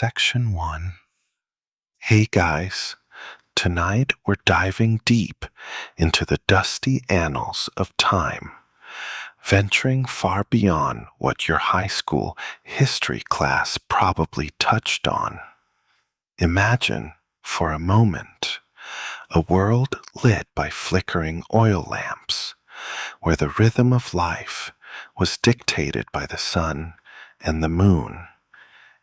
Section 1. Hey guys, tonight we're diving deep into the dusty annals of time, venturing far beyond what your high school history class probably touched on. Imagine, for a moment, a world lit by flickering oil lamps, where the rhythm of life was dictated by the sun and the moon,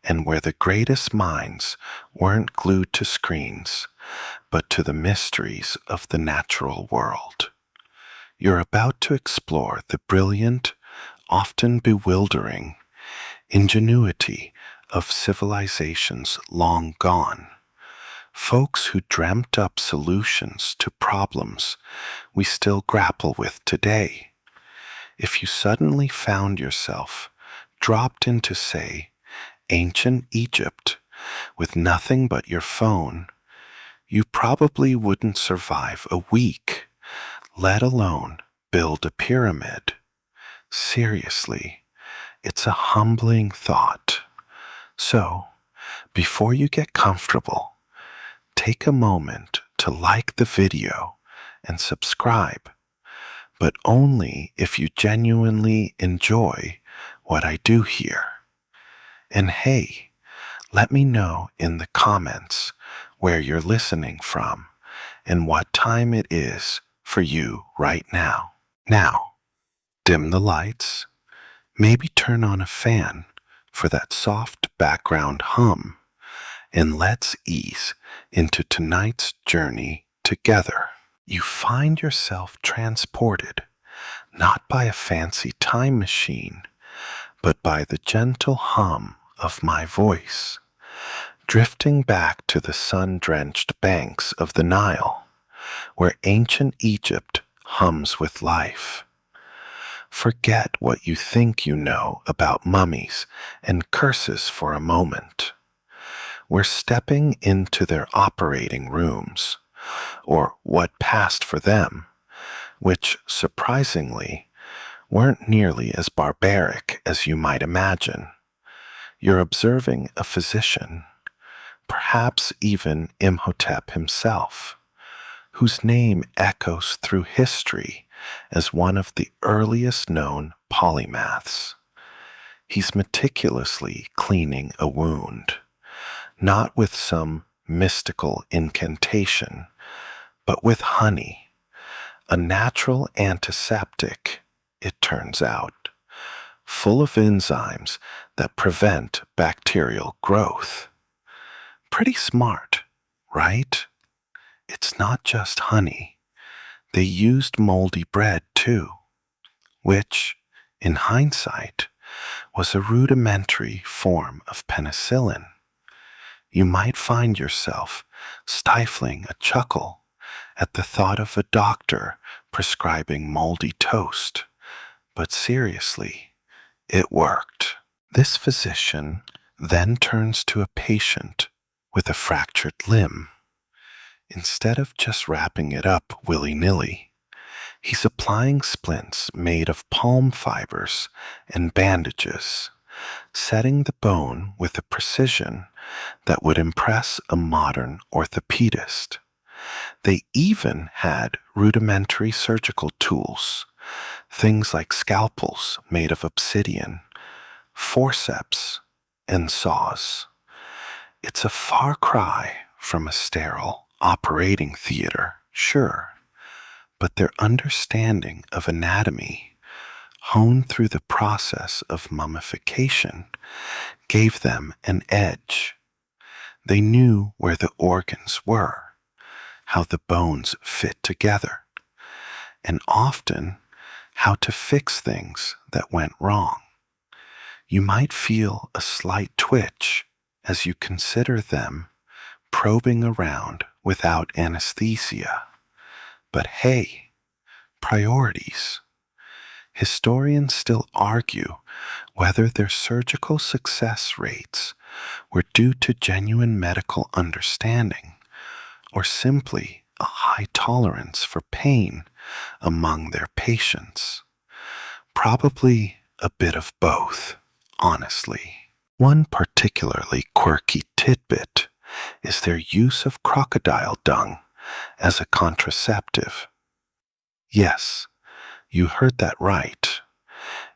and where the greatest minds weren't glued to screens, but to the mysteries of the natural world. You're about to explore the brilliant, often bewildering, ingenuity of civilizations long gone, folks who dreamt up solutions to problems we still grapple with today. If you suddenly found yourself dropped into, say, ancient Egypt with nothing but your phone, you probably wouldn't survive a week, let alone build a pyramid. Seriously, it's a humbling thought. So, before you get comfortable, take a moment to like the video and subscribe, but only if you genuinely enjoy what I do here. And hey, let me know in the comments where you're listening from and what time it is for you right now. Now, dim the lights, maybe turn on a fan for that soft background hum, and let's ease into tonight's journey together. You find yourself transported not by a fancy time machine, but by the gentle hum of my voice, drifting back to the sun-drenched banks of the Nile, where ancient Egypt hums with life. Forget what you think you know about mummies and curses for a moment. We're stepping into their operating rooms, or what passed for them, which, surprisingly, weren't nearly as barbaric as you might imagine. You're observing a physician, perhaps even Imhotep himself, whose name echoes through history as one of the earliest known polymaths. He's meticulously cleaning a wound, not with some mystical incantation, but with honey, a natural antiseptic, it turns out, full of enzymes that prevent bacterial growth. Pretty smart, right? It's not just honey. They used moldy bread too, which, in hindsight, was a rudimentary form of penicillin. You might find yourself stifling a chuckle at the thought of a doctor prescribing moldy toast, but seriously, it worked. This physician then turns to a patient with a fractured limb. Instead of just wrapping it up willy-nilly, he's applying splints made of palm fibers and bandages, setting the bone with a precision that would impress a modern orthopedist. They even had rudimentary surgical tools, things like scalpels made of obsidian, forceps, and saws. It's a far cry from a sterile operating theater, sure, but their understanding of anatomy, honed through the process of mummification, gave them an edge. They knew where the organs were, how the bones fit together, and often how to fix things that went wrong. You might feel a slight twitch as you consider them probing around without anesthesia. But hey, priorities. Historians still argue whether their surgical success rates were due to genuine medical understanding or simply a high tolerance for pain among their patients. Probably a bit of both, honestly. One particularly quirky tidbit is their use of crocodile dung as a contraceptive. Yes, you heard that right.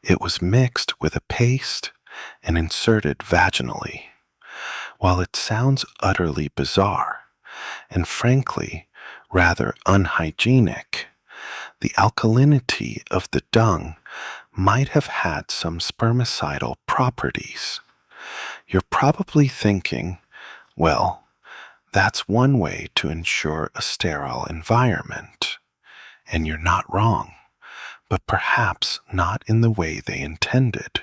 It was mixed with a paste and inserted vaginally. While it sounds utterly bizarre, and frankly rather unhygienic, the alkalinity of the dung might have had some spermicidal properties. You're probably thinking, well, that's one way to ensure a sterile environment. And you're not wrong, but perhaps not in the way they intended.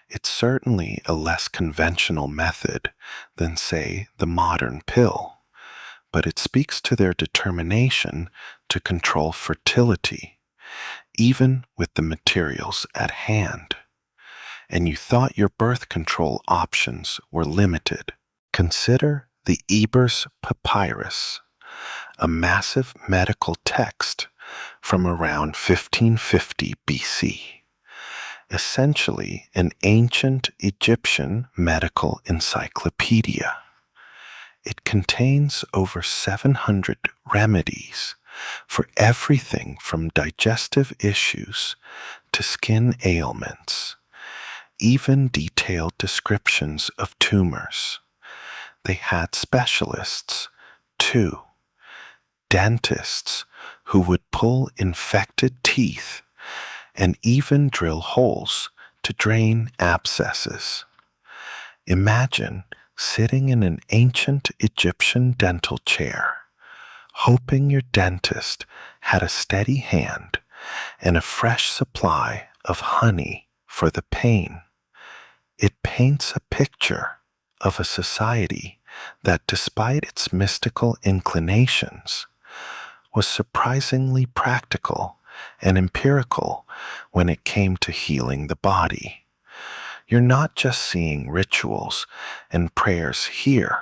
It's certainly a less conventional method than, say, the modern pill, but it speaks to their determination to control fertility, even with the materials at hand. And you thought your birth control options were limited. Consider the Ebers Papyrus, a massive medical text from around 1550 BC. Essentially an ancient Egyptian medical encyclopedia. It contains over 700 remedies for everything from digestive issues to skin ailments, even detailed descriptions of tumors. They had specialists, too, dentists who would pull infected teeth and even drill holes to drain abscesses. Imagine sitting in an ancient Egyptian dental chair, hoping your dentist had a steady hand and a fresh supply of honey for the pain. It paints a picture of a society that, despite its mystical inclinations, was surprisingly practical and empirical when it came to healing the body. You're not just seeing rituals and prayers here.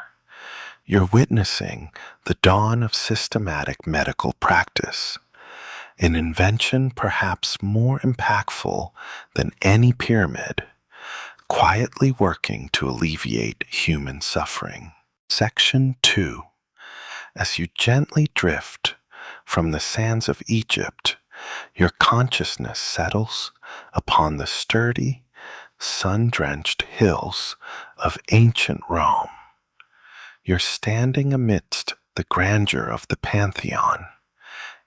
You're witnessing the dawn of systematic medical practice, an invention perhaps more impactful than any pyramid, quietly working to alleviate human suffering. Section 2. As you gently drift from the sands of Egypt, your consciousness settles upon the sturdy, sun-drenched hills of ancient Rome. You're standing amidst the grandeur of the Pantheon,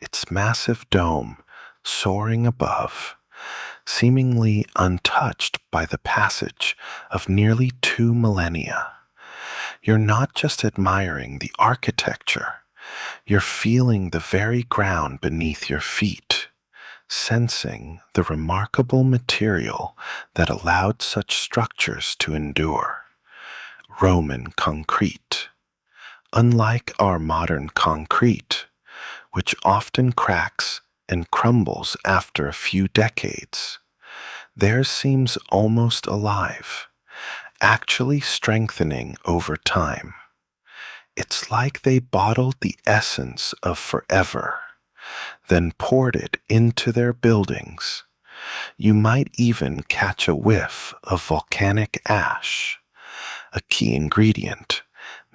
its massive dome soaring above, seemingly untouched by the passage of nearly 2 millennia. You're not just admiring the architecture, you're feeling the very ground beneath your feet, sensing the remarkable material that allowed such structures to endure. Roman concrete. Unlike our modern concrete, which often cracks and crumbles after a few decades, theirs seems almost alive, actually strengthening over time. It's like they bottled the essence of forever, then poured it into their buildings. You might even catch a whiff of volcanic ash, a key ingredient,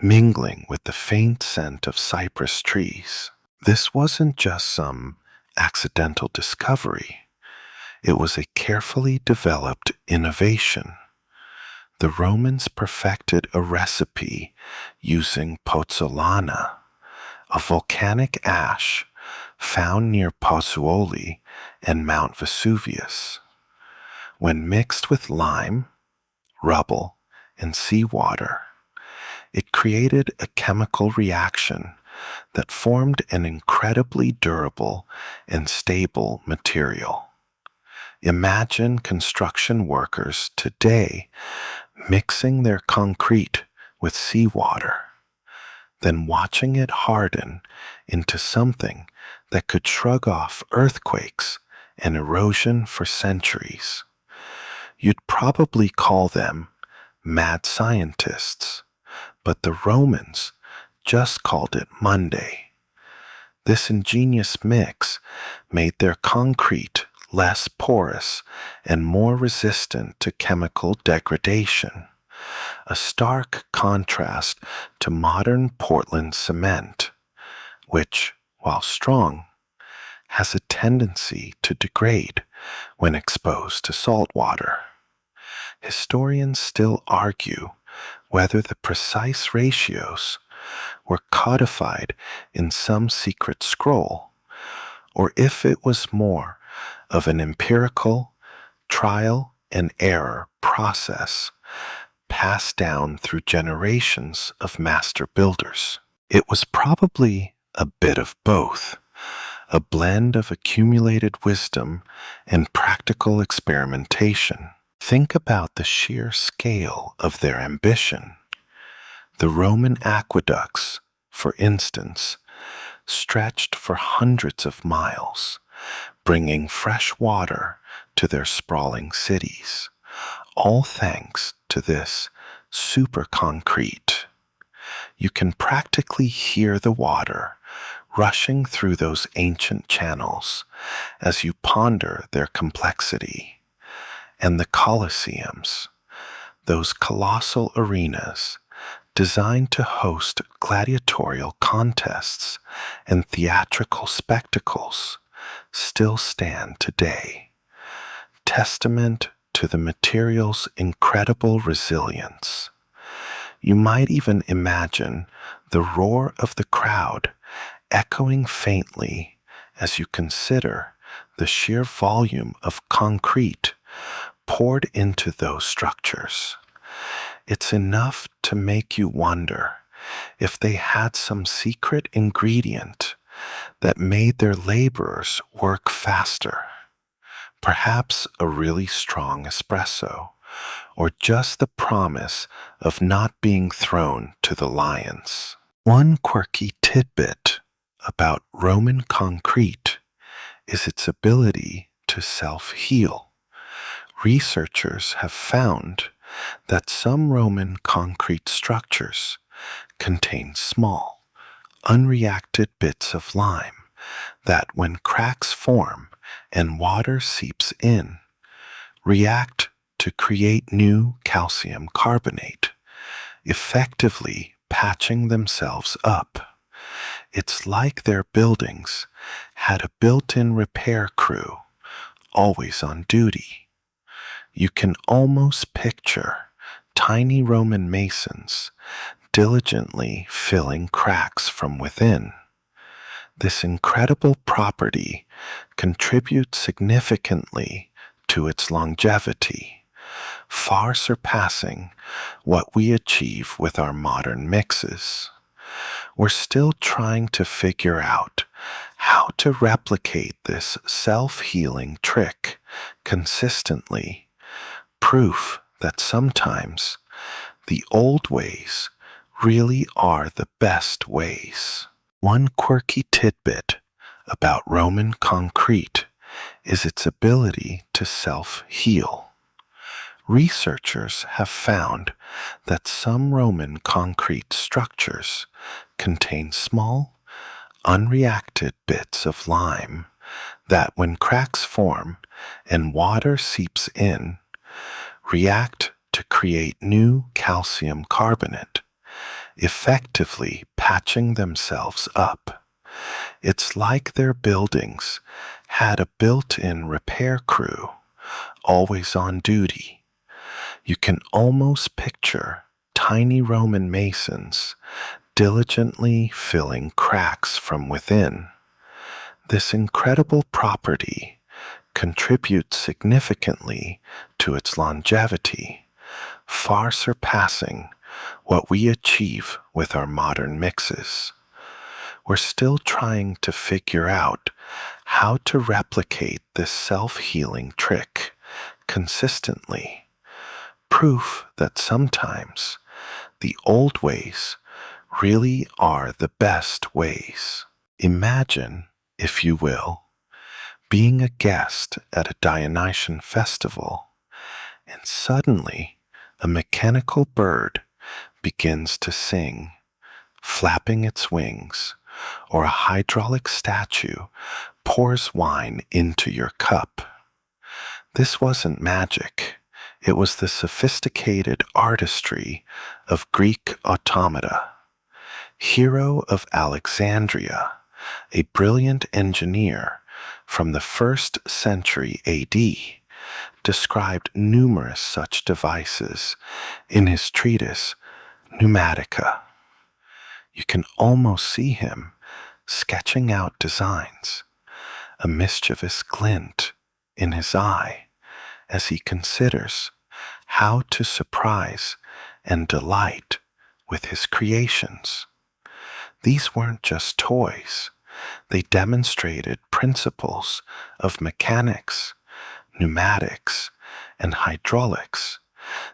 mingling with the faint scent of cypress trees. This wasn't just some accidental discovery. It was a carefully developed innovation. The Romans perfected a recipe using pozzolana, a volcanic ash found near Pozzuoli and Mount Vesuvius. When mixed with lime, rubble, and seawater, it created a chemical reaction that formed an incredibly durable and stable material. Imagine construction workers today mixing their concrete with seawater, then watching it harden into something that could shrug off earthquakes and erosion for centuries. You'd probably call them mad scientists, but the Romans just called it Monday. This ingenious mix made their concrete less porous and more resistant to chemical degradation. a stark contrast to modern Portland cement, which, while strong, has a tendency to degrade when exposed to salt water. Historians still argue whether the precise ratios were codified in some secret scroll, or if it was more of an empirical trial and error process passed down through generations of master builders. It was probably a bit of both, a blend of accumulated wisdom and practical experimentation. Think about the sheer scale of their ambition. The Roman aqueducts, for instance, stretched for hundreds of miles, bringing fresh water to their sprawling cities, all thanks to this super concrete. You can practically hear the water rushing through those ancient channels as you ponder their complexity. And the Colosseums, those colossal arenas designed to host gladiatorial contests and theatrical spectacles, still stand today, testament to the material's incredible resilience. You might even imagine the roar of the crowd echoing faintly as you consider the sheer volume of concrete poured into those structures. It's enough to make you wonder if they had some secret ingredient that made their laborers work faster. Perhaps a really strong espresso, or just the promise of not being thrown to the lions. One quirky tidbit about Roman concrete is its ability to self-heal. Researchers have found that some Roman concrete structures contain small, unreacted bits of lime that, when cracks form and water seeps in, react to create new calcium carbonate, effectively patching themselves up. It's like their buildings had a built-in repair crew, always on duty. You can almost picture tiny Roman masons diligently filling cracks from within. This incredible property contributes significantly to its longevity, far surpassing what we achieve with our modern mixes. We're still trying to figure out how to replicate this self-healing trick consistently, proof that sometimes the old ways really are the best ways. One quirky tidbit about Roman concrete is its ability to self-heal. Researchers have found that some Roman concrete structures contain small, unreacted bits of lime that, when cracks form and water seeps in, react to create new calcium carbonate, effectively patching themselves up. It's like their buildings had a built-in repair crew, always on duty. You can almost picture tiny Roman masons diligently filling cracks from within. This incredible property contributes significantly to its longevity, far surpassing what we achieve with our modern mixes. We're still trying to figure out how to replicate this self-healing trick consistently, proof that sometimes the old ways really are the best ways. Imagine, if you will, being a guest at a Dionysian festival, and suddenly a mechanical bird begins to sing, flapping its wings, or a hydraulic statue pours wine into your cup. This wasn't magic. It was the sophisticated artistry of Greek automata. Hero of Alexandria, a brilliant engineer from the 1st century AD, described numerous such devices in his treatise Pneumatica. You can almost see him sketching out designs, a mischievous glint in his eye as he considers how to surprise and delight with his creations. These weren't just toys. They demonstrated principles of mechanics, pneumatics, and hydraulics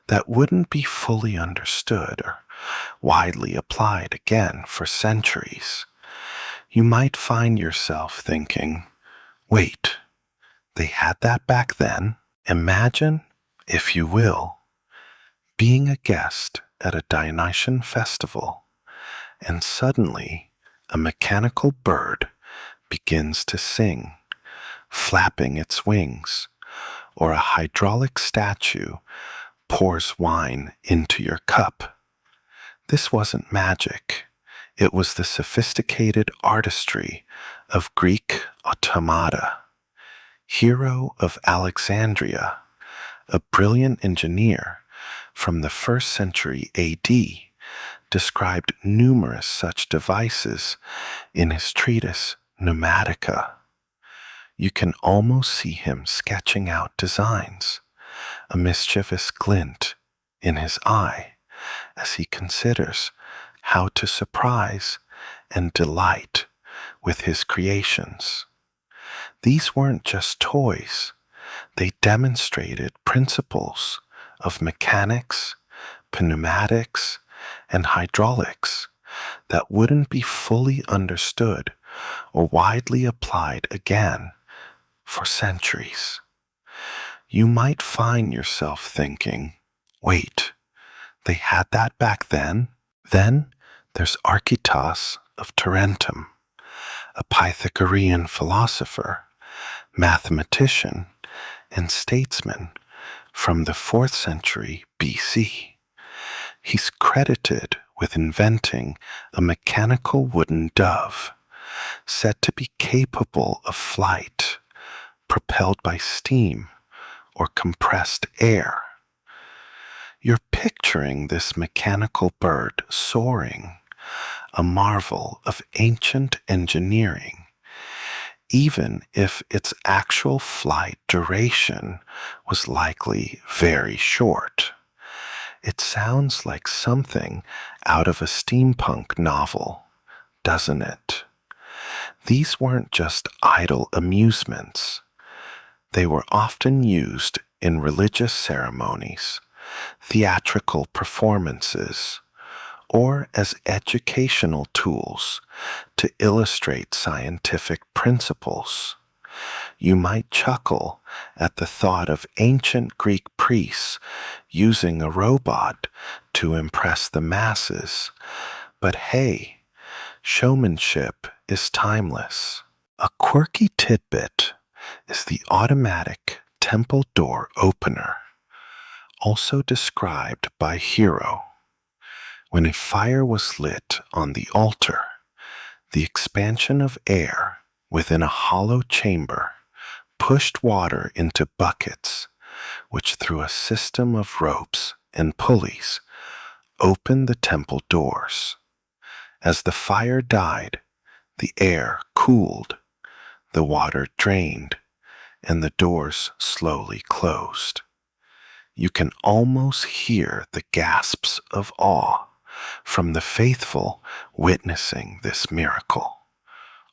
that wouldn't be fully understood or widely applied again for centuries. You might find yourself thinking, wait, they had that back then? Imagine, if you will, being a guest at a Dionysian festival, and suddenly a mechanical bird begins to sing, flapping its wings, or a hydraulic statue pours wine into your cup. This wasn't magic. It was the sophisticated artistry of Greek automata. Hero of Alexandria, a brilliant engineer from the 1st century AD, described numerous such devices in his treatise Pneumatica. You can almost see him sketching out designs, a mischievous glint in his eye as he considers how to surprise and delight with his creations. These weren't just toys. They demonstrated principles of mechanics, pneumatics, and hydraulics that wouldn't be fully understood or widely applied again for centuries. You might find yourself thinking, wait, they had that back then? Then there's Archytas of Tarentum, a Pythagorean philosopher, mathematician, and statesman from the 4th century BC. He's credited with inventing a mechanical wooden dove, said to be capable of flight, propelled by steam or compressed air. You're picturing this mechanical bird soaring, a marvel of ancient engineering, even if its actual flight duration was likely very short. It sounds like something out of a steampunk novel, doesn't it? These weren't just idle amusements. They were often used in religious ceremonies, theatrical performances, or as educational tools to illustrate scientific principles. You might chuckle at the thought of ancient Greek priests using a robot to impress the masses, but hey, showmanship is timeless. A quirky tidbit is the automatic temple door opener, also described by Hero. When a fire was lit on the altar, the expansion of air within a hollow chamber pushed water into buckets, which through a system of ropes and pulleys opened the temple doors. As the fire died, the air cooled, the water drained, and the doors slowly closed. You can almost hear the gasps of awe from the faithful witnessing this miracle,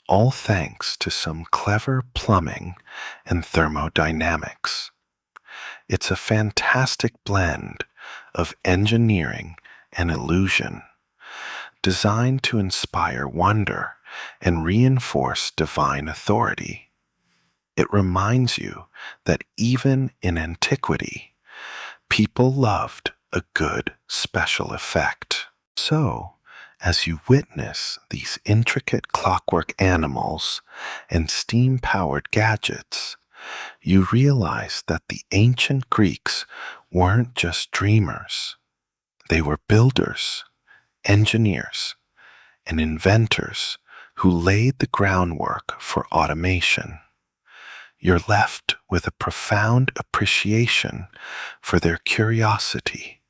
all thanks to some clever plumbing and thermodynamics. It's a fantastic blend of engineering and illusion, designed to inspire wonder and reinforce divine authority. It reminds you that even in antiquity, people loved a good special effect. So, as you witness these intricate clockwork animals and steam-powered gadgets, you realize that the ancient Greeks weren't just dreamers. They were builders, engineers, and inventors who laid the groundwork for automation. You're left with a profound appreciation for their curiosity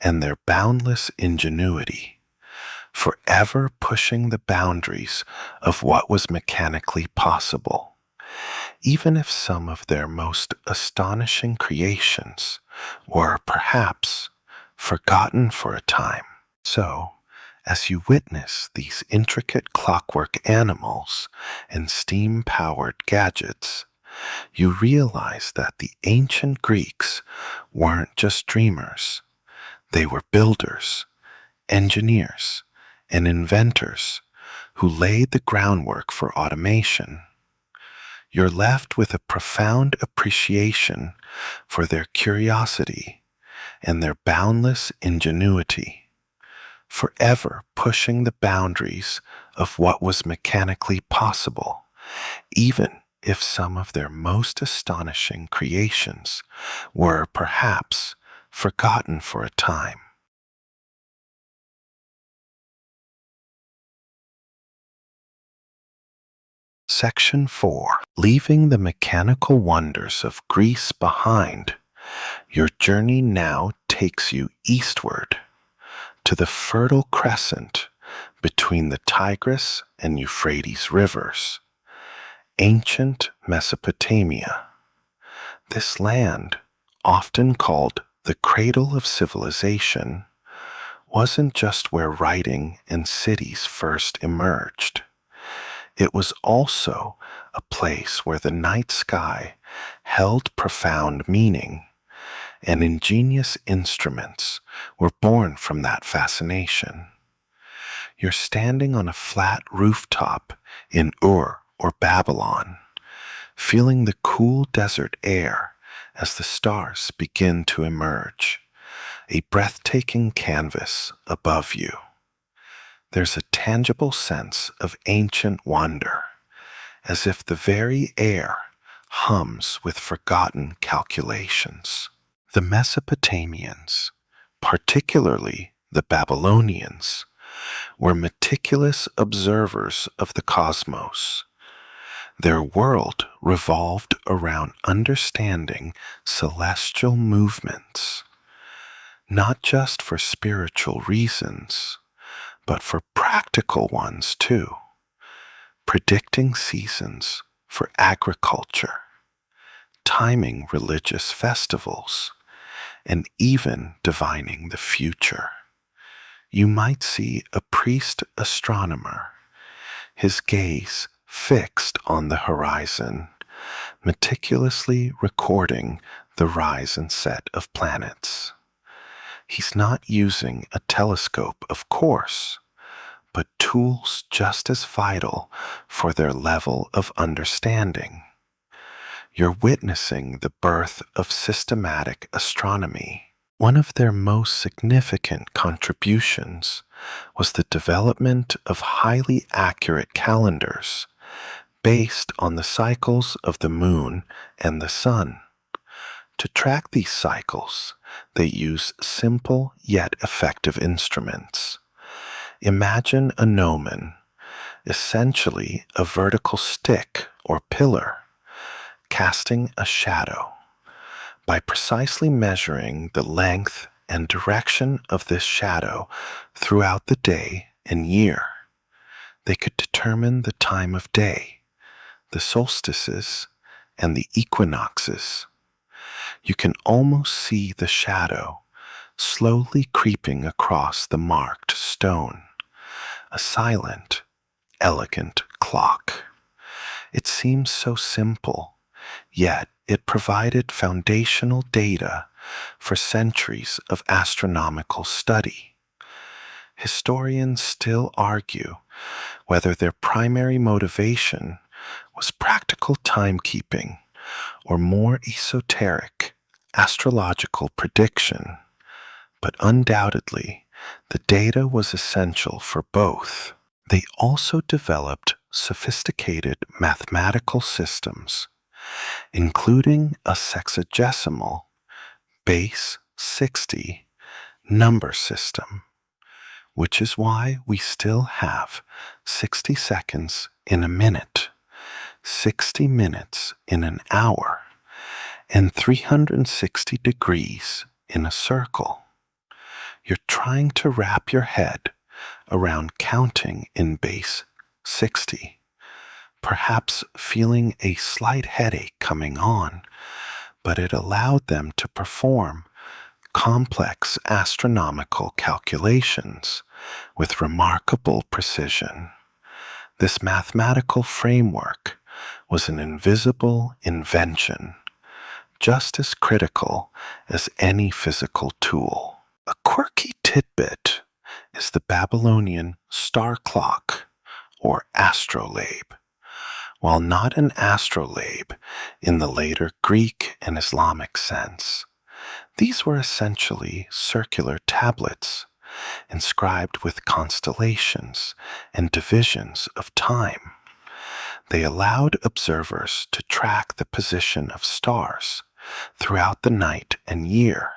and their boundless ingenuity, forever pushing the boundaries of what was mechanically possible, even if some of their most astonishing creations were perhaps forgotten for a time. So, as you witness these intricate clockwork animals and steam-powered gadgets, you realize that the ancient Greeks weren't just dreamers. They were builders, engineers, and inventors who laid the groundwork for automation. You're left with a profound appreciation for their curiosity and their boundless ingenuity, forever pushing the boundaries of what was mechanically possible, even if some of their most astonishing creations were perhaps forgotten for a time. Section 4. Leaving the mechanical wonders of Greece behind, your journey now takes you eastward to the Fertile Crescent between the Tigris and Euphrates rivers, ancient Mesopotamia. This land, often called the cradle of civilization, wasn't just where writing and cities first emerged. It was also a place where the night sky held profound meaning, and ingenious instruments were born from that fascination. You're standing on a flat rooftop in Ur or Babylon, feeling the cool desert air as the stars begin to emerge, a breathtaking canvas above you. There's a tangible sense of ancient wonder, as if the very air hums with forgotten calculations. The Mesopotamians, particularly the Babylonians, were meticulous observers of the cosmos. Their world revolved around understanding celestial movements, not just for spiritual reasons, but for practical ones too, predicting seasons for agriculture, timing religious festivals, and even divining the future. You might see a priest astronomer, his gaze fixed on the horizon, meticulously recording the rise and set of planets. He's not using a telescope, of course, but tools just as vital for their level of understanding. You're witnessing the birth of systematic astronomy. One of their most significant contributions was the development of highly accurate calendars based on the cycles of the moon and the sun. To track these cycles, they use simple yet effective instruments. Imagine a gnomon, essentially a vertical stick or pillar, casting a shadow. By precisely measuring the length and direction of this shadow throughout the day and year, they could determine the time of day, the solstices, and the equinoxes. You can almost see the shadow slowly creeping across the marked stone, a silent, elegant clock. It seems so simple, yet it provided foundational data for centuries of astronomical study. Historians still argue whether their primary motivation was practical timekeeping or more esoteric astrological prediction, but undoubtedly the data was essential for both. They also developed sophisticated mathematical systems including a sexagesimal, base 60 number system, which is why we still have 60 seconds in a minute, 60 minutes in an hour, and 360 degrees in a circle. You're trying to wrap your head around counting in base 60, perhaps feeling a slight headache coming on, but it allowed them to perform complex astronomical calculations with remarkable precision. This mathematical framework was an invisible invention, just as critical as any physical tool. A quirky tidbit is the Babylonian star clock, or astrolabe. While not an astrolabe in the later Greek and Islamic sense, these were essentially circular tablets inscribed with constellations and divisions of time. They allowed observers to track the position of stars throughout the night and year,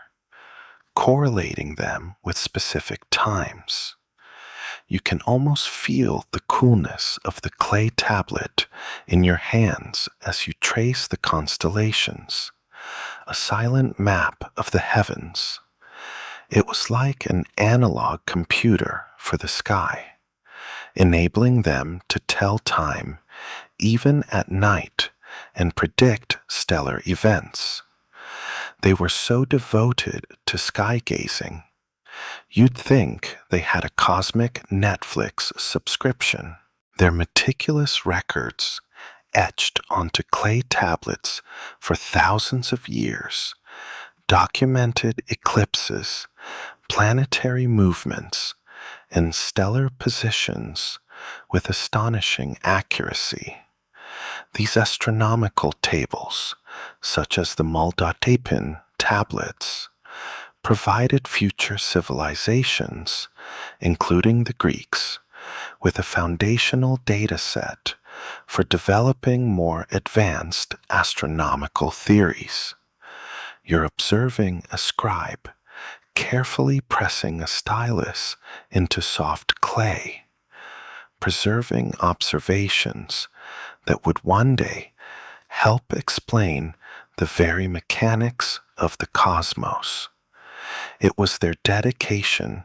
correlating them with specific times. You can almost feel the coolness of the clay tablet in your hands as you trace the constellations, a silent map of the heavens. It was like an analog computer for the sky, enabling them to tell time even at night and predict stellar events. They were so devoted to sky gazing, you'd think they had a cosmic Netflix subscription. Their meticulous records, etched onto clay tablets for thousands of years, documented eclipses, planetary movements, and stellar positions with astonishing accuracy. These astronomical tables, such as the Muldatepin tablets, provided future civilizations, including the Greeks, with a foundational data set for developing more advanced astronomical theories. You're observing a scribe carefully pressing a stylus into soft clay, preserving observations that would one day help explain the very mechanics of the cosmos. It was their dedication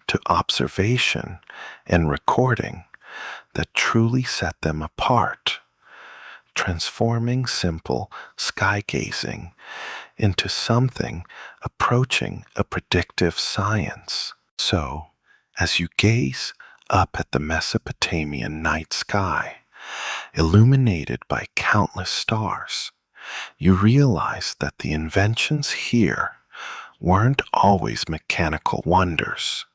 to observation and recording that truly set them apart, transforming simple sky gazing into something approaching a predictive science. So, as you gaze up at the Mesopotamian night sky, illuminated by countless stars, you realize that the inventions here weren't always mechanical wonders,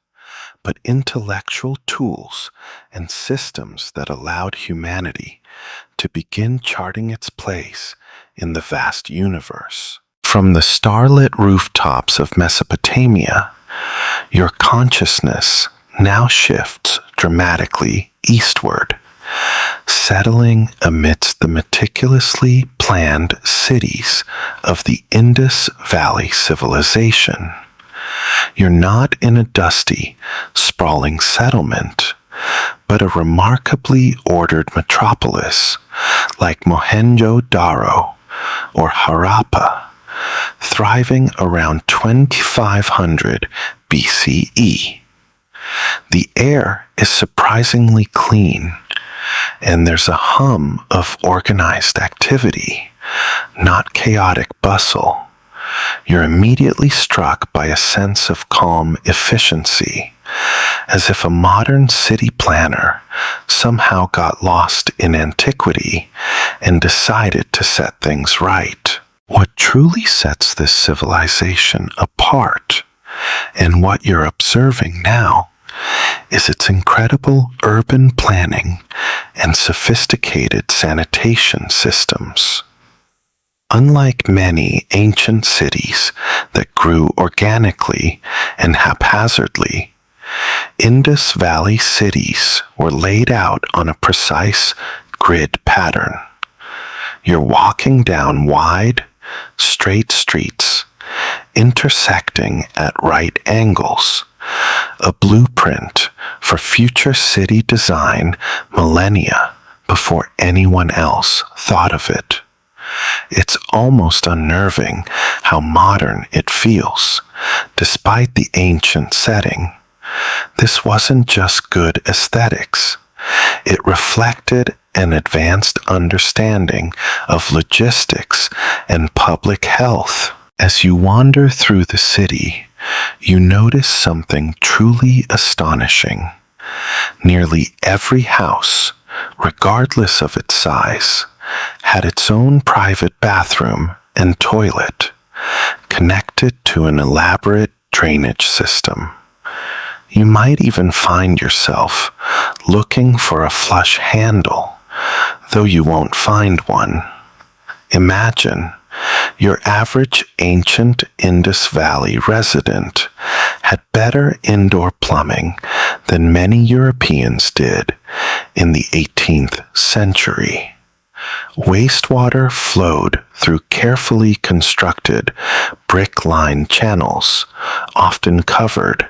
but intellectual tools and systems that allowed humanity to begin charting its place in the vast universe. From the starlit rooftops of Mesopotamia, your consciousness now shifts dramatically eastward, settling amidst the meticulously planned cities of the Indus Valley civilization. You're not in a dusty, sprawling settlement, but a remarkably ordered metropolis like Mohenjo-Daro or Harappa, thriving around 2500 BCE. The air is surprisingly clean, and there's a hum of organized activity, not chaotic bustle. You're immediately struck by a sense of calm efficiency, as if a modern city planner somehow got lost in antiquity and decided to set things right. What truly sets this civilization apart, and what you're observing now, is its incredible urban planning and sophisticated sanitation systems. Unlike many ancient cities that grew organically and haphazardly, Indus Valley cities were laid out on a precise grid pattern. You're walking down wide, straight streets, intersecting at right angles, a blueprint for future city design millennia before anyone else thought of it. It's almost unnerving how modern it feels, despite the ancient setting. This wasn't just good aesthetics. It reflected an advanced understanding of logistics and public health. As you wander through the city, you notice something truly astonishing. Nearly every house, regardless of its size, had its own private bathroom and toilet, connected to an elaborate drainage system. You might even find yourself looking for a flush handle, though you won't find one. Imagine your average ancient Indus Valley resident had better indoor plumbing than many Europeans did in the 18th century. Wastewater flowed through carefully constructed brick-lined channels, often covered,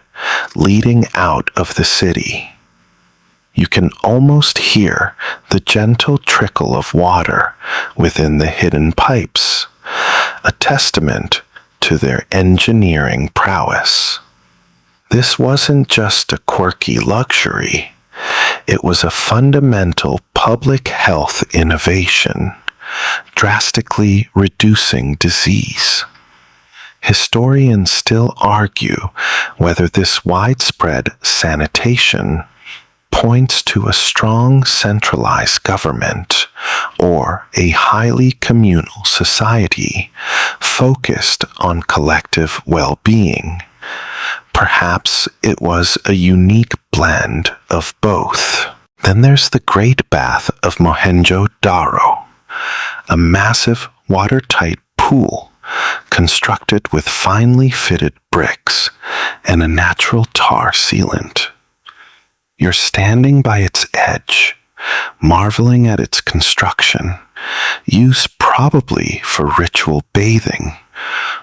leading out of the city. You can almost hear the gentle trickle of water within the hidden pipes, a testament to their engineering prowess. This wasn't just a quirky luxury. It was a fundamental public health innovation, drastically reducing disease. Historians still argue whether this widespread sanitation points to a strong centralized government or a highly communal society focused on collective well-being. Perhaps it was a unique blend of both. Then there's the Great Bath of Mohenjo-Daro, a massive watertight pool constructed with finely fitted bricks and a natural tar sealant. You're standing by its edge, marveling at its construction, used probably for ritual bathing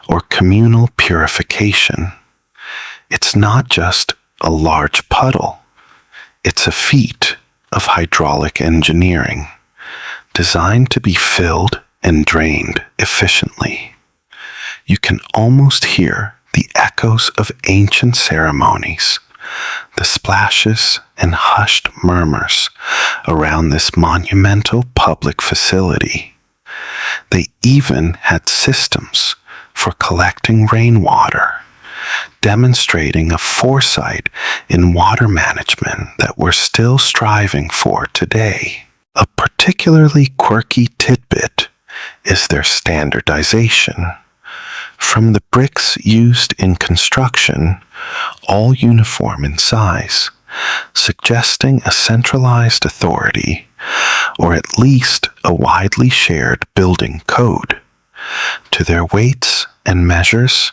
or communal purification. It's not just a large puddle. It's a feat of hydraulic engineering, designed to be filled and drained efficiently. You can almost hear the echoes of ancient ceremonies, the splashes and hushed murmurs around this monumental public facility. They even had systems for collecting rainwater, demonstrating a foresight in water management that we're still striving for today. A particularly quirky tidbit is their standardization. From the bricks used in construction, all uniform in size, suggesting a centralized authority, or at least a widely shared building code. To their weights and measures,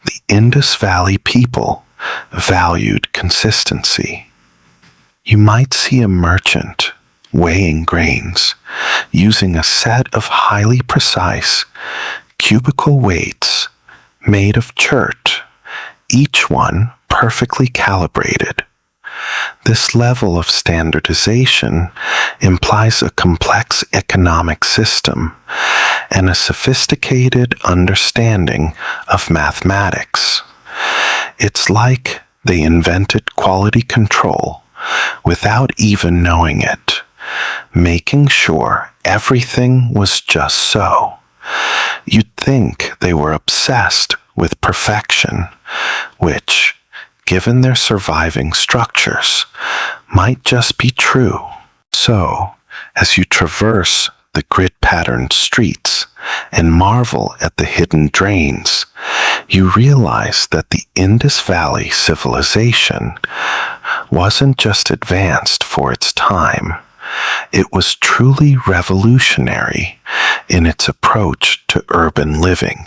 the Indus Valley people valued consistency. You might see a merchant weighing grains using a set of highly precise cubical weights made of chert, each one perfectly calibrated. This level of standardization implies a complex economic system and a sophisticated understanding of mathematics. It's like they invented quality control without even knowing it, making sure everything was just so. You'd think they were obsessed with perfection, which, given their surviving structures, might just be true. So, as you traverse the grid-patterned streets and marvel at the hidden drains, you realize that the Indus Valley civilization wasn't just advanced for its time. It was truly revolutionary in its approach to urban living.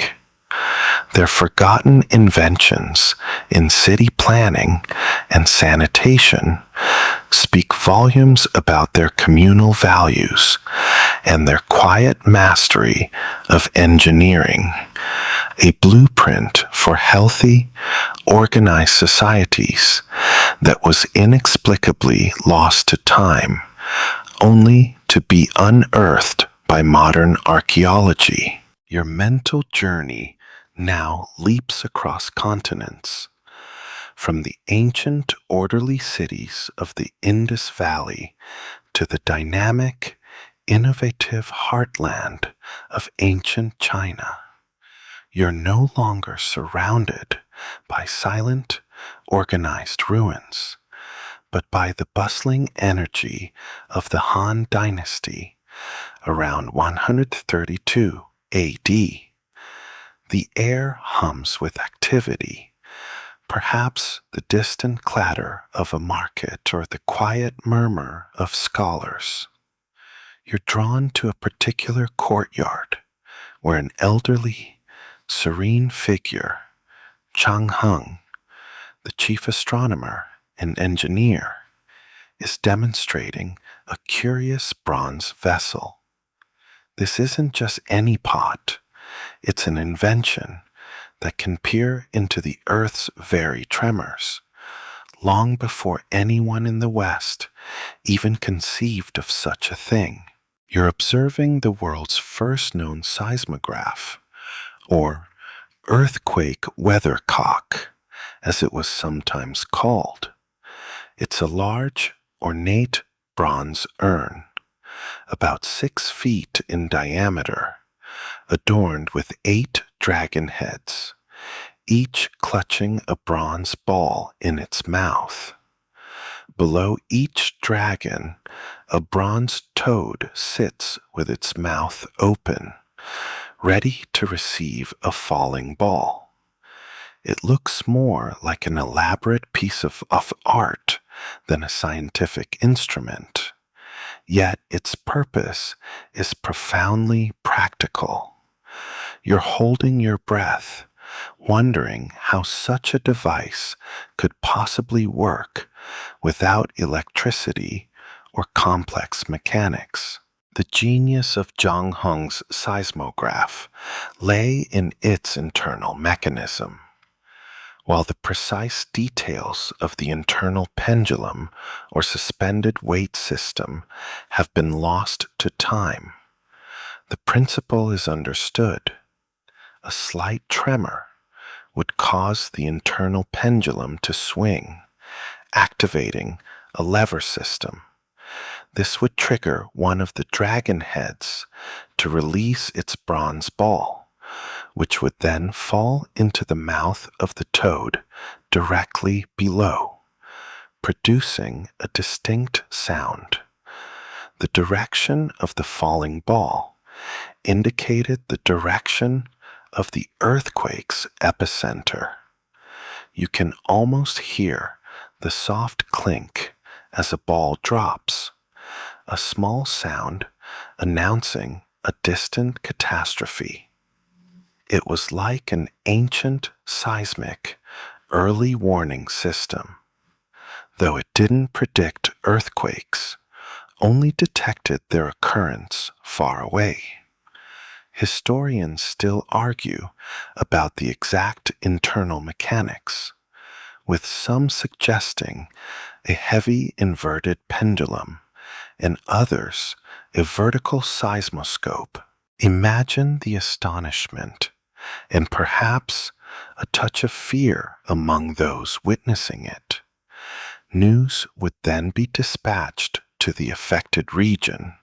Their forgotten inventions in city planning and sanitation speak volumes about their communal values and their quiet mastery of engineering, a blueprint for healthy, organized societies that was inexplicably lost to time, only to be unearthed by modern archaeology. Your mental journey now leaps across continents, from the ancient, orderly cities of the Indus Valley to the dynamic, innovative heartland of ancient China. You're no longer surrounded by silent, organized ruins, but by the bustling energy of the Han Dynasty around 132 AD. The air hums with activity, perhaps the distant clatter of a market or the quiet murmur of scholars. You're drawn to a particular courtyard where an elderly, serene figure, Chang Hung, the chief astronomer and engineer, is demonstrating a curious bronze vessel. This isn't just any pot, it's an invention that can peer into the Earth's very tremors, long before anyone in the West even conceived of such a thing. You're observing the world's first known seismograph, or earthquake weathercock, as it was sometimes called. It's a large, ornate bronze urn, about 6 feet in diameter, adorned with 8 dragon heads, each clutching a bronze ball in its mouth. Below each dragon, a bronze toad sits with its mouth open, ready to receive a falling ball. It looks more like an elaborate piece of art than a scientific instrument, yet its purpose is profoundly practical. You're holding your breath, wondering how such a device could possibly work without electricity or complex mechanics. The genius of Zhang Heng's seismograph lay in its internal mechanism. While the precise details of the internal pendulum or suspended weight system have been lost to time, the principle is understood. A slight tremor would cause the internal pendulum to swing, activating a lever system. This would trigger one of the dragon heads to release its bronze ball, which would then fall into the mouth of the toad directly below, producing a distinct sound. The direction of the falling ball indicated the direction of the earthquake's epicenter. You can almost hear the soft clink as a ball drops, a small sound announcing a distant catastrophe. It was like an ancient seismic early warning system. Though it didn't predict earthquakes, only detected their occurrence far away. Historians still argue about the exact internal mechanics, with some suggesting a heavy inverted pendulum and others a vertical seismoscope. Imagine the astonishment and perhaps a touch of fear among those witnessing it. News would then be dispatched to the affected region,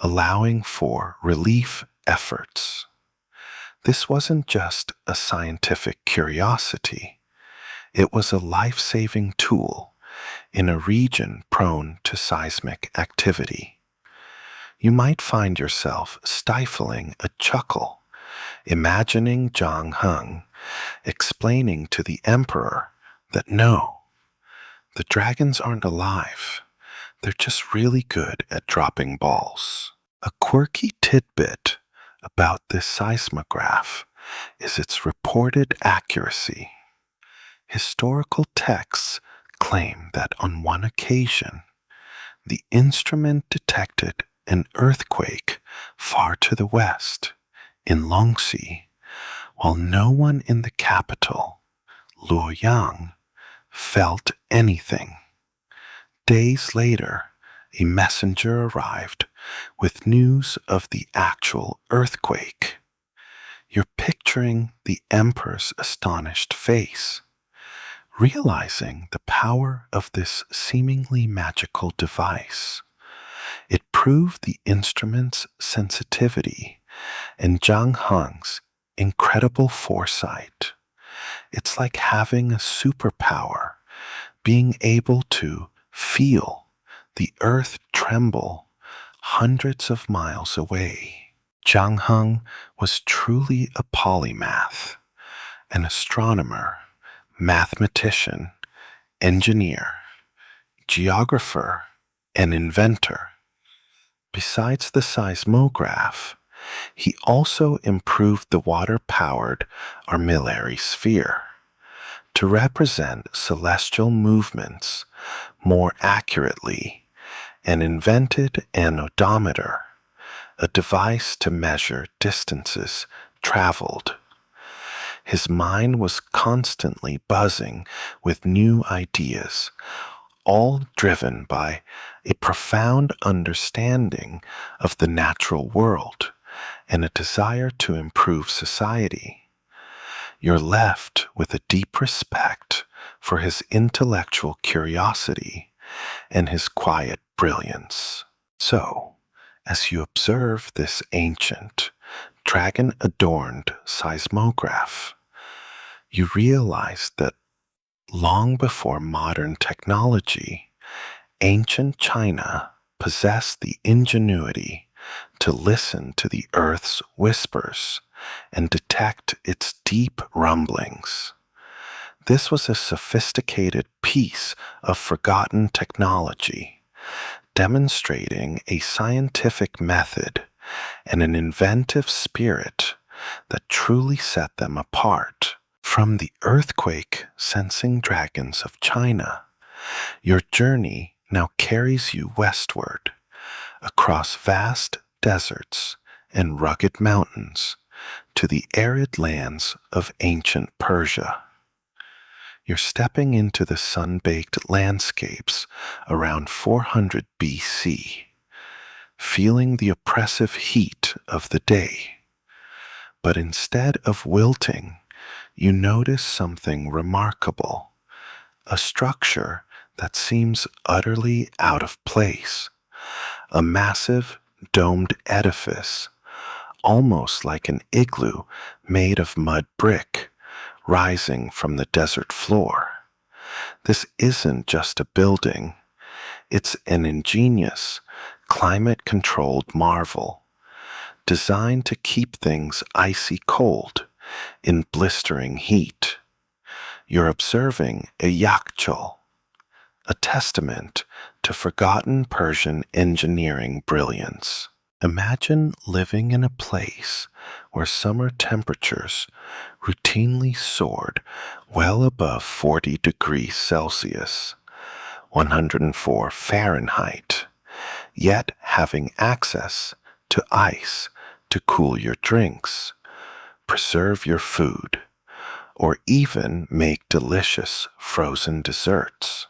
allowing for relief efforts. This wasn't just a scientific curiosity. It was a life-saving tool in a region prone to seismic activity. You might find yourself stifling a chuckle, imagining Zhang Heng explaining to the emperor that no, the dragons aren't alive. They're just really good at dropping balls. A quirky tidbit about this seismograph is its reported accuracy. Historical texts claim that on one occasion, the instrument detected an earthquake far to the west, in Longxi, while no one in the capital, Luoyang, felt anything. Days later, a messenger arrived with news of the actual earthquake. You're picturing the emperor's astonished face, realizing the power of this seemingly magical device. It proved the instrument's sensitivity and Zhang Heng's incredible foresight. It's like having a superpower, being able to feel the earth tremble hundreds of miles away. Zhang Heng was truly a polymath, an astronomer, mathematician, engineer, geographer, and inventor. Besides the seismograph, he also improved the water-powered armillary sphere to represent celestial movements more accurately, and invented an odometer, a device to measure distances traveled. His mind was constantly buzzing with new ideas, all driven by a profound understanding of the natural world and a desire to improve society. You're left with a deep respect for his intellectual curiosity and his quiet brilliance. So, as you observe this ancient, dragon-adorned seismograph, you realize that long before modern technology, ancient China possessed the ingenuity to listen to the earth's whispers and detect its deep rumblings. This was a sophisticated piece of forgotten technology, demonstrating a scientific method and an inventive spirit that truly set them apart. From the earthquake-sensing dragons of China, your journey now carries you westward, across vast deserts and rugged mountains, to the arid lands of ancient Persia. You're stepping into the sun-baked landscapes around 400 BC, feeling the oppressive heat of the day. But instead of wilting, you notice something remarkable, a structure that seems utterly out of place, a massive domed edifice, almost like an igloo made of mud brick, rising from the desert floor. This isn't just a building, it's an ingenious, climate-controlled marvel, designed to keep things icy cold in blistering heat. You're observing a yakchol, a testament to forgotten Persian engineering brilliance. Imagine living in a place where summer temperatures routinely soared well above 40 degrees Celsius, 104 Fahrenheit, yet having access to ice to cool your drinks, preserve your food, or even make delicious frozen desserts.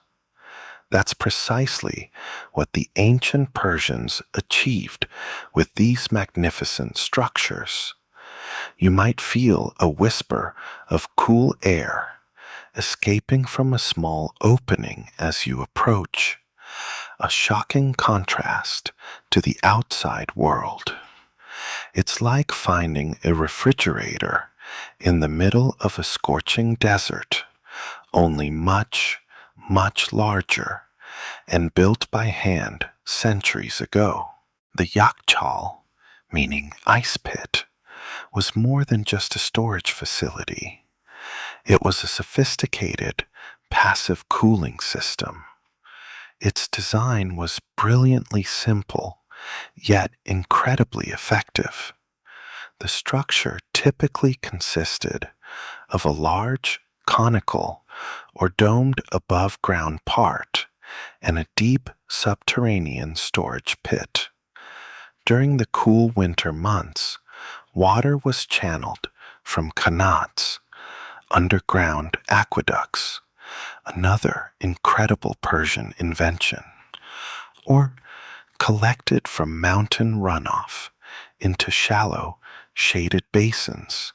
That's precisely what the ancient Persians achieved with these magnificent structures. You might feel a whisper of cool air escaping from a small opening as you approach, a shocking contrast to the outside world. It's like finding a refrigerator in the middle of a scorching desert, only much, much larger and built by hand centuries ago. The yakchal, meaning ice pit, was more than just a storage facility. It was a sophisticated, passive cooling system. Its design was brilliantly simple, yet incredibly effective. The structure typically consisted of a large, conical, or domed above-ground part and a deep subterranean storage pit. During the cool winter months, water was channeled from qanats, underground aqueducts, another incredible Persian invention, or collected from mountain runoff into shallow, shaded basins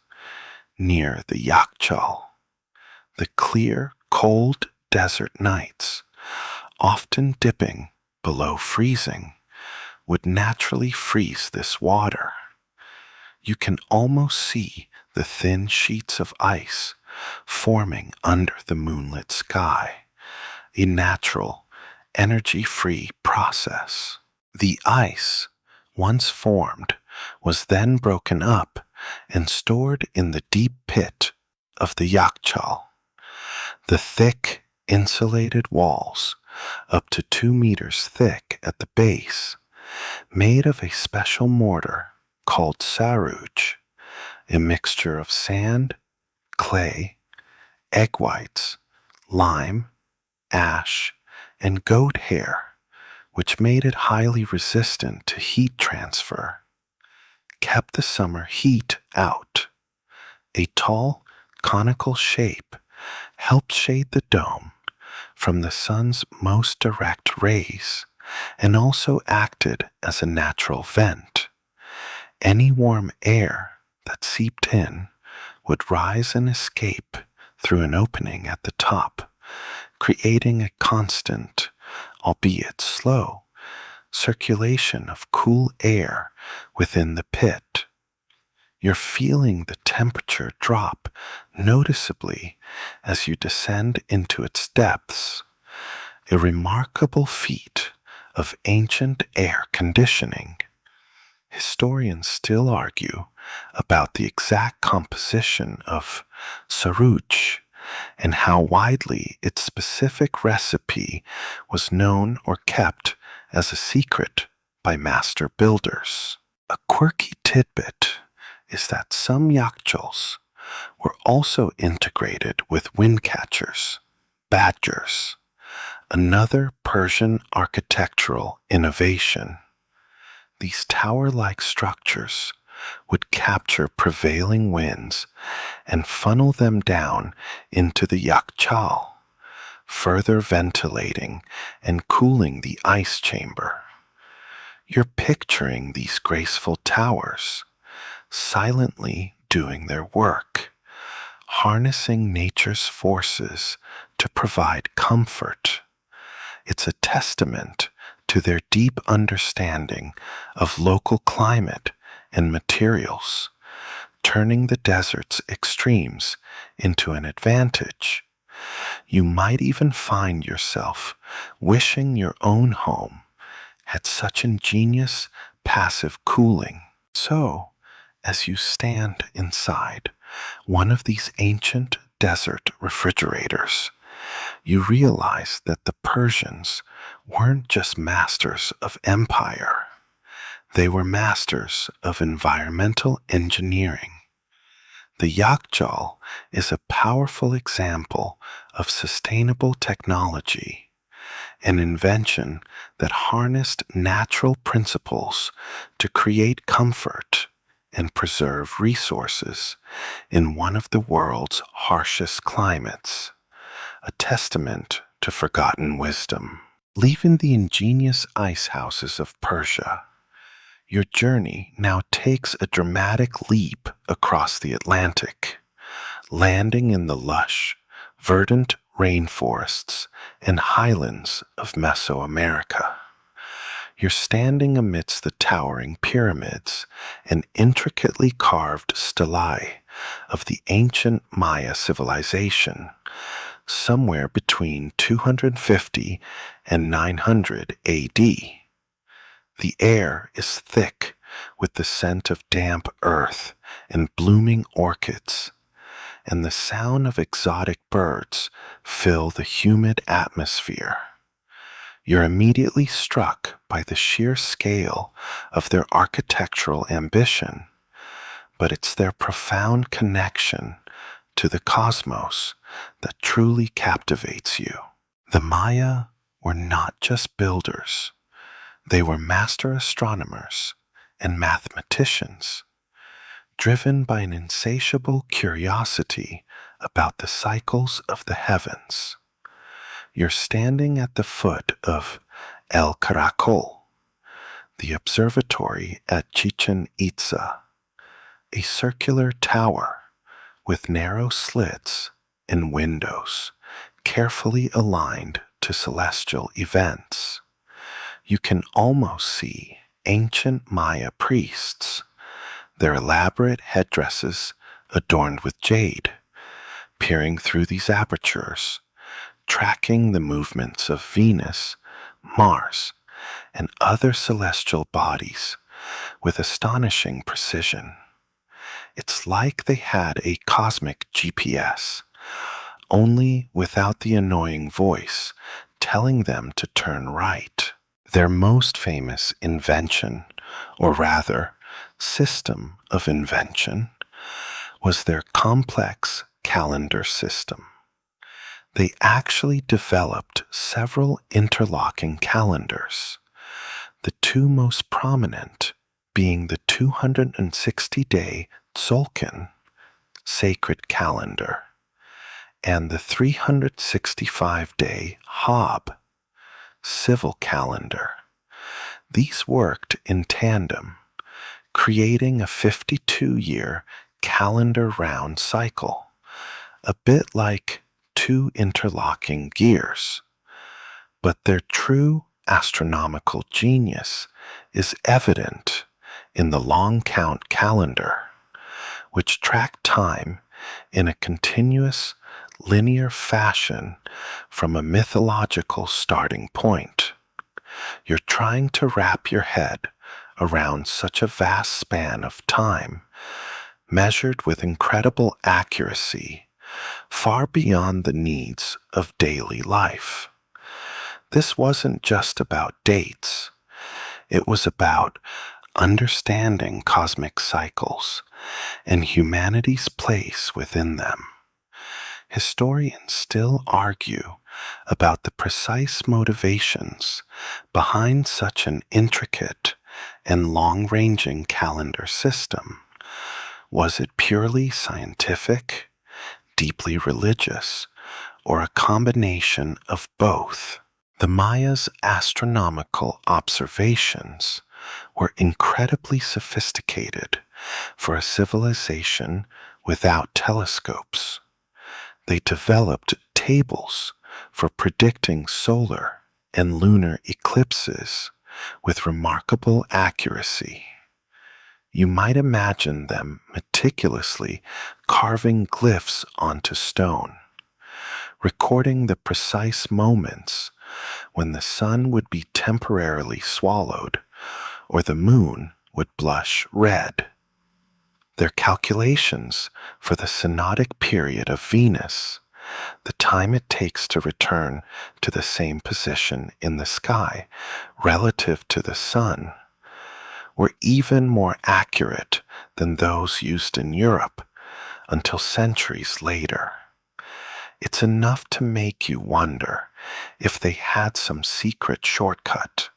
near the Yakchal. The clear, cold desert nights, often dipping below freezing, would naturally freeze this water. You can almost see the thin sheets of ice forming under the moonlit sky, a natural, energy-free process. The ice, once formed, was then broken up and stored in the deep pit of the Yakchal. The thick, insulated walls, up to 2 meters thick at the base, made of a special mortar called saruj, a mixture of sand, clay, egg whites, lime, ash, and goat hair, which made it highly resistant to heat transfer, kept the summer heat out. A tall, conical shape helped shade the dome from the sun's most direct rays and also acted as a natural vent. Any warm air that seeped in would rise and escape through an opening at the top, creating a constant, albeit slow, circulation of cool air within the pit. You're feeling the temperature drop noticeably as you descend into its depths, a remarkable feat of ancient air conditioning. Historians still argue about the exact composition of saruj and how widely its specific recipe was known or kept as a secret by master builders. A quirky tidbit is that some yakchals were also integrated with wind catchers, badgers, another Persian architectural innovation. These tower-like structures would capture prevailing winds and funnel them down into the yakchal, further ventilating and cooling the ice chamber. You're picturing these graceful towers, silently doing their work, harnessing nature's forces to provide comfort. It's a testament to their deep understanding of local climate and materials, turning the desert's extremes into an advantage. You might even find yourself wishing your own home had such ingenious passive cooling. So, as you stand inside one of these ancient desert refrigerators, you realize that the Persians weren't just masters of empire. They were masters of environmental engineering. The yakchal is a powerful example of sustainable technology, an invention that harnessed natural principles to create comfort and preserve resources in one of the world's harshest climates, a testament to forgotten wisdom. Leaving the ingenious ice houses of Persia, your journey now takes a dramatic leap across the Atlantic, landing in the lush, verdant rainforests and highlands of Mesoamerica. You're standing amidst the towering pyramids and intricately carved stelae of the ancient Maya civilization, somewhere between 250 and 900 AD. The air is thick with the scent of damp earth and blooming orchids, and the sound of exotic birds fill the humid atmosphere. You're immediately struck by the sheer scale of their architectural ambition, but it's their profound connection to the cosmos that truly captivates you. The Maya were not just builders. They were master astronomers and mathematicians, driven by an insatiable curiosity about the cycles of the heavens. You're standing at the foot of El Caracol, the observatory at Chichen Itza, a circular tower with narrow slits and windows carefully aligned to celestial events. You can almost see ancient Maya priests, their elaborate headdresses adorned with jade, peering through these apertures, tracking the movements of Venus, Mars, and other celestial bodies with astonishing precision. It's like they had a cosmic GPS, only without the annoying voice telling them to turn right. Their most famous invention, or rather, system of invention, was their complex calendar system. They actually developed several interlocking calendars, the two most prominent being the 260-day Tzolk'in, sacred calendar, and the 365-day Hab, civil calendar. These worked in tandem, creating a 52-year calendar round cycle, a bit like two interlocking gears. But their true astronomical genius is evident in the long count calendar, which tracked time in a continuous, linear fashion from a mythological starting point. You're trying to wrap your head around such a vast span of time, measured with incredible accuracy, far beyond the needs of daily life. This wasn't just about dates. It was about understanding cosmic cycles and humanity's place within them. Historians still argue about the precise motivations behind such an intricate and long-ranging calendar system. Was it purely scientific, deeply religious, or a combination of both? The Mayas' astronomical observations were incredibly sophisticated for a civilization without telescopes. They developed tables for predicting solar and lunar eclipses with remarkable accuracy. You might imagine them meticulously carving glyphs onto stone, recording the precise moments when the sun would be temporarily swallowed or the moon would blush red. Their calculations for the synodic period of Venus, the time it takes to return to the same position in the sky relative to the sun, were even more accurate than those used in Europe until centuries later. It's enough to make you wonder if they had some secret shortcut,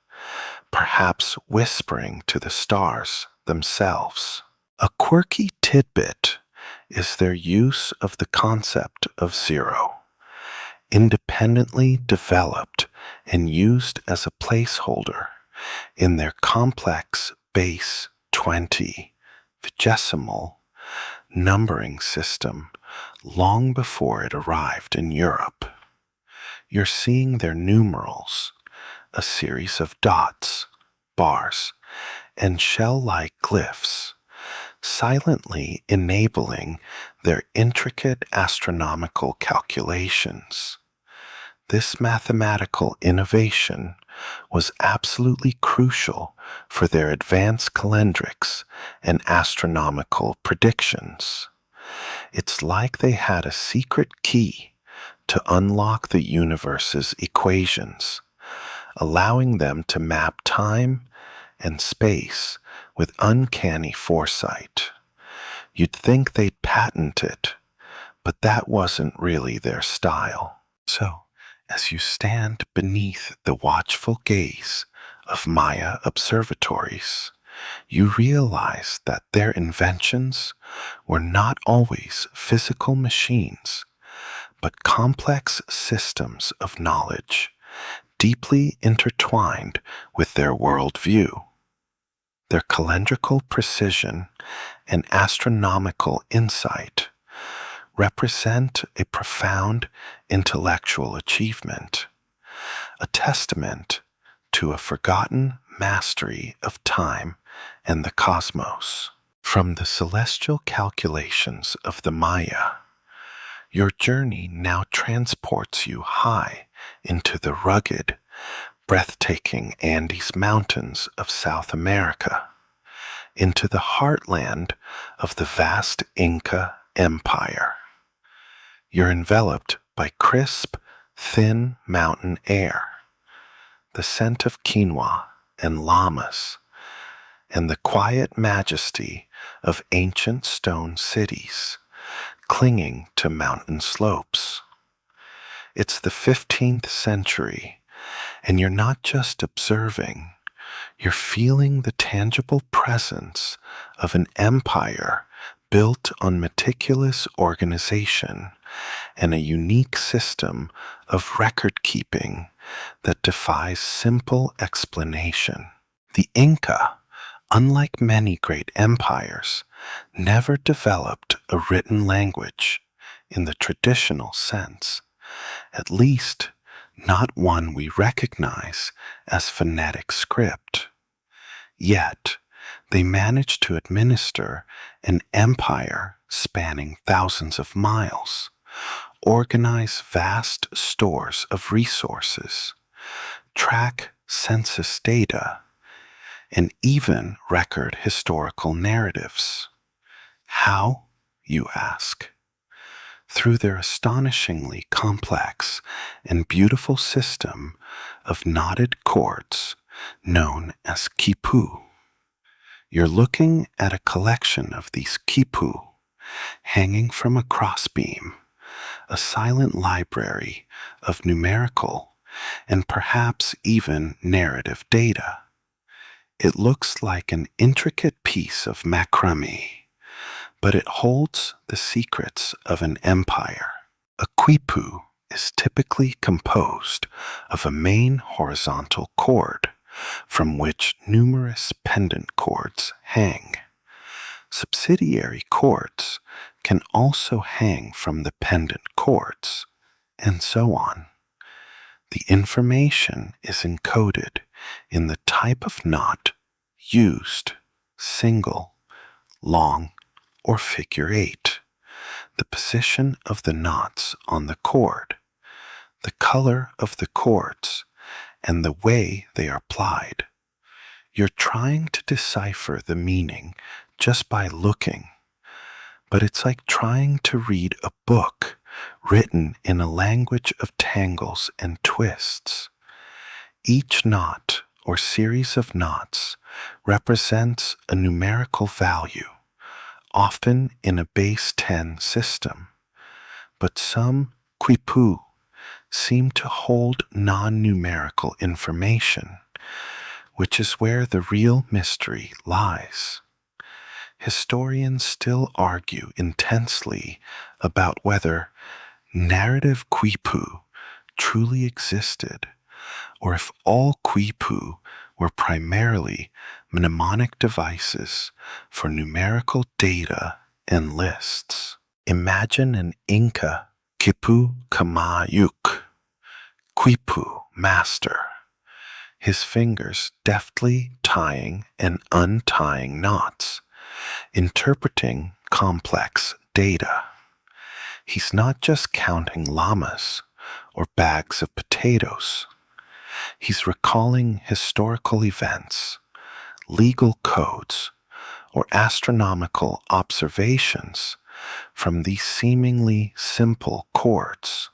perhaps whispering to the stars themselves. A quirky tidbit is their use of the concept of zero, independently developed and used as a placeholder in their complex base 20 vigesimal numbering system long before it arrived in Europe. You're seeing their numerals, a series of dots, bars, and shell-like glyphs, silently enabling their intricate astronomical calculations. This mathematical innovation was absolutely crucial for their advanced calendrics and astronomical predictions. It's like they had a secret key to unlock the universe's equations, allowing them to map time and space with uncanny foresight. You'd think they'd patent it, but that wasn't really their style. So, as you stand beneath the watchful gaze of Maya observatories, you realize that their inventions were not always physical machines, but complex systems of knowledge, deeply intertwined with their worldview. Their calendrical precision and astronomical insight represent a profound intellectual achievement, a testament to a forgotten mastery of time and the cosmos. From the celestial calculations of the Maya, your journey now transports you high into the rugged, breathtaking Andes Mountains of South America, into the heartland of the vast Inca Empire. You're enveloped by crisp, thin mountain air, the scent of quinoa and llamas, and the quiet majesty of ancient stone cities clinging to mountain slopes. It's the 15th century, and you're not just observing, you're feeling the tangible presence of an empire built on meticulous organization and a unique system of record-keeping that defies simple explanation. The Inca, unlike many great empires, never developed a written language in the traditional sense, at least not one we recognize as phonetic script. Yet, they managed to administer an empire spanning thousands of miles, organize vast stores of resources, track census data, and even record historical narratives. How, you ask? Through their astonishingly complex and beautiful system of knotted cords known as Quipu. You're looking at a collection of these Quipu hanging from a crossbeam, a silent library of numerical and perhaps even narrative data. It looks like an intricate piece of macrame, but it holds the secrets of an empire. A quipu is typically composed of a main horizontal cord from which numerous pendant cords hang. Subsidiary cords can also hang from the pendant cords, and so on. The information is encoded in the type of knot used, single, long, or figure eight, the position of the knots on the cord, the color of the cords, and the way they are plied. You're trying to decipher the meaning just by looking, but it's like trying to read a book written in a language of tangles and twists. Each knot or series of knots represents a numerical value, often in a base 10 system, but some quipu seem to hold non-numerical information, which is where the real mystery lies. Historians still argue intensely about whether narrative quipu truly existed, or if all quipu were primarily mnemonic devices for numerical data and lists. Imagine an Inca Quipu Kamayuk, Quipu master, his fingers deftly tying and untying knots, interpreting complex data. He's not just counting llamas or bags of potatoes. He's recalling historical events, legal codes, or astronomical observations from these seemingly simple chords.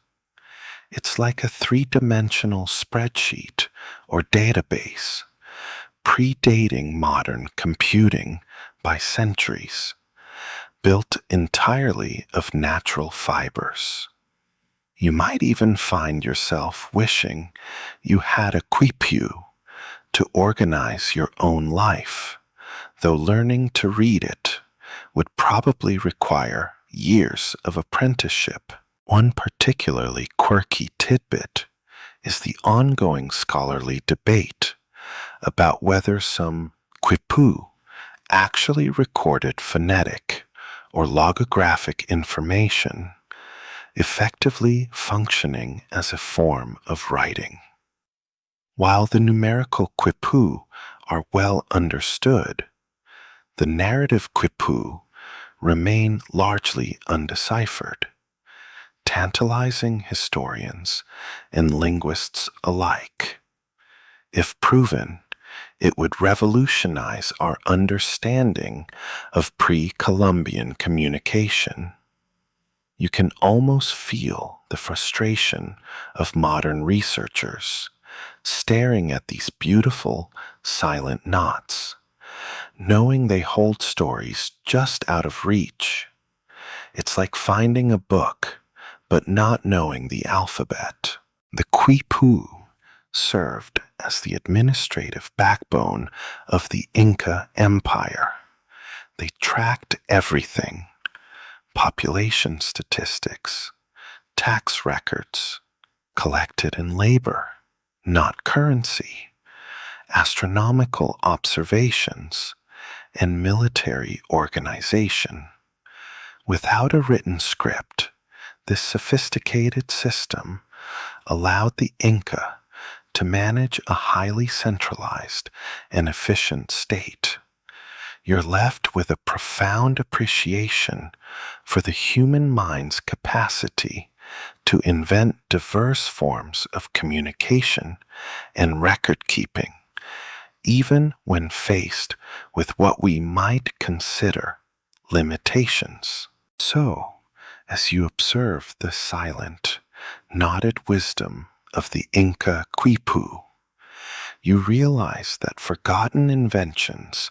It's like a three-dimensional spreadsheet or database, predating modern computing by centuries, built entirely of natural fibers. You might even find yourself wishing you had a quipu to organize your own life, though learning to read it would probably require years of apprenticeship. One particularly quirky tidbit is the ongoing scholarly debate about whether some Quipu actually recorded phonetic or logographic information, effectively functioning as a form of writing. While the numerical Quipu are well understood, the narrative Quipu remain largely undeciphered, tantalizing historians and linguists alike. If proven, it would revolutionize our understanding of pre-Columbian communication. You can almost feel the frustration of modern researchers staring at these beautiful, silent knots, knowing they hold stories just out of reach. It's like finding a book, but not knowing the alphabet. The Quipu served as the administrative backbone of the Inca Empire. They tracked everything: population statistics, tax records, collected in labor, not currency, astronomical observations, and military organization. Without a written script, this sophisticated system allowed the Inca to manage a highly centralized and efficient state. You're left with a profound appreciation for the human mind's capacity to invent diverse forms of communication and record keeping, even when faced with what we might consider limitations. So, as you observe the silent, knotted wisdom of the Inca Quipu, you realize that forgotten inventions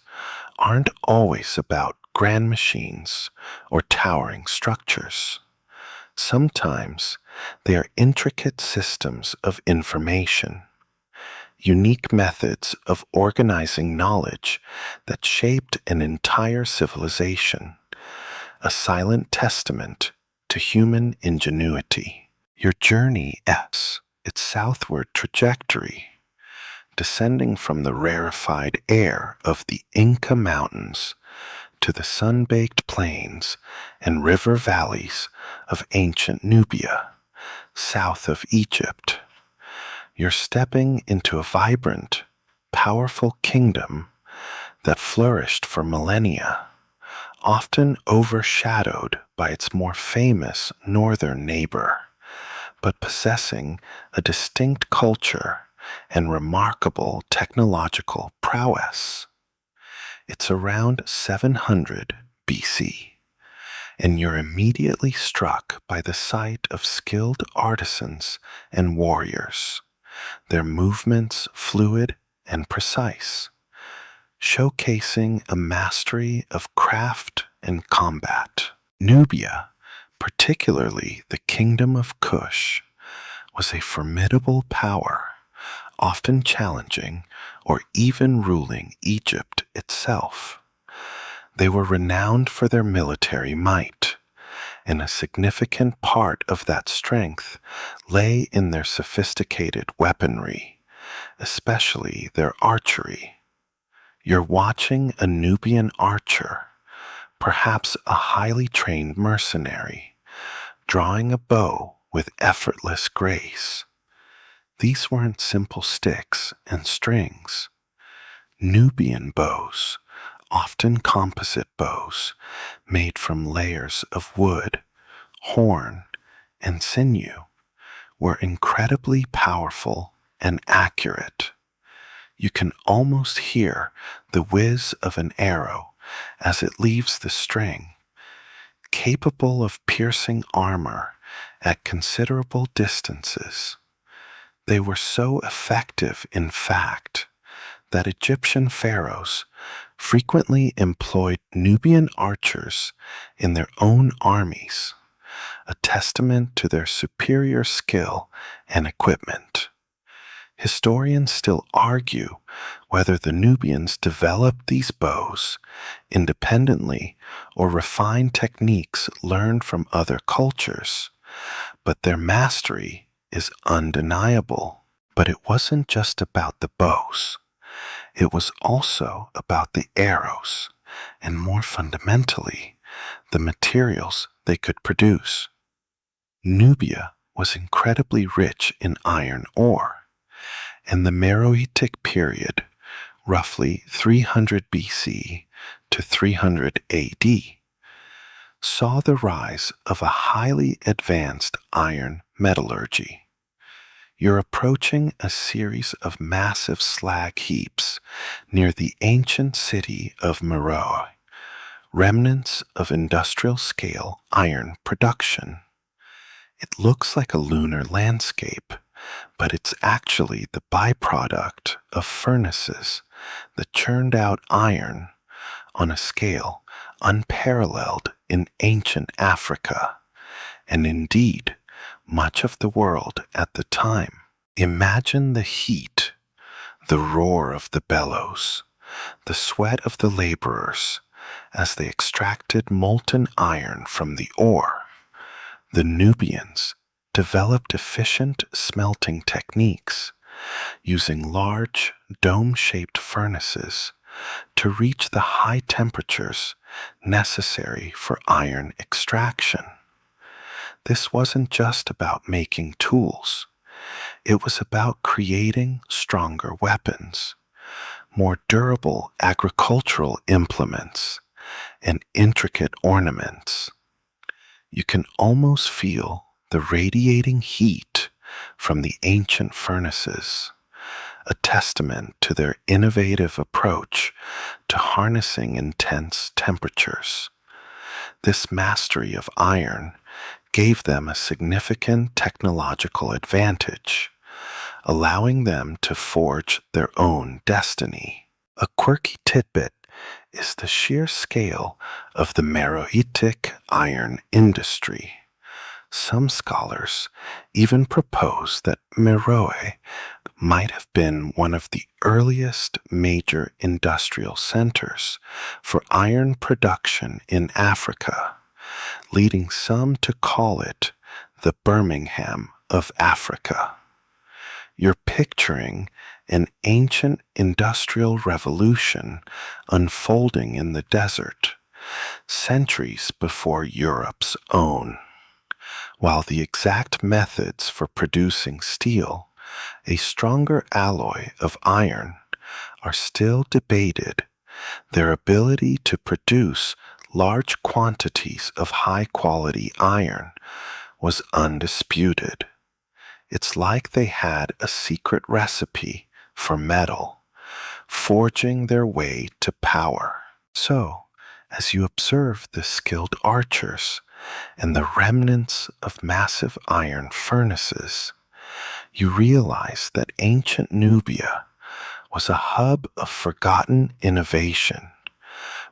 aren't always about grand machines or towering structures. Sometimes they are intricate systems of information, unique methods of organizing knowledge that shaped an entire civilization, a silent testament to human ingenuity. Your journey its southward trajectory, descending from the rarefied air of the Inca Mountains to the sun-baked plains and river valleys of ancient Nubia, south of Egypt. You're stepping into a vibrant, powerful kingdom that flourished for millennia, often overshadowed by its more famous northern neighbor, but possessing a distinct culture and remarkable technological prowess. It's around 700 BC, and you're immediately struck by the sight of skilled artisans and warriors, their movements fluid and precise, showcasing a mastery of craft and combat. Nubia, particularly the Kingdom of Kush, was a formidable power, often challenging or even ruling Egypt itself. They were renowned for their military might, and a significant part of that strength lay in their sophisticated weaponry, especially their archery. You're watching a Nubian archer, perhaps a highly trained mercenary, drawing a bow with effortless grace. These weren't simple sticks and strings. Nubian bows, often composite bows, made from layers of wood, horn, and sinew, were incredibly powerful and accurate. You can almost hear the whiz of an arrow as it leaves the string, capable of piercing armor at considerable distances. They were so effective, in fact, that Egyptian pharaohs frequently employed Nubian archers in their own armies, a testament to their superior skill and equipment. Historians still argue whether the Nubians developed these bows independently or refined techniques learned from other cultures, but their mastery is undeniable. But it wasn't just about the bows. It was also about the arrows, and more fundamentally, the materials they could produce. Nubia was incredibly rich in iron ore, and the Meroitic period, roughly 300 BC to 300 AD, saw the rise of a highly advanced iron metallurgy. You're approaching a series of massive slag heaps near the ancient city of Meroe, remnants of industrial-scale iron production. It looks like a lunar landscape, but it's actually the byproduct of furnaces that churned out iron on a scale unparalleled in ancient Africa, and indeed much of the world at the time. Imagine the heat, the roar of the bellows, the sweat of the laborers as they extracted molten iron from the ore. The Nubians developed efficient smelting techniques using large, dome-shaped furnaces to reach the high temperatures necessary for iron extraction. This wasn't just about making tools. It was about creating stronger weapons, more durable agricultural implements, and intricate ornaments. You can almost feel the radiating heat from the ancient furnaces, a testament to their innovative approach to harnessing intense temperatures. This mastery of iron gave them a significant technological advantage, allowing them to forge their own destiny. A quirky tidbit is the sheer scale of the Meroitic iron industry. Some scholars even propose that Meroe might have been one of the earliest major industrial centers for iron production in Africa, leading some to call it the Birmingham of Africa. You're picturing an ancient industrial revolution unfolding in the desert, centuries before Europe's own. While the exact methods for producing steel, a stronger alloy of iron, are still debated, their ability to produce large quantities of high-quality iron was undisputed. It's like they had a secret recipe for metal, forging their way to power. So, as you observe the skilled archers and the remnants of massive iron furnaces, you realize that ancient Nubia was a hub of forgotten innovation,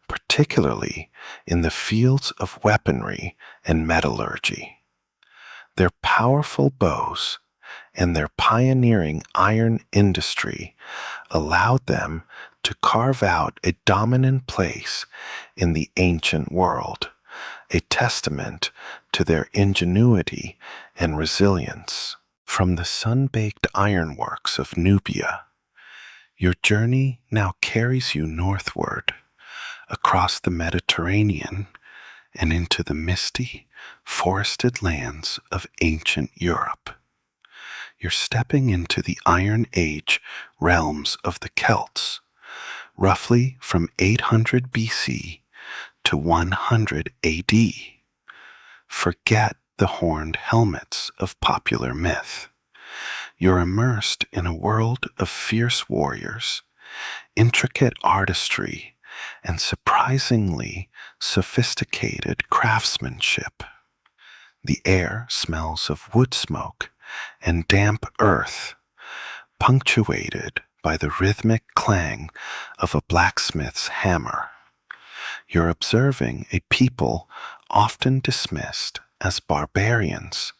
particularly in the fields of weaponry and metallurgy. Their powerful bows and their pioneering iron industry allowed them to carve out a dominant place in the ancient world, a testament to their ingenuity and resilience. From the sun-baked ironworks of Nubia, your journey now carries you northward, across the Mediterranean and into the misty, forested lands of ancient Europe. You're stepping into the Iron Age realms of the Celts, roughly from 800 BC to 100 AD. Forget the horned helmets of popular myth. You're immersed in a world of fierce warriors, intricate artistry, and surprisingly sophisticated craftsmanship. The air smells of wood smoke and damp earth, punctuated by the rhythmic clang of a blacksmith's hammer. You're observing a people often dismissed as barbarians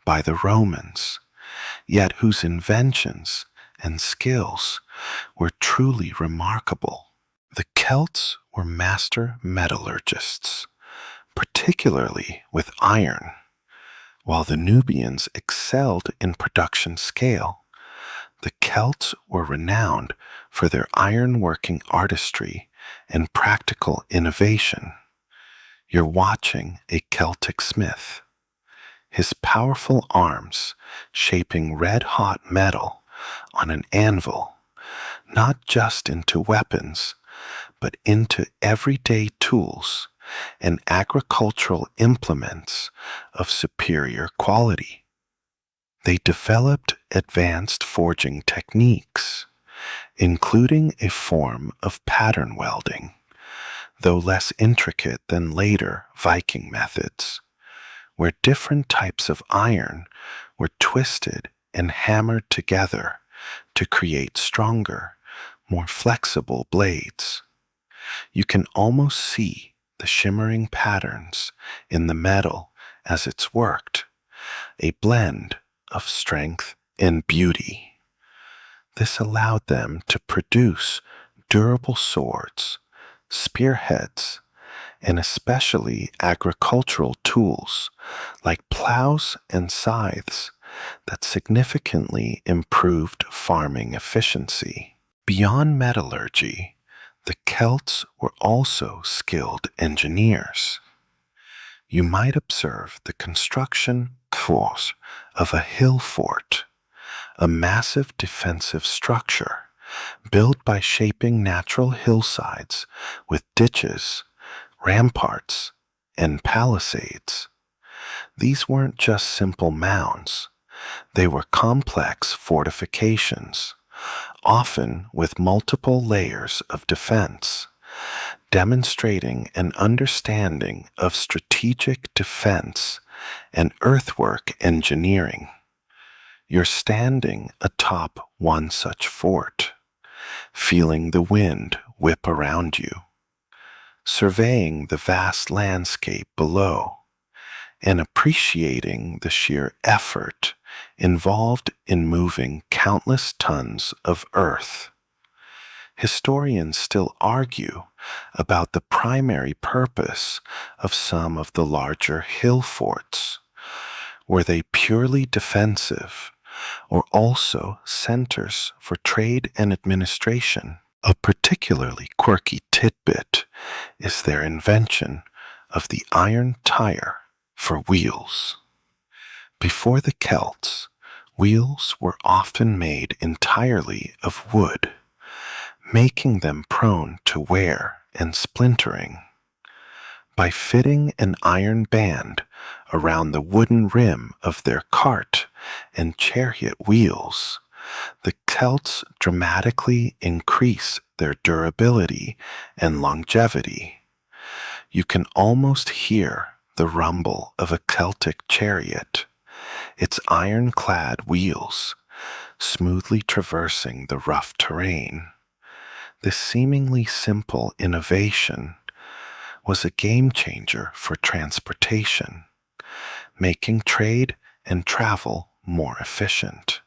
by the Romans, yet whose inventions and skills were truly remarkable. The Celts were master metallurgists, particularly with iron, while the Nubians excelled in production scale. The Celts were renowned for their ironworking artistry and practical innovation. You're watching a Celtic smith. His powerful arms shaping red-hot metal on an anvil, not just into weapons, but into everyday tools and agricultural implements of superior quality. They developed advanced forging techniques, including a form of pattern welding, though less intricate than later Viking methods, where different types of iron were twisted and hammered together to create stronger, more flexible blades. You can almost see the shimmering patterns in the metal as it's worked, a blend of strength and beauty. This allowed them to produce durable swords, spearheads, and especially agricultural tools like plows and scythes that significantly improved farming efficiency. Beyond metallurgy, the Celts were also skilled engineers. You might observe the construction force of a hill fort, a massive defensive structure built by shaping natural hillsides with ditches, ramparts, and palisades. These weren't just simple mounds. They were complex fortifications, often with multiple layers of defense, demonstrating an understanding of strategic defense and earthwork engineering. You're standing atop one such fort, feeling the wind whip around you, surveying the vast landscape below, and appreciating the sheer effort involved in moving countless tons of earth. Historians still argue about the primary purpose of some of the larger hill forts. Were they purely defensive, or also centers for trade and administration? A particularly quirky tidbit is their invention of the iron tire for wheels. Before the Celts, wheels were often made entirely of wood, making them prone to wear and splintering. By fitting an iron band around the wooden rim of their cart and chariot wheels, the Celts dramatically increase their durability and longevity. You can almost hear the rumble of a Celtic chariot, its ironclad wheels smoothly traversing the rough terrain. This seemingly simple innovation was a game changer for transportation, making trade and travel more efficient.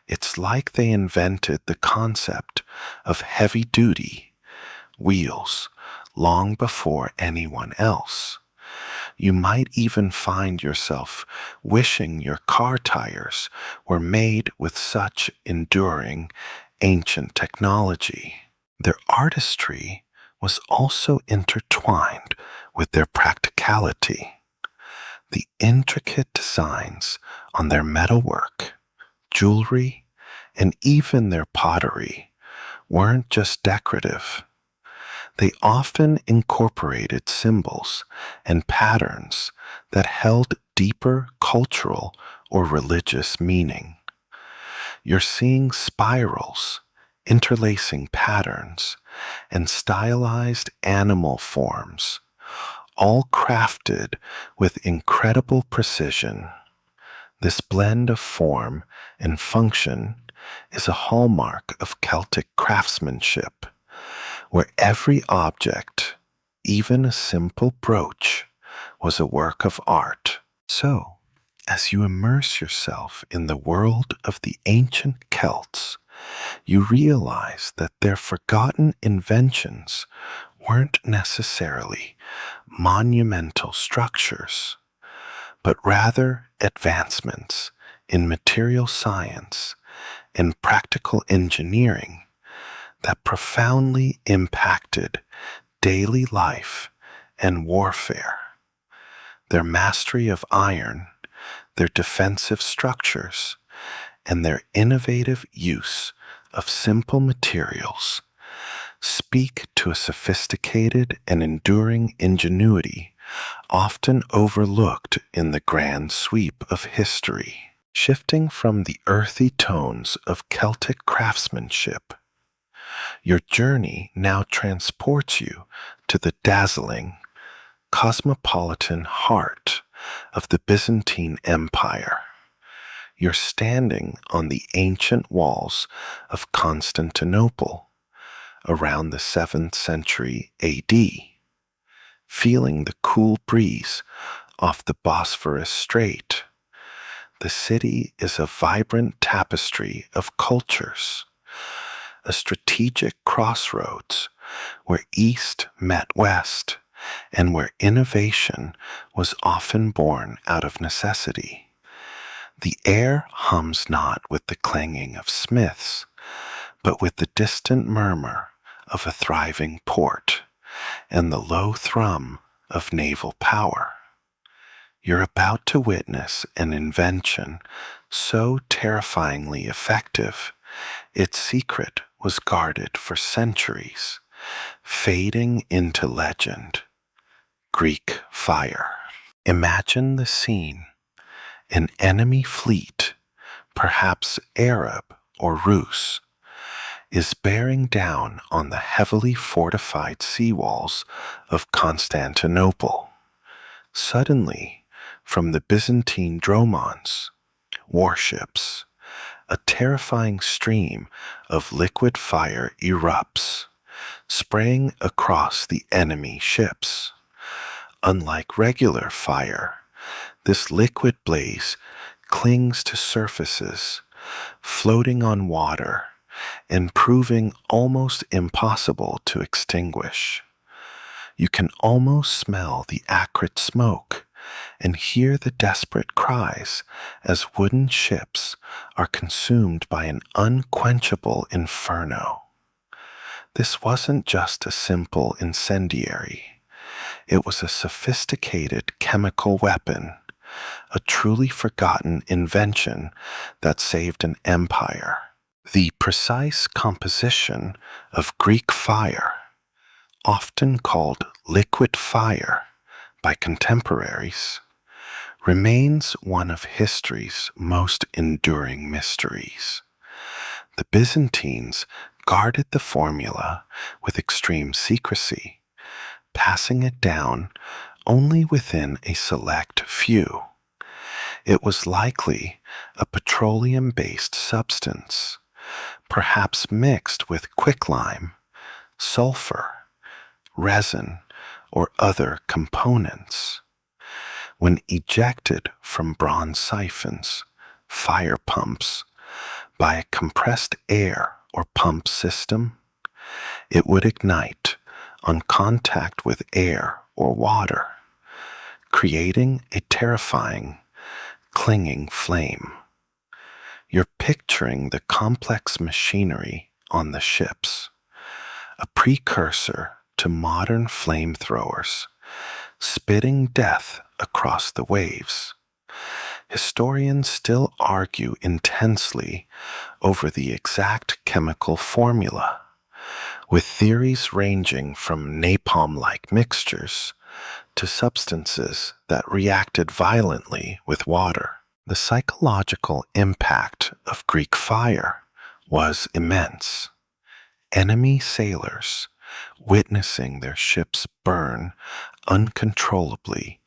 It's like they invented the concept of heavy-duty wheels long before anyone else. You might even find yourself wishing your car tires were made with such enduring, ancient technology. Their artistry was also intertwined with their practicality. The intricate designs on their metalwork, jewelry, and even their pottery weren't just decorative. They often incorporated symbols and patterns that held deeper cultural or religious meaning. You're seeing spirals, interlacing patterns, and stylized animal forms, all crafted with incredible precision. This blend of form and function is a hallmark of Celtic craftsmanship, where every object, even a simple brooch, was a work of art. So, as you immerse yourself in the world of the ancient Celts, you realize that their forgotten inventions weren't necessarily monumental structures, but rather advancements in material science and practical engineering that profoundly impacted daily life and warfare. Their mastery of iron, their defensive structures, and their innovative use of simple materials speak to a sophisticated and enduring ingenuity often overlooked in the grand sweep of history. Shifting from the earthy tones of Celtic craftsmanship, your journey now transports you to the dazzling, cosmopolitan heart of the Byzantine Empire. You're standing on the ancient walls of Constantinople around the 7th century AD, feeling the cool breeze off the Bosphorus Strait. The city is a vibrant tapestry of cultures, a strategic crossroads where East met West and where innovation was often born out of necessity. The air hums not with the clanging of smiths, but with the distant murmur of a thriving port and the low thrum of naval power. You're about to witness an invention so terrifyingly effective, its secret was guarded for centuries, fading into legend. Greek fire. Imagine the scene. An enemy fleet, perhaps Arab or Rus, is bearing down on the heavily fortified seawalls of Constantinople. Suddenly, from the Byzantine dromons, warships, a terrifying stream of liquid fire erupts, spraying across the enemy ships. Unlike regular fire, this liquid blaze clings to surfaces, floating on water, and proving almost impossible to extinguish. You can almost smell the acrid smoke and hear the desperate cries as wooden ships are consumed by an unquenchable inferno. This wasn't just a simple incendiary. It was a sophisticated chemical weapon, a truly forgotten invention that saved an empire. The precise composition of Greek fire, often called liquid fire by contemporaries, remains one of history's most enduring mysteries. The Byzantines guarded the formula with extreme secrecy, passing it down only within a select few. It was likely a petroleum-based substance, perhaps mixed with quicklime, sulfur, resin, or other components. When ejected from bronze siphons, fire pumps, by a compressed air or pump system, it would ignite on contact with air or water, creating a terrifying, clinging flame. You're picturing the complex machinery on the ships, a precursor to modern flamethrowers, spitting death across the waves. Historians still argue intensely over the exact chemical formula, with theories ranging from napalm-like mixtures to substances that reacted violently with water. The psychological impact of Greek fire was immense. Enemy sailors, witnessing their ships burn uncontrollably,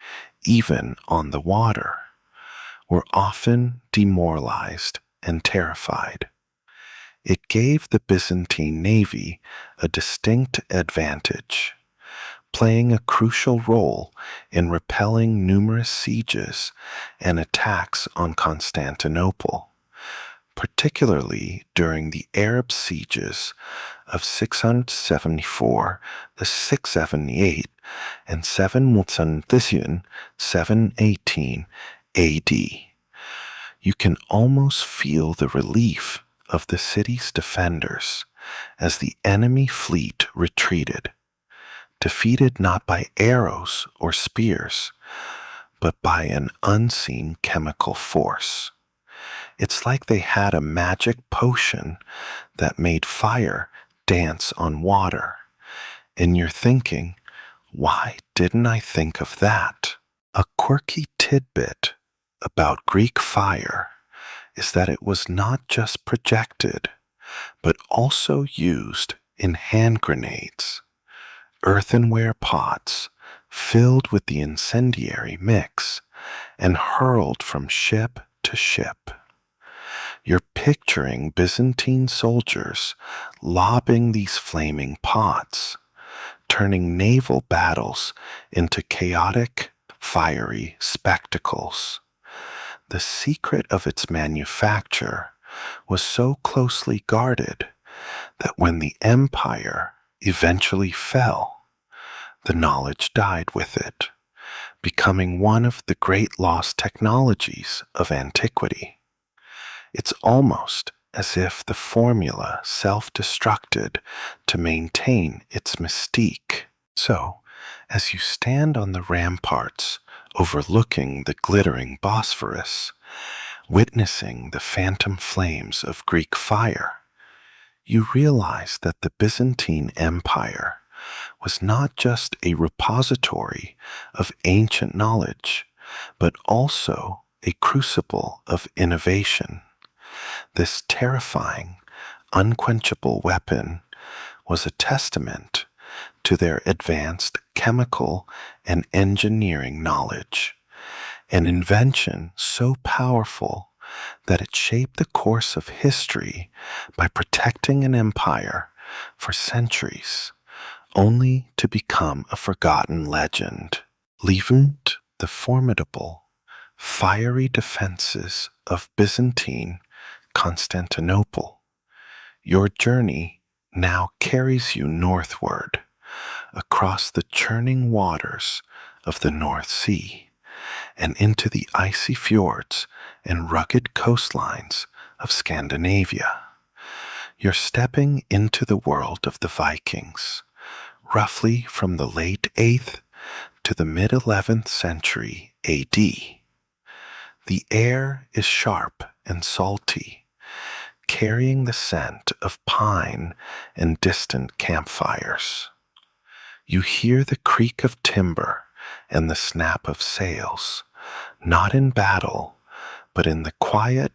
even on the water, were often demoralized and terrified. It gave the Byzantine navy a distinct advantage, playing a crucial role in repelling numerous sieges and attacks on Constantinople, particularly during the Arab sieges of 674 to 678 and 718 AD. You can almost feel the relief of the city's defenders as the enemy fleet retreated, defeated not by arrows or spears, but by an unseen chemical force. It's like they had a magic potion that made fire dance on water, and you're thinking, why didn't I think of that? A quirky tidbit about Greek fire is that it was not just projected, but also used in hand grenades, earthenware pots filled with the incendiary mix and hurled from ship to ship. You're picturing Byzantine soldiers lobbing these flaming pots, turning naval battles into chaotic, fiery spectacles. The secret of its manufacture was so closely guarded that when the empire eventually fell, the knowledge died with it, becoming one of the great lost technologies of antiquity. It's almost as if the formula self-destructed to maintain its mystique. So, as you stand on the ramparts overlooking the glittering Bosphorus, witnessing the phantom flames of Greek fire, you realize that the Byzantine Empire was not just a repository of ancient knowledge, but also a crucible of innovation. This terrifying, unquenchable weapon was a testament to their advanced chemical and engineering knowledge, an invention so powerful that it shaped the course of history by protecting an empire for centuries, only to become a forgotten legend, leaving the formidable, fiery defenses of Byzantine Constantinople. Your journey now carries you northward, across the churning waters of the North Sea, and into the icy fjords and rugged coastlines of Scandinavia. You're stepping into the world of the Vikings, roughly from the late 8th to the mid-11th century AD. The air is sharp and salty, carrying the scent of pine and distant campfires. You hear the creak of timber and the snap of sails, not in battle, but in the quiet,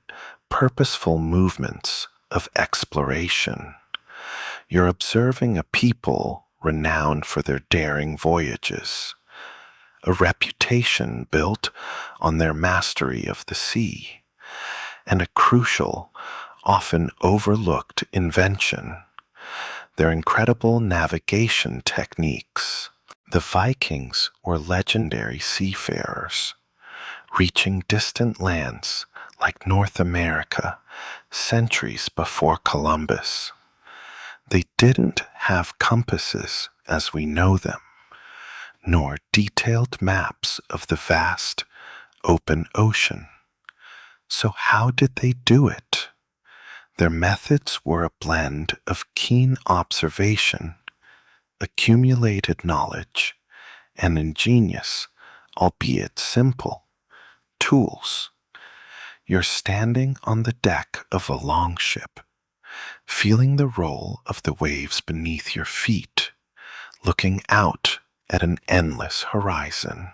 purposeful movements of exploration. You're observing a people renowned for their daring voyages, a reputation built on their mastery of the sea, and a crucial, often overlooked invention, their incredible navigation techniques. The Vikings were legendary seafarers, reaching distant lands like North America centuries before Columbus. They didn't have compasses as we know them, nor detailed maps of the vast, open ocean. So how did they do it? Their methods were a blend of keen observation, accumulated knowledge, and ingenious, albeit simple, tools. You're standing on the deck of a longship, feeling the roll of the waves beneath your feet, looking out at an endless horizon.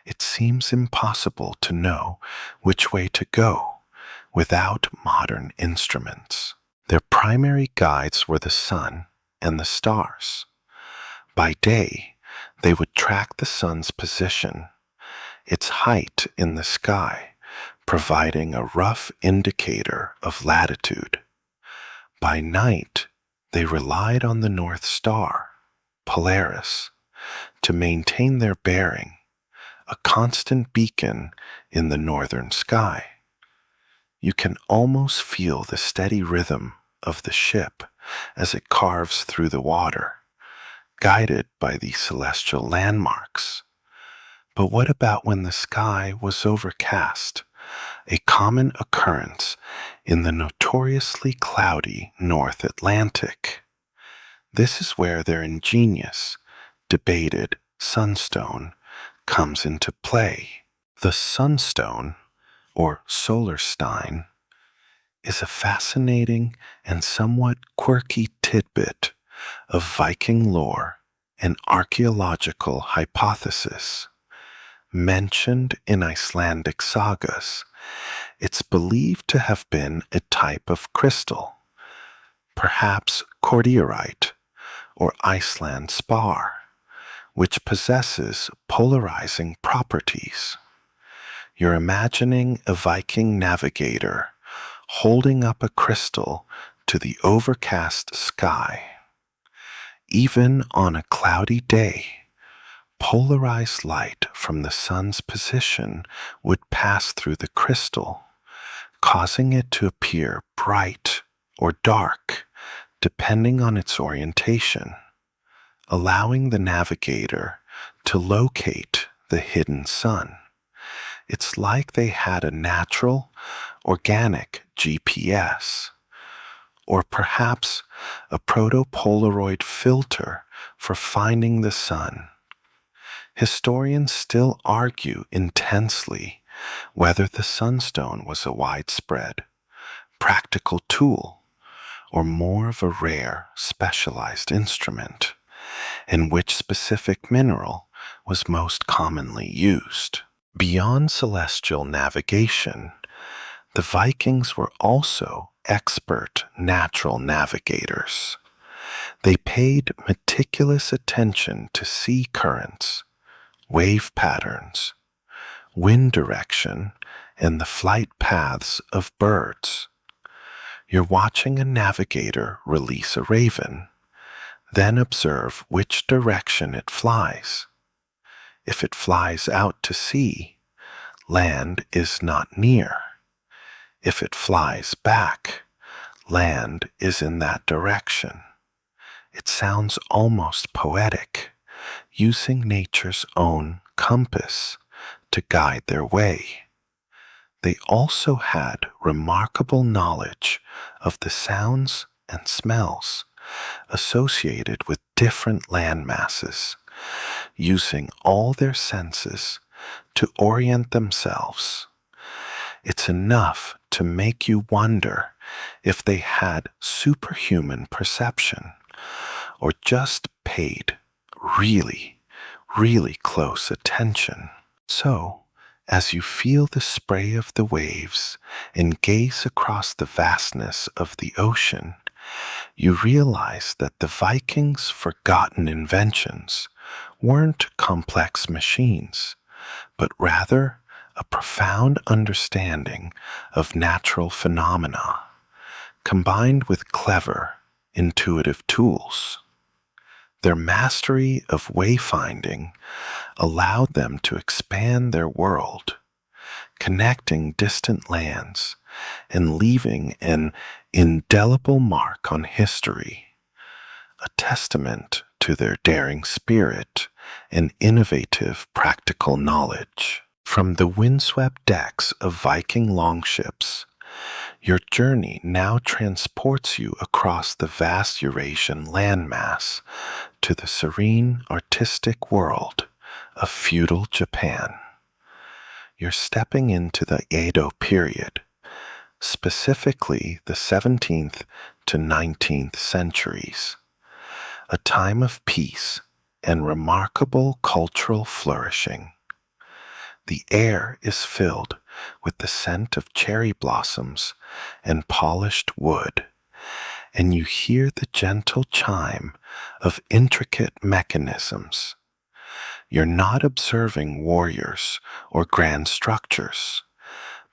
It seems impossible to know which way to go without modern instruments. Their primary guides were the sun and the stars. By day, they would track the sun's position, its height in the sky, providing a rough indicator of latitude. By night, they relied on the North Star, Polaris, to maintain their bearing, a constant beacon in the northern sky. You can almost feel the steady rhythm of the ship as it carves through the water, guided by these celestial landmarks. But what about when the sky was overcast, a common occurrence in the notoriously cloudy North Atlantic? This is where their ingenious, debated sunstone comes into play. The sunstone, or solar stein, is a fascinating and somewhat quirky tidbit of Viking lore and archaeological hypothesis. Mentioned in Icelandic sagas, it's believed to have been a type of crystal, perhaps cordierite or Iceland spar, which possesses polarizing properties. You're imagining a Viking navigator holding up a crystal to the overcast sky. Even on a cloudy day, polarized light from the sun's position would pass through the crystal, causing it to appear bright or dark, depending on its orientation, allowing the navigator to locate the hidden sun. It's like they had a natural, organic GPS, or perhaps a proto-Polaroid filter for finding the sun. Historians still argue intensely whether the sunstone was a widespread, practical tool, or more of a rare, specialized instrument, and which specific mineral was most commonly used. Beyond celestial navigation, the Vikings were also expert natural navigators. They paid meticulous attention to sea currents, wave patterns, wind direction, and the flight paths of birds. You're watching a navigator release a raven, then observe which direction it flies. If it flies out to sea, land is not near. If it flies back, land is in that direction. It sounds almost poetic, using nature's own compass to guide their way. They also had remarkable knowledge of the sounds and smells associated with different land masses, using all their senses to orient themselves. It's enough to make you wonder if they had superhuman perception or just paid really, really close attention. So, as you feel the spray of the waves and gaze across the vastness of the ocean, you realize that the Vikings' forgotten inventions weren't complex machines, but rather a profound understanding of natural phenomena, combined with clever, intuitive tools. Their mastery of wayfinding allowed them to expand their world, connecting distant lands and leaving an indelible mark on history, a testament to their daring spirit and innovative practical knowledge. From the windswept decks of Viking longships, your journey now transports you across the vast Eurasian landmass to the serene, artistic world of feudal Japan. You're stepping into the Edo period, specifically the 17th to 19th centuries, a time of peace and remarkable cultural flourishing. The air is filled with the scent of cherry blossoms and polished wood, and you hear the gentle chime of intricate mechanisms. You're not observing warriors or grand structures,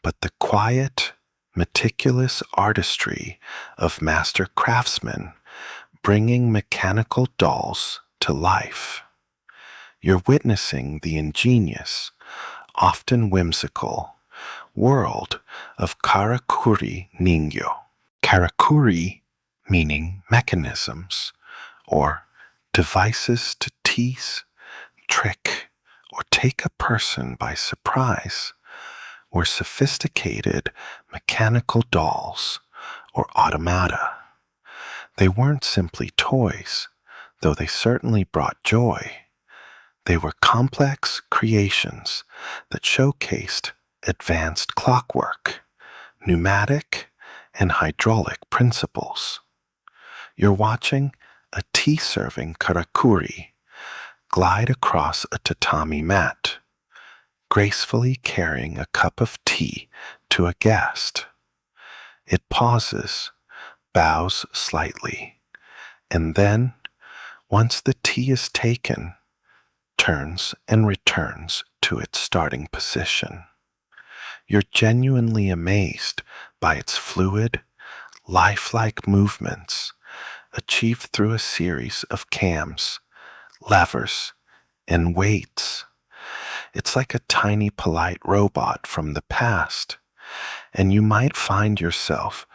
but the quiet, meticulous artistry of master craftsmen bringing mechanical dolls to life. You're witnessing the ingenious, often whimsical, world of Karakuri Ningyo. Karakuri meaning mechanisms or devices to tease, trick, or take a person by surprise, were sophisticated mechanical dolls or automata. They weren't simply toys, though they certainly brought joy. They were complex creations that showcased advanced clockwork, pneumatic, and hydraulic principles. You're watching a tea-serving karakuri glide across a tatami mat, gracefully carrying a cup of tea to a guest. It pauses, bows slightly, and then, once the tea is taken, turns and returns to its starting position. You're genuinely amazed by its fluid, lifelike movements achieved through a series of cams, levers, and weights. It's like a tiny polite robot from the past, and you might find yourself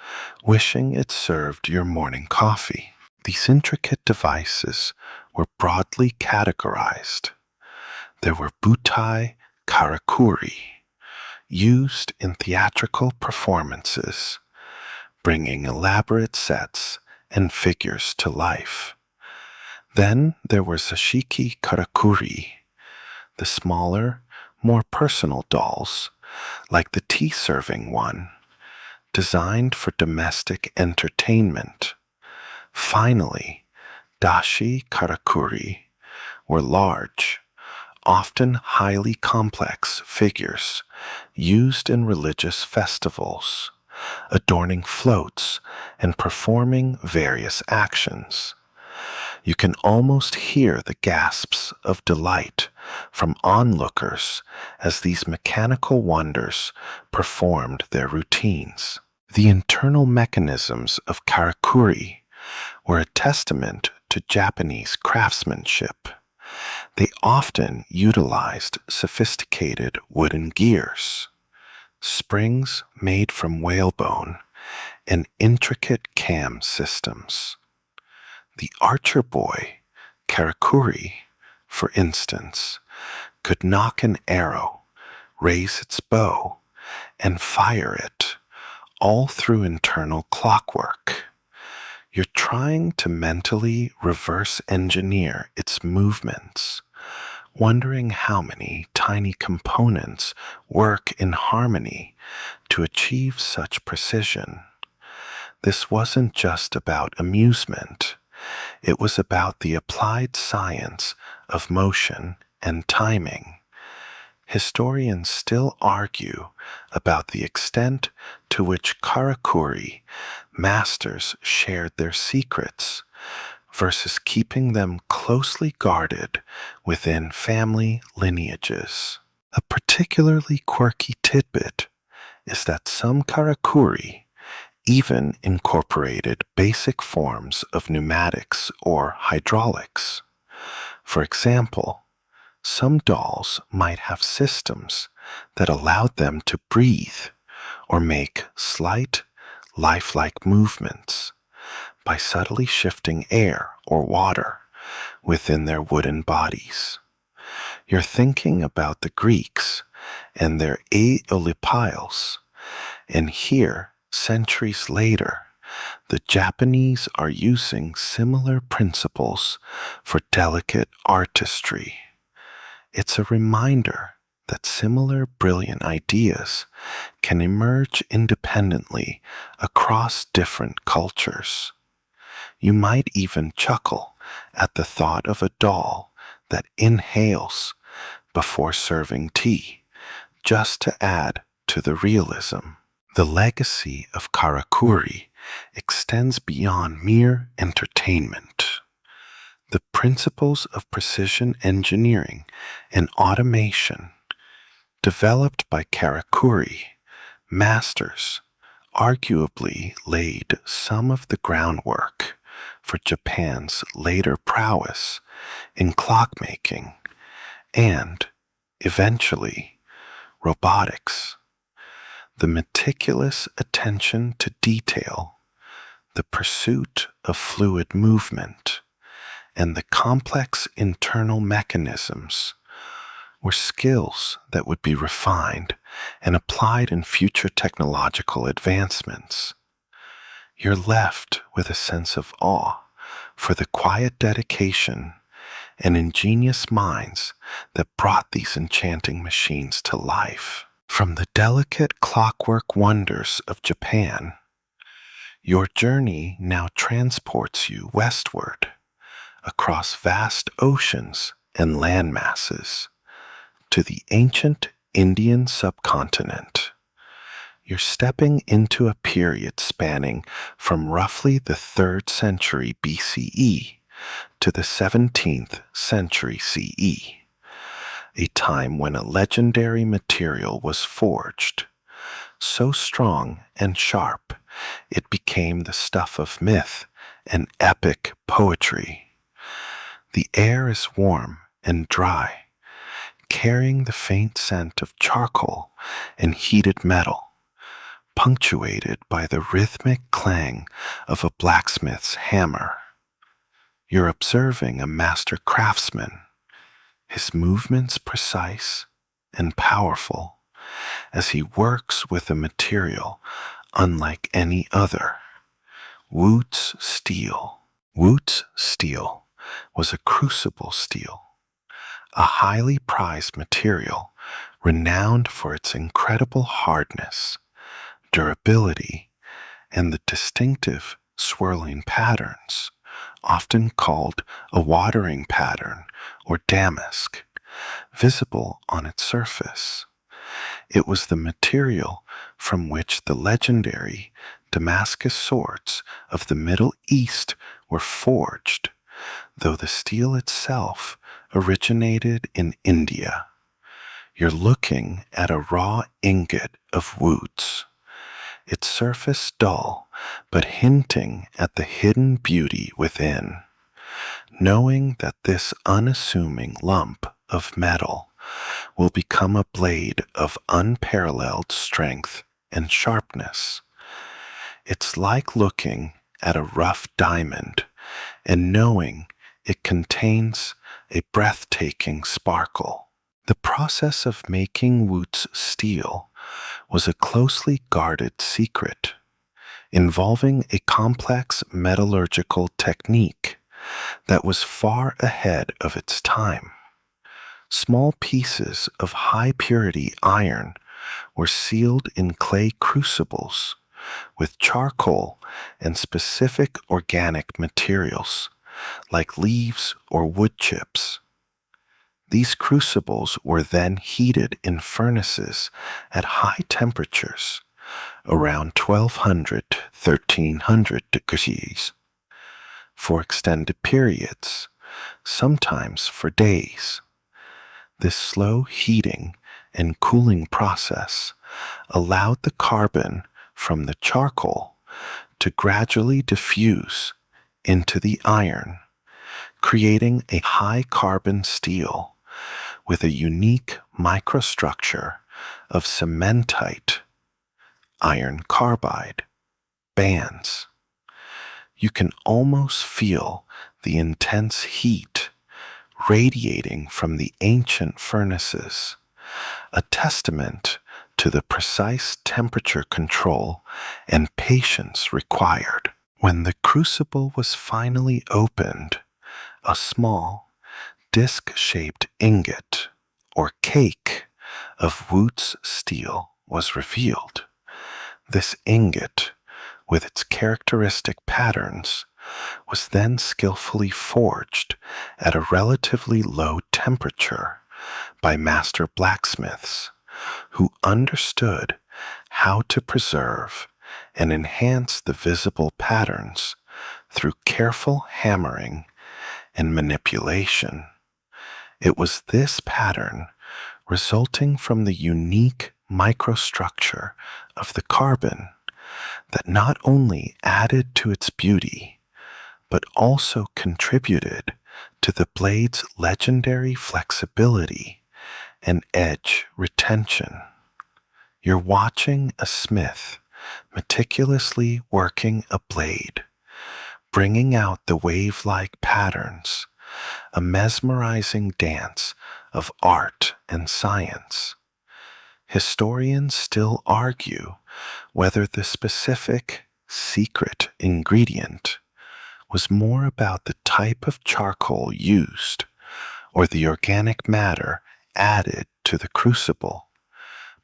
wishing it served your morning coffee. These intricate devices were broadly categorized. There were butai karakuri, used in theatrical performances, bringing elaborate sets and figures to life. Then there were zashiki karakuri, the smaller, more personal dolls, like the tea-serving one, designed for domestic entertainment. Finally, dashi karakuri were large, often highly complex figures used in religious festivals, adorning floats and performing various actions. You can almost hear the gasps of delight from onlookers as these mechanical wonders performed their routines. The internal mechanisms of karakuri were a testament to Japanese craftsmanship. They often utilized sophisticated wooden gears, springs made from whalebone, and intricate cam systems. The archer boy, Karakuri, for instance, could nock an arrow, raise its bow, and fire it, all through internal clockwork. You're trying to mentally reverse engineer its movements, wondering how many tiny components work in harmony to achieve such precision. This wasn't just about amusement. It was about the applied science of motion and timing. Historians still argue about the extent to which karakuri masters shared their secrets versus keeping them closely guarded within family lineages. A particularly quirky tidbit is that some karakuri even incorporated basic forms of pneumatics or hydraulics. For example, some dolls might have systems that allowed them to breathe or make slight, lifelike movements by subtly shifting air or water within their wooden bodies. You're thinking about the Greeks and their aeolipiles, and here, centuries later, the Japanese are using similar principles for delicate artistry. It's a reminder that similar brilliant ideas can emerge independently across different cultures. You might even chuckle at the thought of a doll that inhales before serving tea, just to add to the realism. The legacy of karakuri extends beyond mere entertainment. The principles of precision engineering and automation developed by karakuri masters arguably laid some of the groundwork for Japan's later prowess in clockmaking and, eventually, robotics. The meticulous attention to detail, the pursuit of fluid movement, and the complex internal mechanisms were skills that would be refined and applied in future technological advancements. You're left with a sense of awe for the quiet dedication and ingenious minds that brought these enchanting machines to life. From the delicate clockwork wonders of Japan, your journey now transports you westward, across vast oceans and land masses, to the ancient Indian subcontinent. You're stepping into a period spanning from roughly the 3rd century BCE to the 17th century CE, a time when a legendary material was forged, so strong and sharp it became the stuff of myth and epic poetry. The air is warm and dry, carrying the faint scent of charcoal and heated metal, punctuated by the rhythmic clang of a blacksmith's hammer. You're observing a master craftsman, his movements precise and powerful as he works with a material unlike any other. Wootz steel. Wootz steel was a crucible steel, a highly prized material renowned for its incredible hardness, durability, and the distinctive swirling patterns, often called a watering pattern or damask, visible on its surface. It was the material from which the legendary Damascus swords of the Middle East were forged, though the steel itself originated in India. You're looking at a raw ingot of Wootz, its surface dull but hinting at the hidden beauty within. Knowing that this unassuming lump of metal will become a blade of unparalleled strength and sharpness. It's like looking at a rough diamond and knowing it contains a breathtaking sparkle. The process of making Wootz steel was a closely guarded secret, involving a complex metallurgical technique that was far ahead of its time. Small pieces of high-purity iron were sealed in clay crucibles with charcoal and specific organic materials, like leaves or wood chips. These crucibles were then heated in furnaces at high temperatures, around 1200 to 1300 degrees, for extended periods, sometimes for days. This slow heating and cooling process allowed the carbon from the charcoal to gradually diffuse into the iron, creating a high-carbon steel with a unique microstructure of cementite, iron carbide, bands. You can almost feel the intense heat radiating from the ancient furnaces, a testament to the precise temperature control and patience required. When the crucible was finally opened, a small, disc-shaped ingot, or cake, of Wootz steel was revealed. This ingot, with its characteristic patterns, was then skillfully forged at a relatively low temperature by master blacksmiths who understood how to preserve and enhance the visible patterns through careful hammering and manipulation. It was this pattern, resulting from the unique microstructure of the carbon, that not only added to its beauty, but also contributed to the blade's legendary flexibility and edge retention. You're watching a smith meticulously working a blade, bringing out the wave-like patterns, a mesmerizing dance of art and science. Historians still argue whether the specific secret ingredient was more about the type of charcoal used or the organic matter added to the crucible,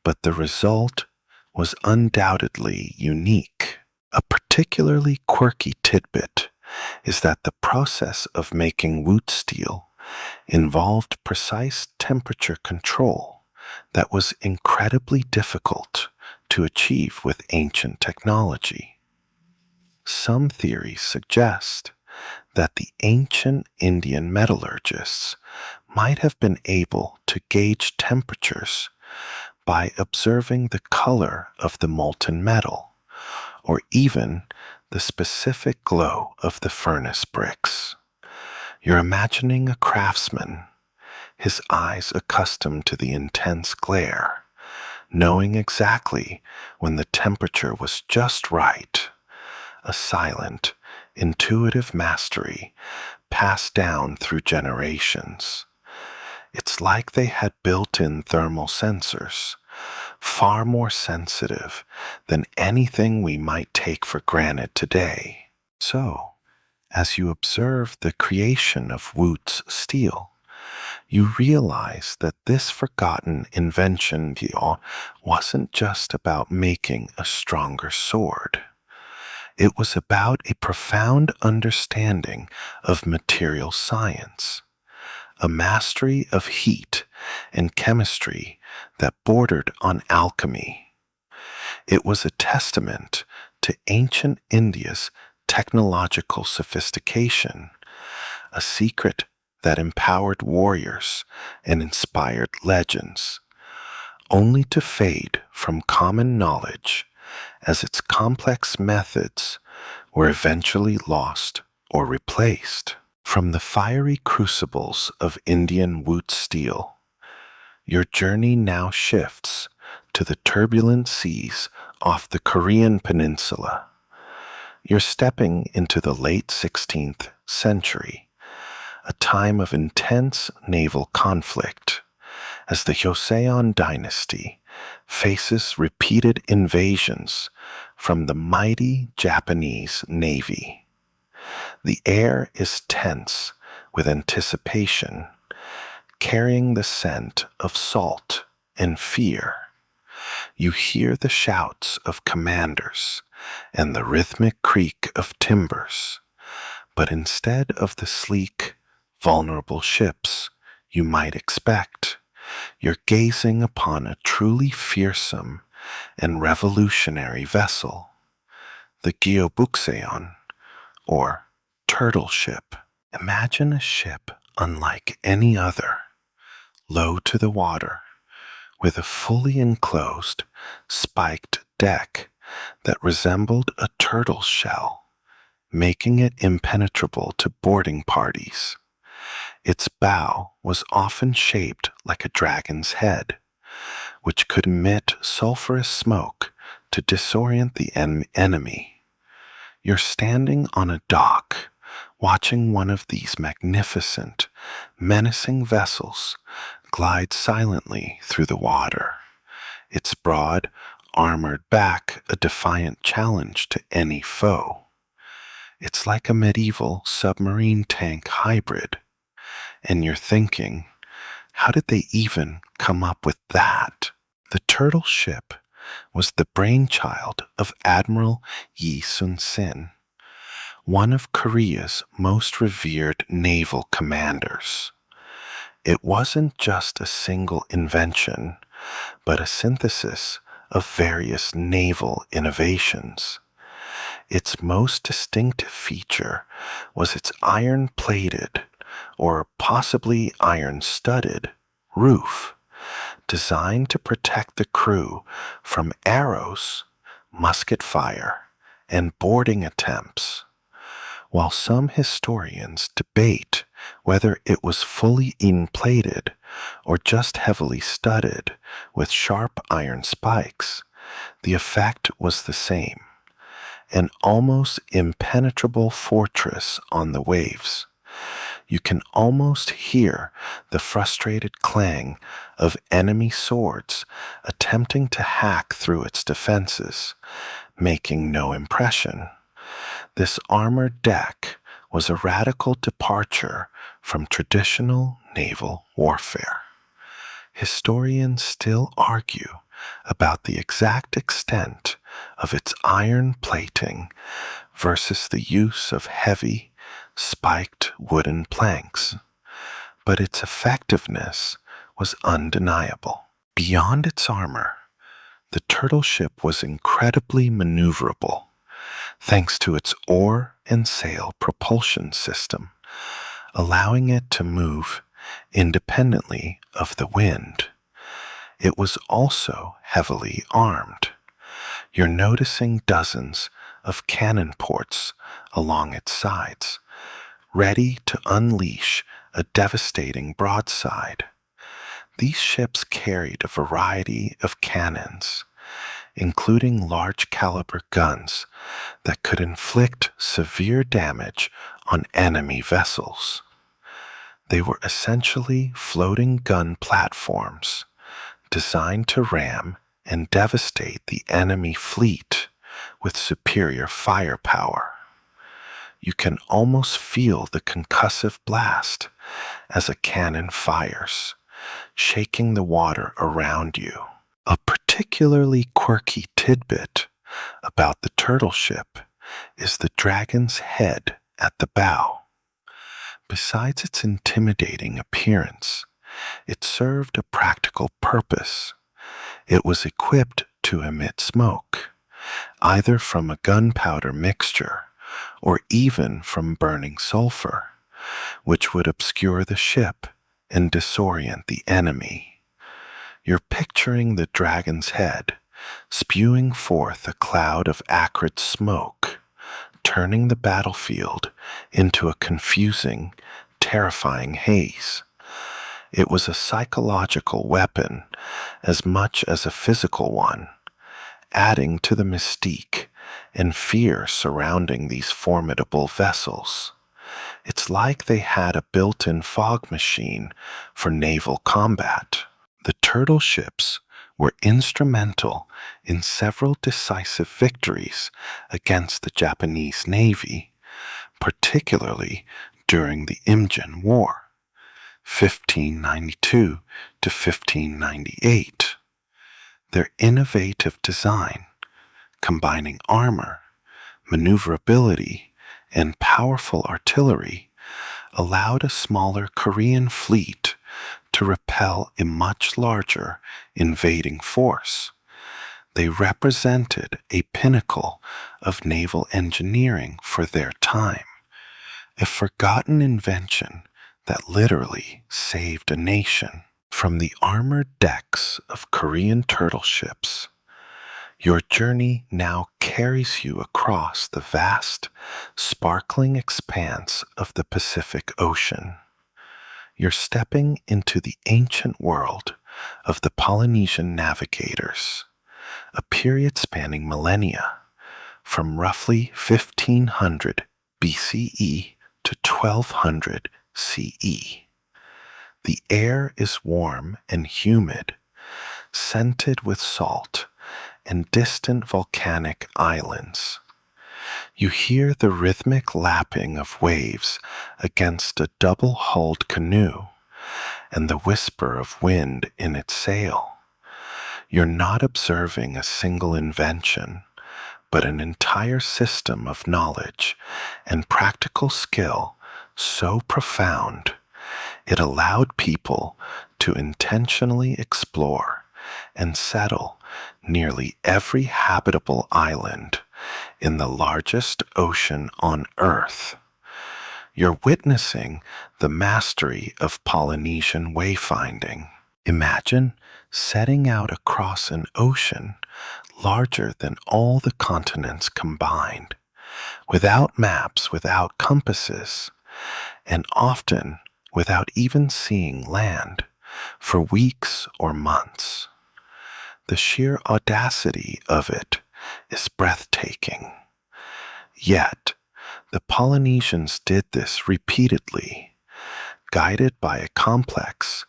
but the result was undoubtedly unique. A particularly quirky tidbit is that the process of making Wootz steel involved precise temperature control that was incredibly difficult to achieve with ancient technology. Some theories suggest that the ancient Indian metallurgists might have been able to gauge temperatures by observing the color of the molten metal, or even the specific glow of the furnace bricks. You're imagining a craftsman, his eyes accustomed to the intense glare, knowing exactly when the temperature was just right, a silent, intuitive mastery passed down through generations. It's like they had built-in thermal sensors, far more sensitive than anything we might take for granted today. So, as you observe the creation of Wootz steel, you realize that this forgotten invention wasn't just about making a stronger sword. It was about a profound understanding of material science, a mastery of heat and chemistry that bordered on alchemy. It was a testament to ancient India's technological sophistication, a secret that empowered warriors and inspired legends, only to fade from common knowledge as its complex methods were eventually lost or replaced. From the fiery crucibles of Indian Wootz steel, your journey now shifts to the turbulent seas off the Korean peninsula. You're stepping into the late 16th century, a time of intense naval conflict, as the Joseon dynasty faces repeated invasions from the mighty Japanese navy. The air is tense with anticipation, carrying the scent of salt and fear. You hear the shouts of commanders and the rhythmic creak of timbers, but instead of the sleek, vulnerable ships you might expect, you're gazing upon a truly fearsome and revolutionary vessel, the Gyeobukseon, or turtle ship. Imagine a ship unlike any other, low to the water, with a fully enclosed, spiked deck that resembled a turtle's shell, making it impenetrable to boarding parties. Its bow was often shaped like a dragon's head, which could emit sulfurous smoke to disorient the enemy. You're standing on a dock, watching one of these magnificent, menacing vessels glide silently through the water, its broad, armored back a defiant challenge to any foe. It's like a medieval submarine tank hybrid, and you're thinking, how did they even come up with that? The turtle ship was the brainchild of Admiral Yi Sun-sin, one of Korea's most revered naval commanders. It wasn't just a single invention, but a synthesis of various naval innovations. Its most distinctive feature was its iron-plated, or possibly iron-studded, roof, designed to protect the crew from arrows, musket fire, and boarding attempts. While some historians debate Whether it was fully in-plated or just heavily studded with sharp iron spikes, the effect was the same, an almost impenetrable fortress on the waves. You can almost hear the frustrated clang of enemy swords attempting to hack through its defenses, making no impression. This armored deck was a radical departure from traditional naval warfare. Historians still argue about the exact extent of its iron plating versus the use of heavy, spiked wooden planks, but its effectiveness was undeniable. Beyond its armor, the turtle ship was incredibly maneuverable, thanks to its oar and sail propulsion system, allowing it to move independently of the wind. It was also heavily armed. You're noticing dozens of cannon ports along its sides, ready to unleash a devastating broadside. These ships carried a variety of cannons, including large caliber guns that could inflict severe damage on enemy vessels. They were essentially floating gun platforms designed to ram and devastate the enemy fleet with superior firepower. You can almost feel the concussive blast as a cannon fires, shaking the water around you. A particularly quirky tidbit about the turtle ship is the dragon's head at the bow. Besides its intimidating appearance, it served a practical purpose. It was equipped to emit smoke, either from a gunpowder mixture or even from burning sulfur, which would obscure the ship and disorient the enemy. You're picturing the dragon's head spewing forth a cloud of acrid smoke, turning the battlefield into a confusing, terrifying haze. It was a psychological weapon as much as a physical one, adding to the mystique and fear surrounding these formidable vessels. It's like they had a built-in fog machine for naval combat. The turtle ships were instrumental in several decisive victories against the Japanese Navy, particularly during the Imjin War, 1592 to 1598. Their innovative design, combining armor, maneuverability, and powerful artillery, allowed a smaller Korean fleet to repel a much larger invading force. They represented a pinnacle of naval engineering for their time, a forgotten invention that literally saved a nation. From the armored decks of Korean turtle ships, your journey now carries you across the vast, sparkling expanse of the Pacific Ocean. You're stepping into the ancient world of the Polynesian navigators, a period spanning millennia, from roughly 1500 BCE to 1200 CE. The air is warm and humid, scented with salt and distant volcanic islands. You hear the rhythmic lapping of waves against a double-hulled canoe and the whisper of wind in its sail. You're not observing a single invention, but an entire system of knowledge and practical skill so profound it allowed people to intentionally explore and settle nearly every habitable island in the largest ocean on Earth. You're witnessing the mastery of Polynesian wayfinding. Imagine setting out across an ocean larger than all the continents combined, without maps, without compasses, and often without even seeing land for weeks or months. The sheer audacity of it is breathtaking. Yet, the Polynesians did this repeatedly, guided by a complex,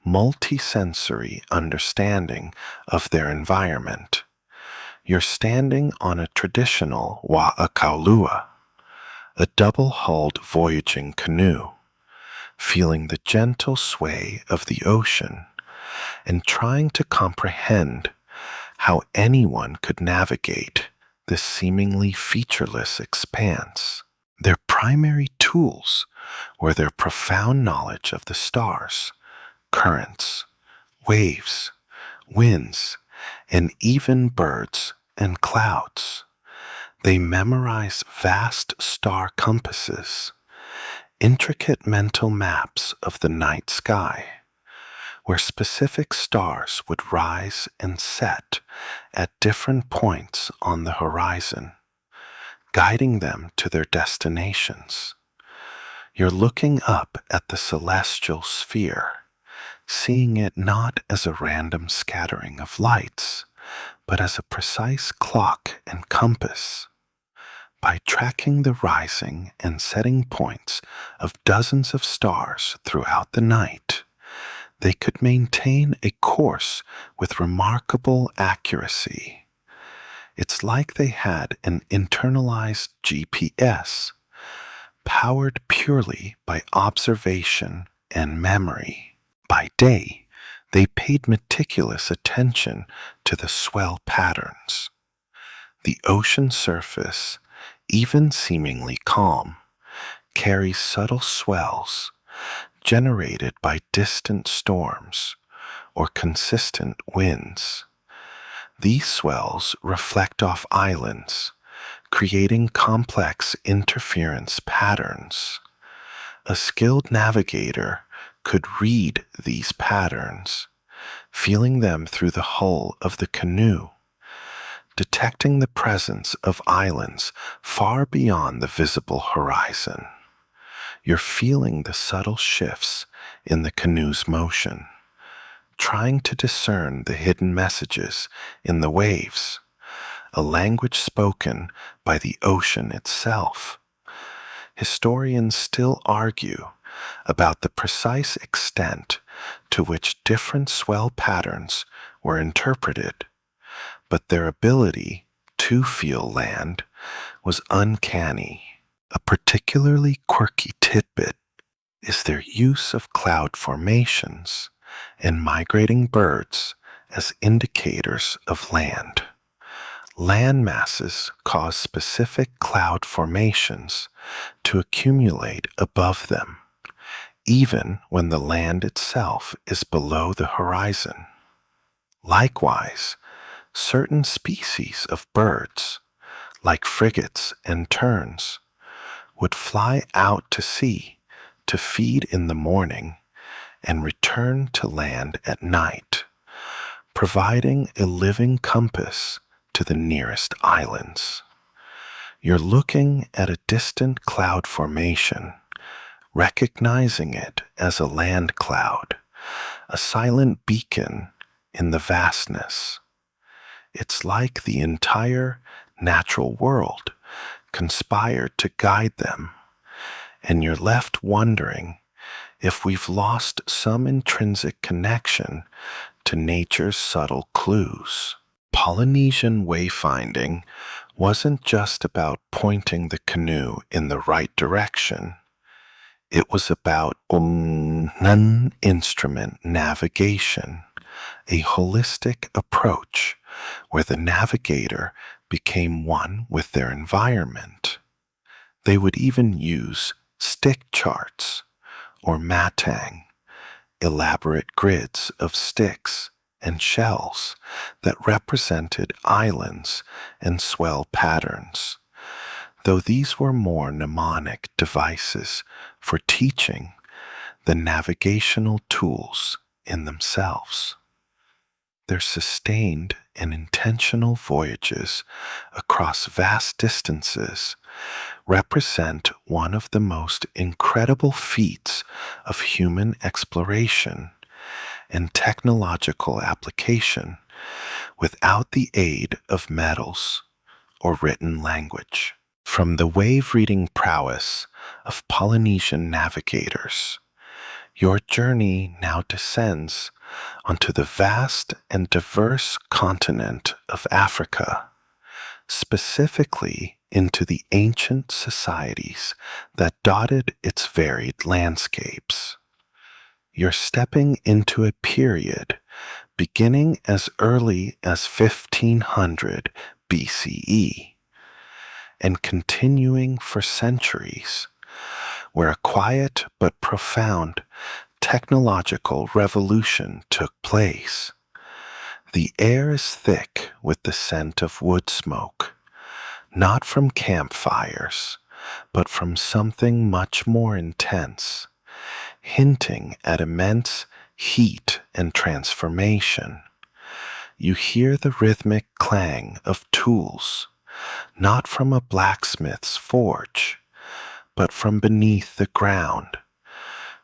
multi-sensory understanding of their environment. You're standing on a traditional wa'akaulua, a double-hulled voyaging canoe, feeling the gentle sway of the ocean and trying to comprehend how anyone could navigate this seemingly featureless expanse. Their primary tools were their profound knowledge of the stars, currents, waves, winds, and even birds and clouds. They memorized vast star compasses, intricate mental maps of the night sky, where specific stars would rise and set at different points on the horizon, guiding them to their destinations. You're looking up at the celestial sphere, seeing it not as a random scattering of lights, but as a precise clock and compass. By tracking the rising and setting points of dozens of stars throughout the night, they could maintain a course with remarkable accuracy. It's like they had an internalized GPS, powered purely by observation and memory. By day, they paid meticulous attention to the swell patterns. The ocean surface, even seemingly calm, carries subtle swells generated by distant storms or consistent winds. These swells reflect off islands, creating complex interference patterns. A skilled navigator could read these patterns, feeling them through the hull of the canoe, detecting the presence of islands far beyond the visible horizon. You're feeling the subtle shifts in the canoe's motion, trying to discern the hidden messages in the waves, a language spoken by the ocean itself. Historians still argue about the precise extent to which different swell patterns were interpreted, but their ability to feel land was uncanny. A particularly quirky tidbit is their use of cloud formations and migrating birds as indicators of land. Land masses cause specific cloud formations to accumulate above them, even when the land itself is below the horizon. Likewise, certain species of birds, like frigates and terns, would fly out to sea to feed in the morning and return to land at night, providing a living compass to the nearest islands. You're looking at a distant cloud formation, recognizing it as a land cloud, a silent beacon in the vastness. It's like the entire natural world conspired to guide them, and you're left wondering if we've lost some intrinsic connection to nature's subtle clues. Polynesian wayfinding wasn't just about pointing the canoe in the right direction. It was about non-instrument navigation, a holistic approach where the navigator became one with their environment. They would even use stick charts or matang, elaborate grids of sticks and shells that represented islands and swell patterns, though these were more mnemonic devices for teaching than navigational tools in themselves. Their sustained and intentional voyages across vast distances represent one of the most incredible feats of human exploration and technological application without the aid of metals or written language. From the wave-reading prowess of Polynesian navigators, your journey now descends onto the vast and diverse continent of Africa, specifically into the ancient societies that dotted its varied landscapes. You're stepping into a period beginning as early as 1500 BCE and continuing for centuries, where a quiet but profound technological revolution took place. The air is thick with the scent of wood smoke, not from campfires, but from something much more intense, hinting at immense heat and transformation. You hear the rhythmic clang of tools, not from a blacksmith's forge, but from beneath the ground,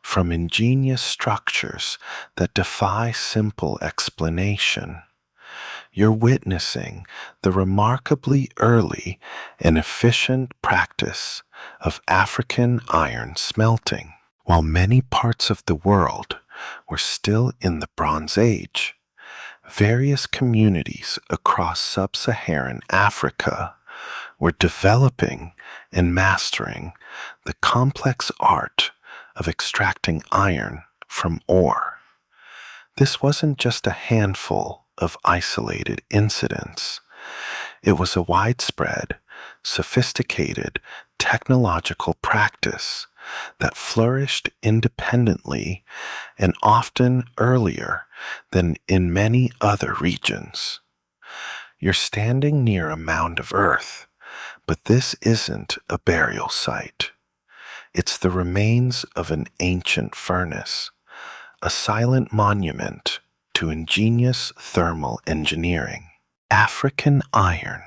from ingenious structures that defy simple explanation. You're witnessing the remarkably early and efficient practice of African iron smelting. While many parts of the world were still in the Bronze Age, various communities across sub-Saharan Africa were developing and mastering the complex art of extracting iron from ore. This wasn't just a handful of isolated incidents. It was a widespread, sophisticated technological practice that flourished independently and often earlier than in many other regions. You're standing near a mound of earth, but this isn't a burial site. It's the remains of an ancient furnace, a silent monument to ingenious thermal engineering. African iron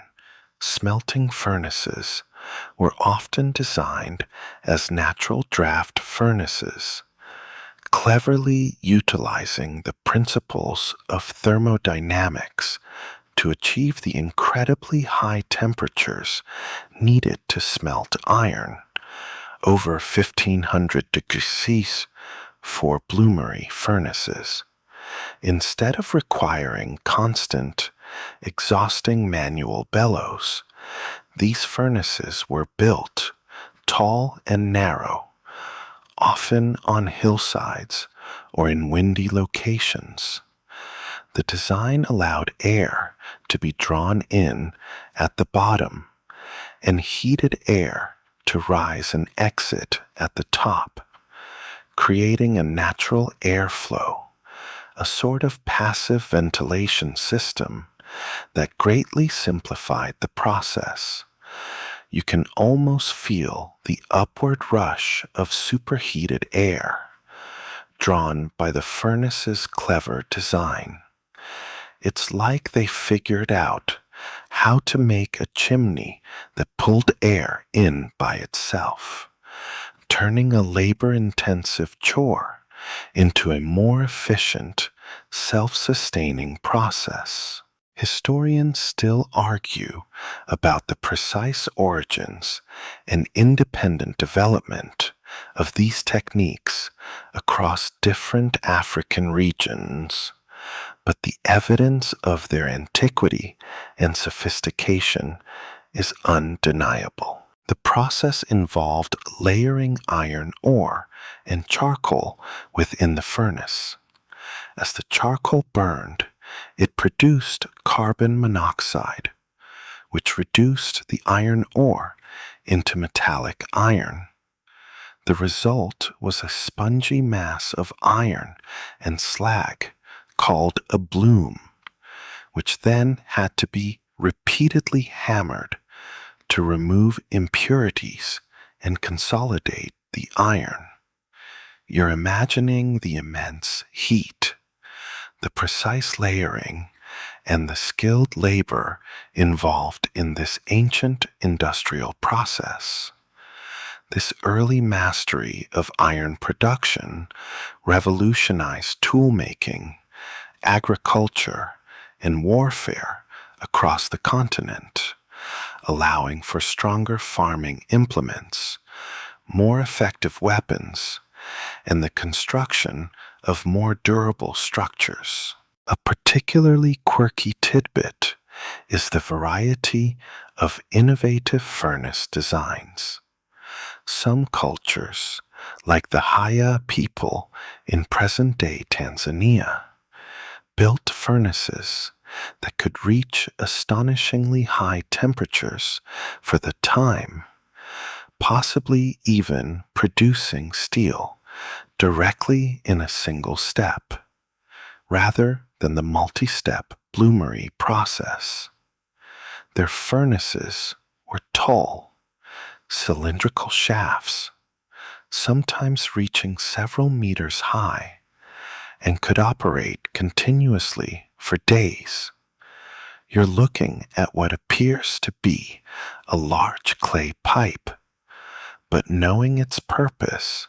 smelting furnaces were often designed as natural draft furnaces, cleverly utilizing the principles of thermodynamics to achieve the incredibly high temperatures needed to smelt iron, over 1500 degrees Celsius for bloomery furnaces. Instead of requiring constant, exhausting manual bellows, these furnaces were built tall and narrow, often on hillsides or in windy locations. The design allowed air to be drawn in at the bottom and heated air to rise and exit at the top, creating a natural airflow, a sort of passive ventilation system that greatly simplified the process. You can almost feel the upward rush of superheated air, drawn by the furnace's clever design. It's like they figured out how to make a chimney that pulled air in by itself, turning a labor-intensive chore into a more efficient, self-sustaining process. Historians still argue about the precise origins and independent development of these techniques across different African regions, but the evidence of their antiquity and sophistication is undeniable. The process involved layering iron ore and charcoal within the furnace. As the charcoal burned, it produced carbon monoxide, which reduced the iron ore into metallic iron. The result was a spongy mass of iron and slag called a bloom, which then had to be repeatedly hammered to remove impurities and consolidate the iron. You're imagining the immense heat, the precise layering, and the skilled labor involved in this ancient industrial process. This early mastery of iron production revolutionized tool-making, agriculture, and warfare across the continent, allowing for stronger farming implements, more effective weapons, and the construction of more durable structures. A particularly quirky tidbit is the variety of innovative furnace designs. Some cultures, like the Haya people in present-day Tanzania, built furnaces that could reach astonishingly high temperatures for the time, possibly even producing steel directly in a single step, rather than the multi-step bloomery process. Their furnaces were tall, cylindrical shafts, sometimes reaching several meters high, and could operate continuously for days. You're looking at what appears to be a large clay pipe, but knowing its purpose,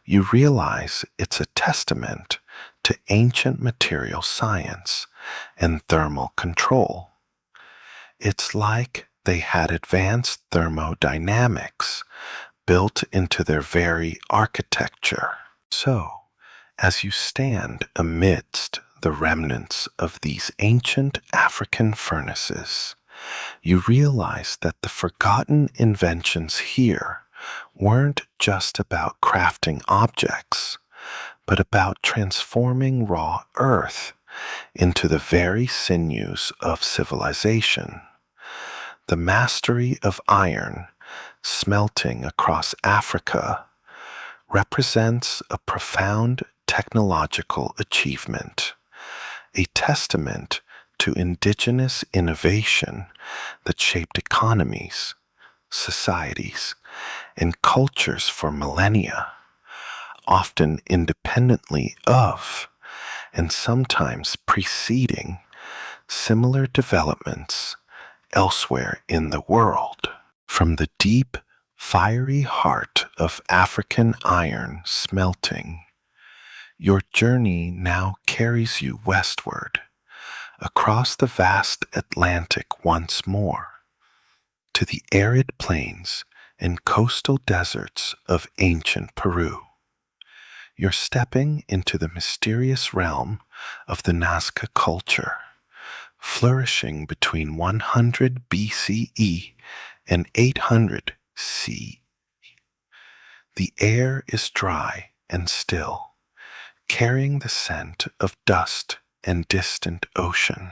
you realize it's a testament to ancient material science and thermal control. It's like they had advanced thermodynamics built into their very architecture. So, as you stand amidst the remnants of these ancient African furnaces, you realize that the forgotten inventions here weren't just about crafting objects, but about transforming raw earth into the very sinews of civilization. The mastery of iron, smelting across Africa, represents a profound technological achievement, a testament to indigenous innovation that shaped economies, societies, and cultures for millennia, often independently of, and sometimes preceding, similar developments elsewhere in the world. From the deep, fiery heart of African iron smelting, your journey now carries you westward, across the vast Atlantic once more, to the arid plains and coastal deserts of ancient Peru. You're stepping into the mysterious realm of the Nazca culture, flourishing between 100 BCE and 800 CE. The air is dry and still, carrying the scent of dust and distant ocean.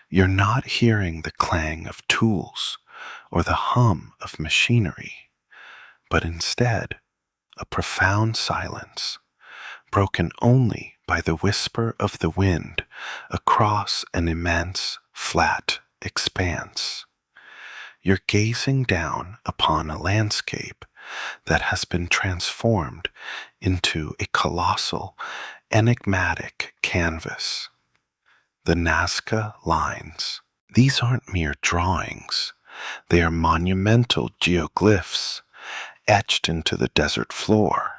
You're not hearing the clang of tools or the hum of machinery, but instead a profound silence, broken only by the whisper of the wind across an immense, flat expanse. You're gazing down upon a landscape that has been transformed into a colossal, enigmatic canvas. The Nazca lines. These aren't mere drawings. They are monumental geoglyphs etched into the desert floor,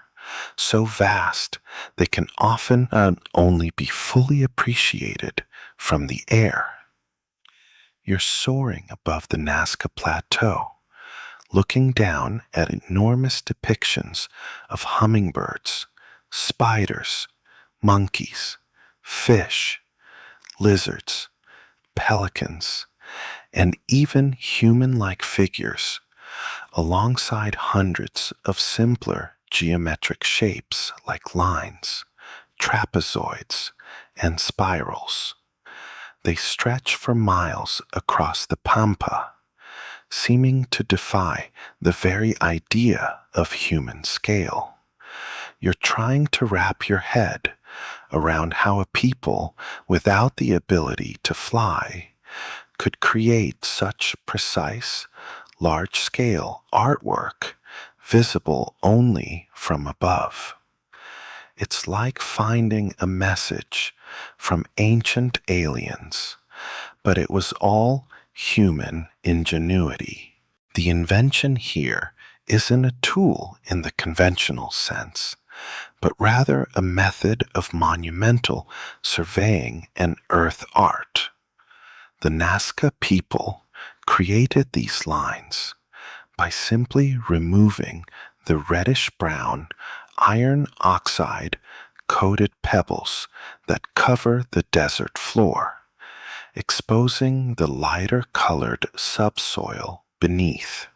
so vast they can often only be fully appreciated from the air. You're soaring above the Nazca Plateau, looking down at enormous depictions of hummingbirds, spiders, monkeys, fish, lizards, pelicans, and even human-like figures, alongside hundreds of simpler geometric shapes like lines, trapezoids, and spirals. They stretch for miles across the pampa, seeming to defy the very idea of human scale. You're trying to wrap your head around how a people without the ability to fly could create such precise, large-scale artwork visible only from above. It's like finding a message from ancient aliens, but it was all human ingenuity. The invention here isn't a tool in the conventional sense, but rather a method of monumental surveying and earth art. The Nazca people created these lines by simply removing the reddish-brown iron oxide coated pebbles that cover the desert floor, exposing the lighter-colored subsoil beneath.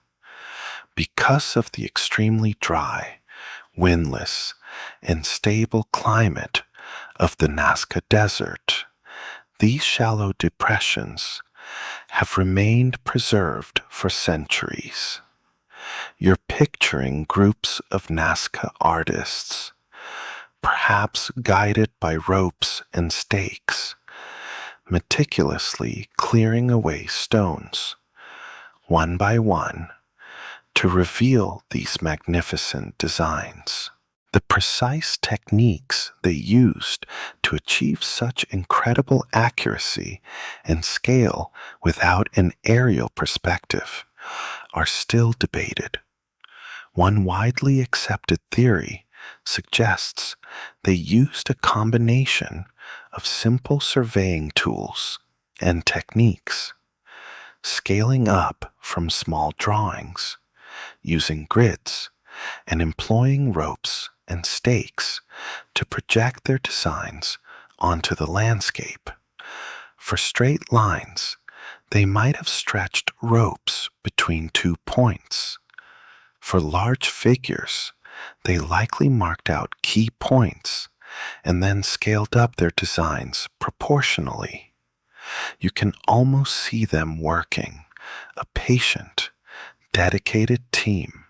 Because of the extremely dry, windless, and stable climate of the Nazca Desert, these shallow depressions have remained preserved for centuries. You're picturing groups of Nazca artists, perhaps guided by ropes and stakes, meticulously clearing away stones, one by one, to reveal these magnificent designs. The precise techniques they used to achieve such incredible accuracy and scale without an aerial perspective are still debated. One widely accepted theory suggests they used a combination of simple surveying tools and techniques, scaling up from small drawings, using grids, and employing ropes and stakes to project their designs onto the landscape. For straight lines, they might have stretched ropes between 2 points. For large figures, they likely marked out key points and then scaled up their designs proportionally. You can almost see them working, a patient, dedicated team,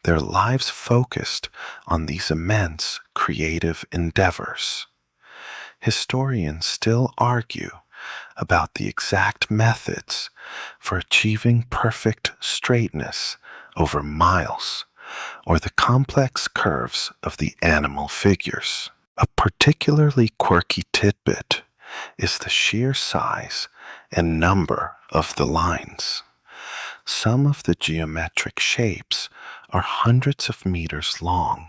their lives focused on these immense creative endeavors. Historians still argue about the exact methods for achieving perfect straightness over miles, or the complex curves of the animal figures. A particularly quirky tidbit is the sheer size and number of the lines. Some of the geometric shapes are hundreds of meters long,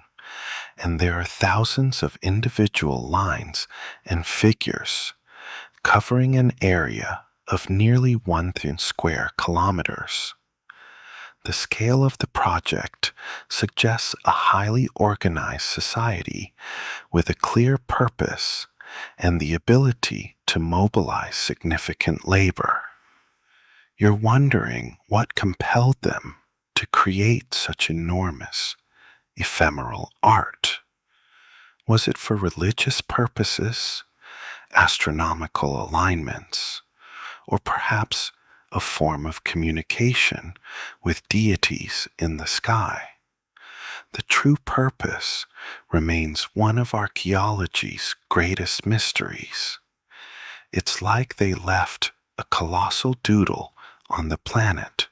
and there are thousands of individual lines and figures covering an area of nearly 1 square kilometers. The scale of the project suggests a highly organized society with a clear purpose and the ability to mobilize significant labor. You're wondering what compelled them to create such enormous, ephemeral art. Was it for religious purposes, astronomical alignments, or perhaps a form of communication with deities in the sky? The true purpose remains one of archaeology's greatest mysteries. It's like they left a colossal doodle on the planet,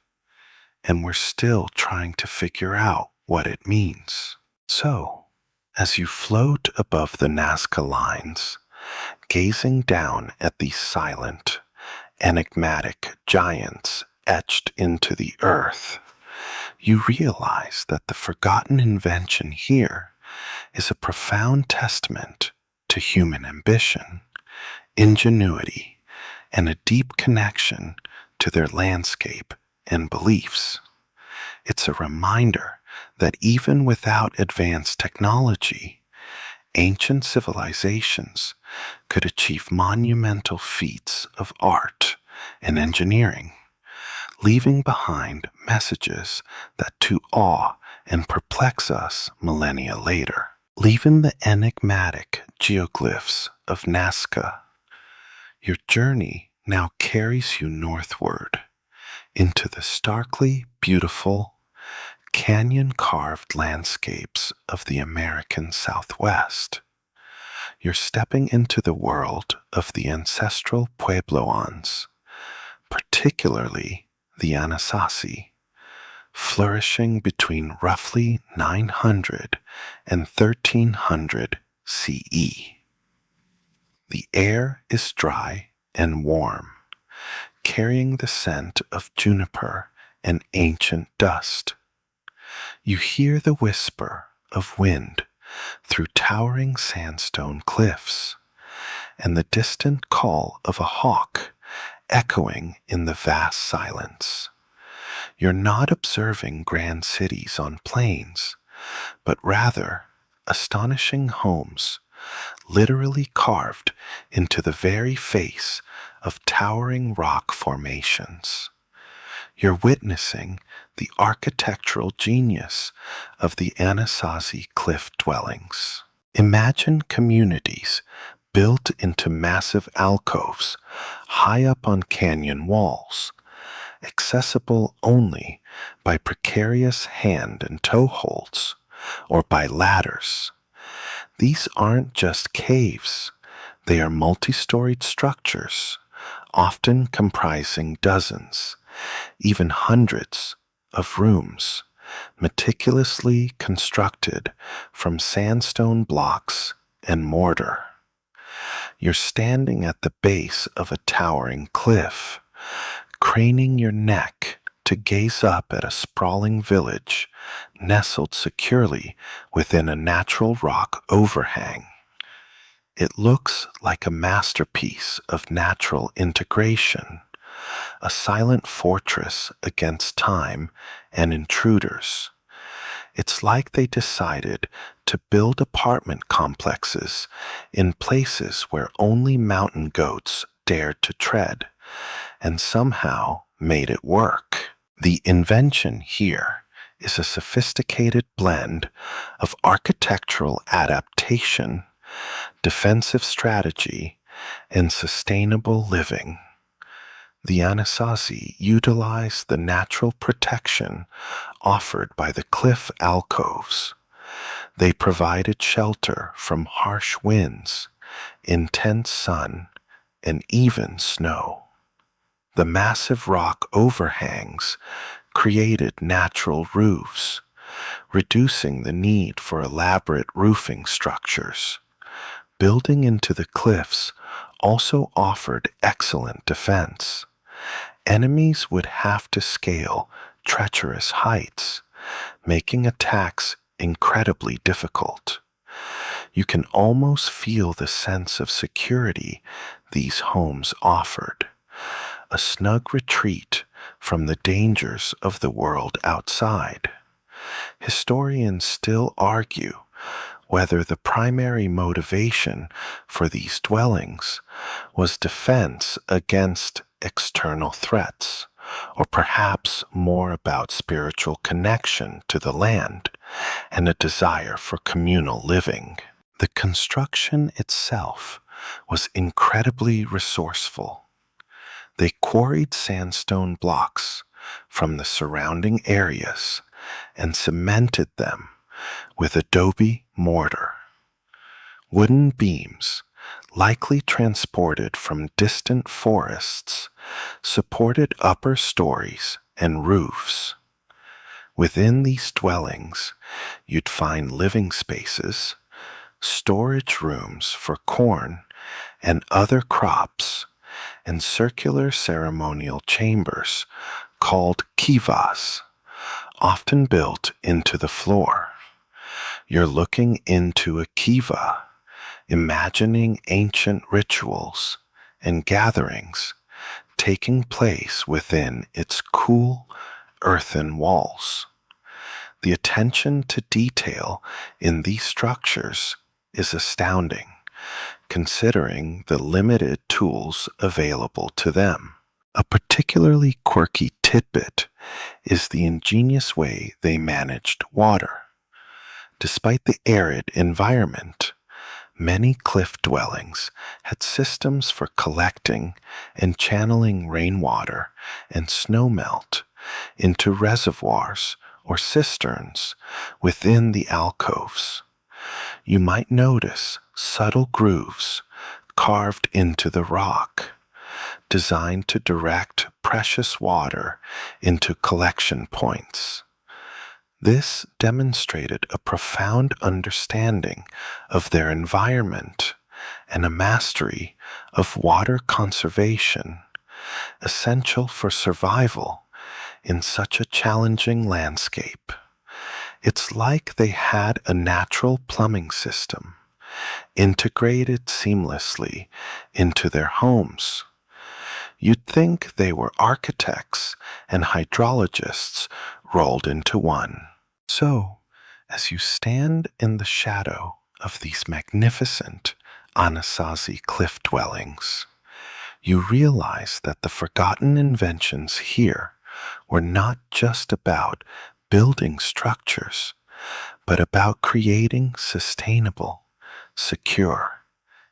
and we're still trying to figure out what it means. So, as you float above the Nazca lines, gazing down at these silent, enigmatic giants etched into the earth, you realize that the forgotten invention here is a profound testament to human ambition, ingenuity, and a deep connection to their landscape and beliefs. It's a reminder that even without advanced technology, ancient civilizations could achieve monumental feats of art and engineering, leaving behind messages that to awe and perplex us millennia later. Leaving the enigmatic geoglyphs of Nazca, your journey now carries you northward into the starkly beautiful, canyon-carved landscapes of the American Southwest. You're stepping into the world of the ancestral Puebloans, particularly the Anasazi, flourishing between roughly 900 and 1300 CE. The air is dry and warm, carrying the scent of juniper and ancient dust. You hear the whisper of wind through towering sandstone cliffs, and the distant call of a hawk echoing in the vast silence. You're not observing grand cities on plains, but rather astonishing homes, literally carved into the very face of towering rock formations. You're witnessing the architectural genius of the Anasazi cliff dwellings. Imagine communities built into massive alcoves high up on canyon walls, accessible only by precarious hand and toe holds or by ladders. These aren't just caves, they are multi-storied structures, often comprising dozens, even hundreds of rooms, meticulously constructed from sandstone blocks and mortar. You're standing at the base of a towering cliff, craning your neck to gaze up at a sprawling village nestled securely within a natural rock overhang. It looks like a masterpiece of natural integration, a silent fortress against time and intruders. It's like they decided to build apartment complexes in places where only mountain goats dared to tread, and somehow made it work. The invention here is a sophisticated blend of architectural adaptation, defensive strategy, and sustainable living. The Anasazi utilized the natural protection offered by the cliff alcoves. They provided shelter from harsh winds, intense sun, and even snow. The massive rock overhangs created natural roofs, reducing the need for elaborate roofing structures. Building into the cliffs also offered excellent defense. Enemies would have to scale treacherous heights, making attacks incredibly difficult. You can almost feel the sense of security these homes offered, a snug retreat from the dangers of the world outside. Historians still argue whether the primary motivation for these dwellings was defense against external threats, or perhaps more about spiritual connection to the land and a desire for communal living. The construction itself was incredibly resourceful. They quarried sandstone blocks from the surrounding areas and cemented them with adobe mortar. Wooden beams, likely transported from distant forests, supported upper stories and roofs. Within these dwellings, you'd find living spaces, storage rooms for corn and other crops, and circular ceremonial chambers called kivas, often built into the floor. You're looking into a kiva, imagining ancient rituals and gatherings taking place within its cool, earthen walls. The attention to detail in these structures is astounding, considering the limited tools available to them. A particularly quirky tidbit is the ingenious way they managed water. Despite the arid environment, many cliff dwellings had systems for collecting and channeling rainwater and snowmelt into reservoirs or cisterns within the alcoves. You might notice subtle grooves carved into the rock, designed to direct precious water into collection points. This demonstrated a profound understanding of their environment and a mastery of water conservation, essential for survival in such a challenging landscape. It's like they had a natural plumbing system integrated seamlessly into their homes. You'd think they were architects and hydrologists rolled into one. So, as you stand in the shadow of these magnificent Anasazi cliff dwellings, you realize that the forgotten inventions here were not just about building structures, but about creating sustainable, secure,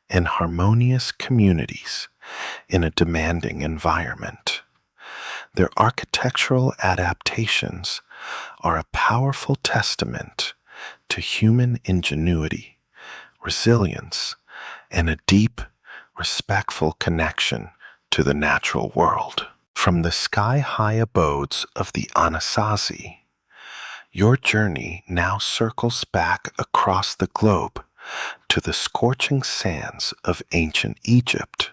and harmonious communities in a demanding environment. Their architectural adaptations are a powerful testament to human ingenuity, resilience, and a deep, respectful connection to the natural world. From the sky-high abodes of the Anasazi, your journey now circles back across the globe to the scorching sands of ancient Egypt.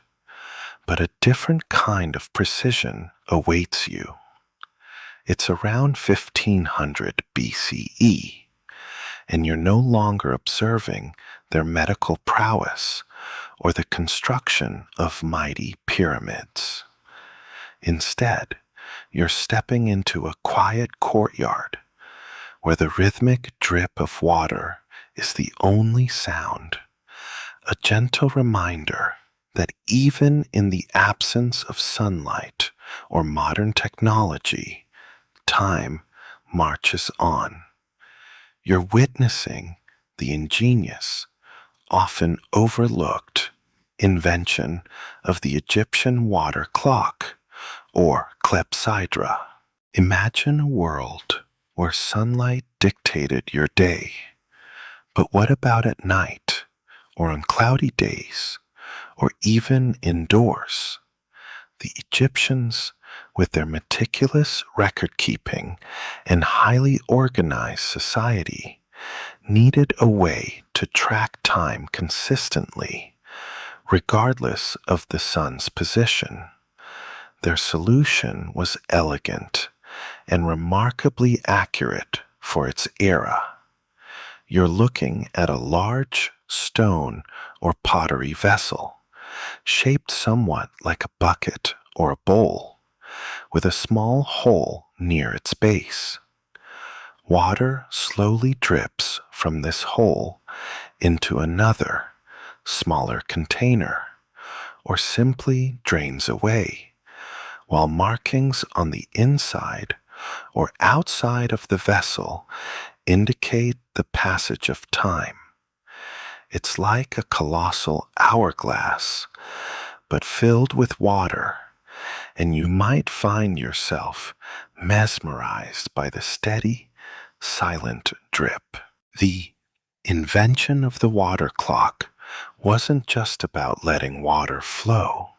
But a different kind of precision awaits you. It's around 1500 BCE, and you're no longer observing their medical prowess or the construction of mighty pyramids. Instead, you're stepping into a quiet courtyard where the rhythmic drip of water is the only sound, a gentle reminder that even in the absence of sunlight or modern technology, time marches on. You're witnessing the ingenious, often overlooked invention of the Egyptian water clock, or clepsydra. Imagine a world where sunlight dictated your day. But what about at night, or on cloudy days, or even indoors? The Egyptians, with their meticulous record-keeping and highly organized society, needed a way to track time consistently, regardless of the sun's position. Their solution was elegant and remarkably accurate for its era. You're looking at a large stone or pottery vessel, shaped somewhat like a bucket or a bowl, with a small hole near its base. Water slowly drips from this hole into another, smaller container, or simply drains away, while markings on the inside or outside of the vessel indicate the passage of time. It's like a colossal hourglass, but filled with water, and you might find yourself mesmerized by the steady, silent drip. The invention of the water clock wasn't just about letting water flow.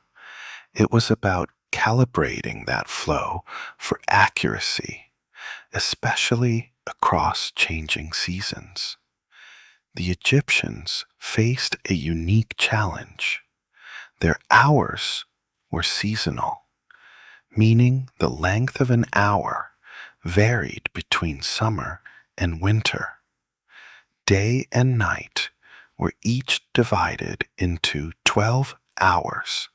It was about calibrating that flow for accuracy, especially across changing seasons. The Egyptians faced a unique challenge. Their hours were seasonal, meaning the length of an hour varied between summer and winter. Day and night were each divided into 12 hours,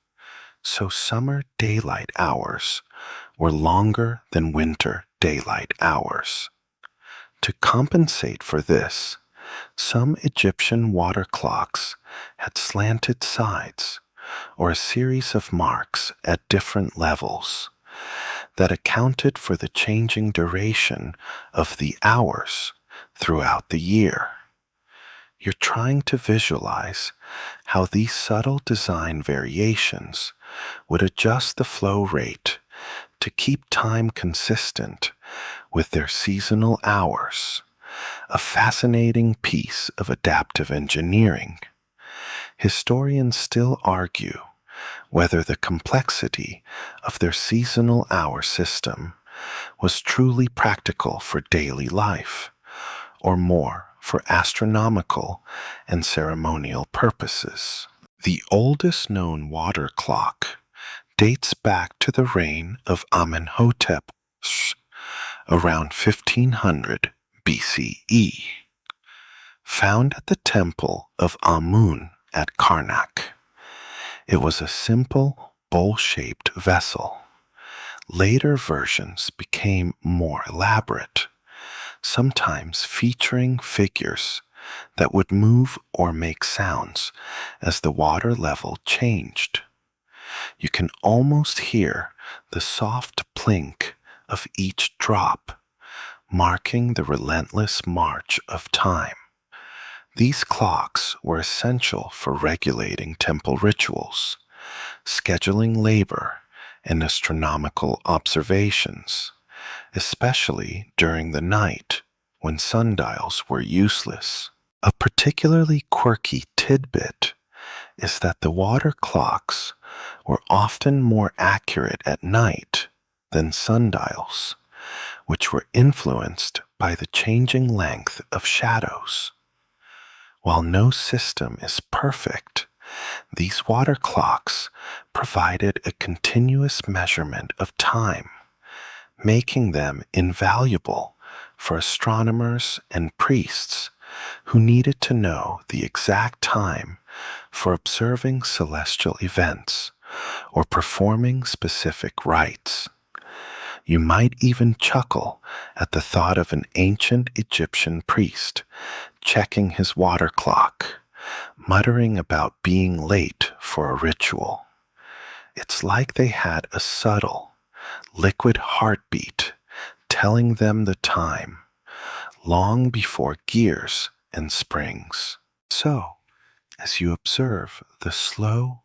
so summer daylight hours were longer than winter daylight hours. To compensate for this, some Egyptian water clocks had slanted sides or a series of marks at different levels that accounted for the changing duration of the hours throughout the year. You're trying to visualize how these subtle design variations would adjust the flow rate to keep time consistent with their seasonal hours, a fascinating piece of adaptive engineering. Historians still argue whether the complexity of their seasonal hour system was truly practical for daily life, or more for astronomical and ceremonial purposes. The oldest known water clock dates back to the reign of Amenhotep around 1500 BCE, found at the temple of Amun at Karnak. It was a simple, bowl-shaped vessel. Later versions became more elaborate, sometimes featuring figures that would move or make sounds as the water level changed. You can almost hear the soft plink of each drop, marking the relentless march of time. These clocks were essential for regulating temple rituals, scheduling labor, and astronomical observations, especially during the night when sundials were useless. A particularly quirky tidbit is that the water clocks were often more accurate at night than sundials, which were influenced by the changing length of shadows. While no system is perfect, these water clocks provided a continuous measurement of time, making them invaluable for astronomers and priests who needed to know the exact time for observing celestial events or performing specific rites. You might even chuckle at the thought of an ancient Egyptian priest checking his water clock, muttering about being late for a ritual. It's like they had a subtle, liquid heartbeat telling them the time, long before gears and springs. So, as you observe the slow,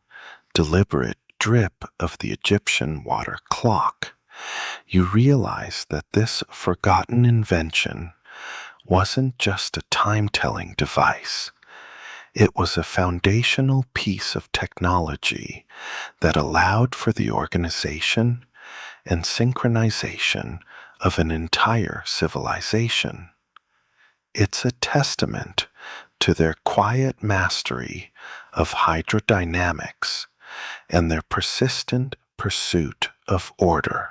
deliberate drip of the Egyptian water clock, you realize that this forgotten invention wasn't just a time-telling device. It was a foundational piece of technology that allowed for the organization and synchronization of an entire civilization. It's a testament to their quiet mastery of hydrodynamics and their persistent pursuit of order,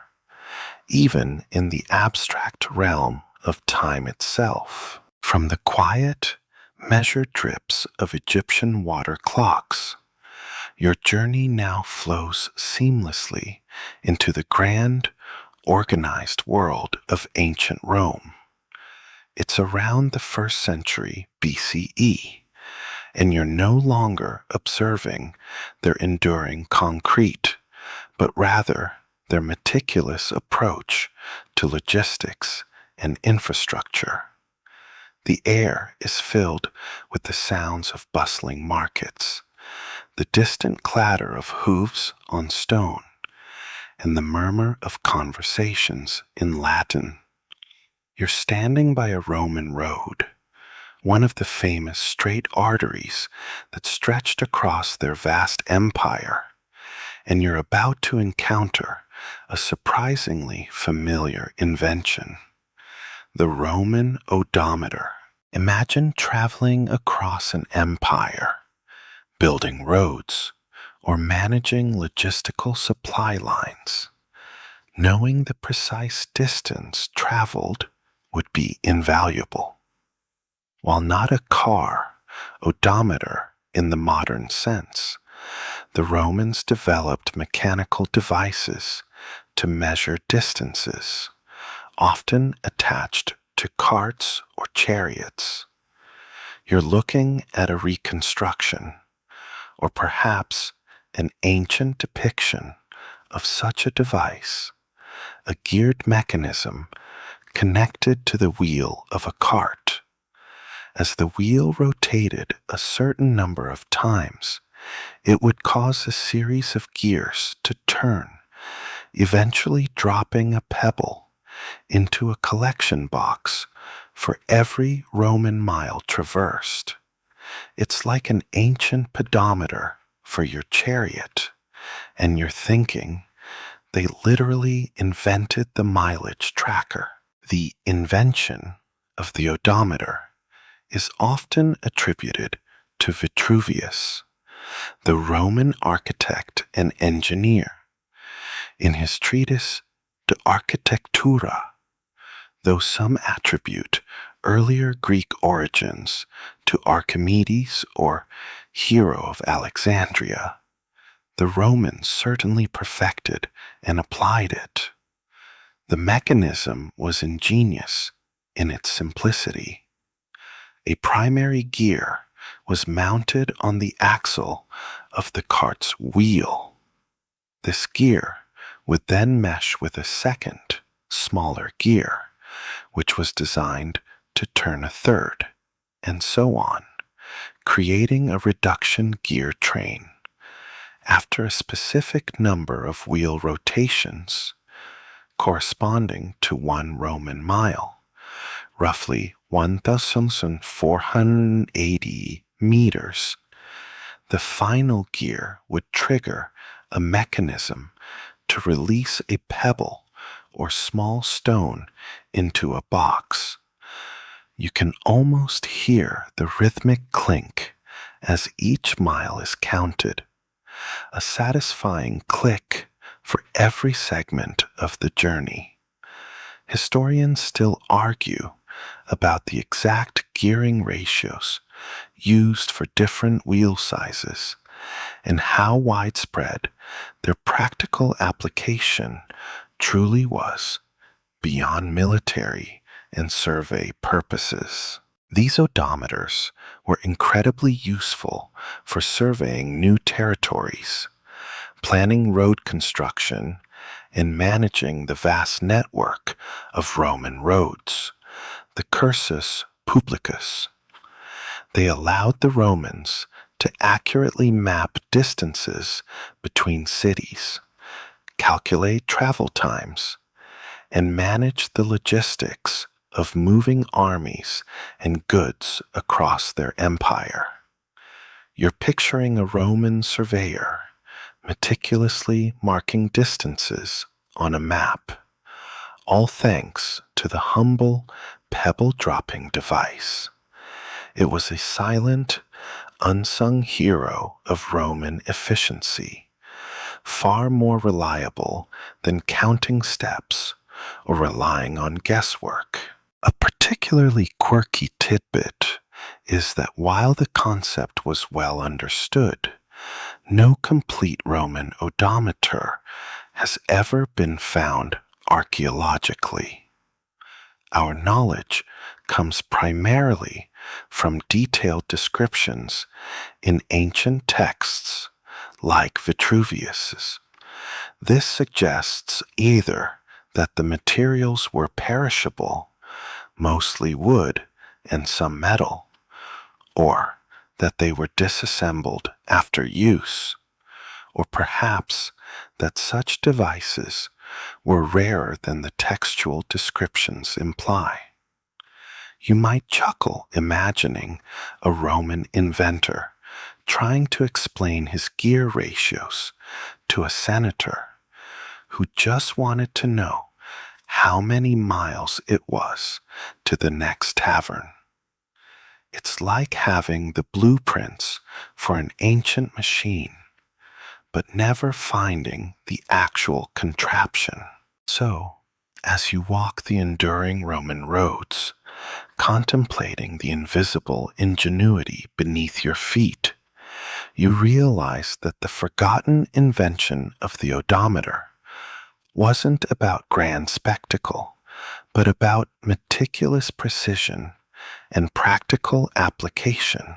even in the abstract realm of time itself. From the quiet, measured drips of Egyptian water clocks, your journey now flows seamlessly into the grand, organized world of ancient Rome. It's around the 1st century BCE, and you're no longer observing their enduring concrete, but rather their meticulous approach to logistics and infrastructure. The air is filled with the sounds of bustling markets, the distant clatter of hooves on stone, and the murmur of conversations in Latin. You're standing by a Roman road, one of the famous straight arteries that stretched across their vast empire, and you're about to encounter a surprisingly familiar invention: the Roman odometer. Imagine traveling across an empire, building roads, or managing logistical supply lines. Knowing the precise distance traveled would be invaluable. While not a car, odometer in the modern sense, the Romans developed mechanical devices to measure distances, often attached to carts or chariots. You're looking at a reconstruction, or perhaps an ancient depiction of such a device, a geared mechanism connected to the wheel of a cart. As the wheel rotated a certain number of times, it would cause a series of gears to turn, eventually dropping a pebble into a collection box for every Roman mile traversed. It's like an ancient pedometer for your chariot, and you're thinking they literally invented the mileage tracker. The invention of the odometer is often attributed to Vitruvius, the Roman architect and engineer. In his treatise De Architectura, though some attribute earlier Greek origins to Archimedes or Hero of Alexandria, the Romans certainly perfected and applied it. The mechanism was ingenious in its simplicity. A primary gear was mounted on the axle of the cart's wheel. This gear would then mesh with a second, smaller gear, which was designed to turn a third, and so on, creating a reduction gear train. After a specific number of wheel rotations, corresponding to 1 Roman mile, roughly 1,480 meters, the final gear would trigger a mechanism to release a pebble or small stone into a box. You can almost hear the rhythmic clink as each mile is counted, a satisfying click for every segment of the journey. Historians still argue about the exact gearing ratios used for different wheel sizes and how widespread their practical application truly was beyond military and survey purposes. These odometers were incredibly useful for surveying new territories, planning road construction, and managing the vast network of Roman roads, the cursus publicus. They allowed the Romans to accurately map distances between cities, calculate travel times, and manage the logistics of moving armies and goods across their empire. You're picturing a Roman surveyor meticulously marking distances on a map, all thanks to the humble pebble-dropping device. It was a silent, unsung hero of Roman efficiency, far more reliable than counting steps or relying on guesswork. A particularly quirky tidbit is that while the concept was well understood, no complete Roman odometer has ever been found archaeologically. Our knowledge comes primarily from detailed descriptions in ancient texts like Vitruvius's. This suggests either that the materials were perishable, mostly wood and some metal, or that they were disassembled after use, or perhaps that such devices were rarer than the textual descriptions imply. You might chuckle imagining a Roman inventor trying to explain his gear ratios to a senator who just wanted to know how many miles it was to the next tavern. It's like having the blueprints for an ancient machine, but never finding the actual contraption. So, as you walk the enduring Roman roads, contemplating the invisible ingenuity beneath your feet, you realize that the forgotten invention of the odometer wasn't about grand spectacle, but about meticulous precision and practical application.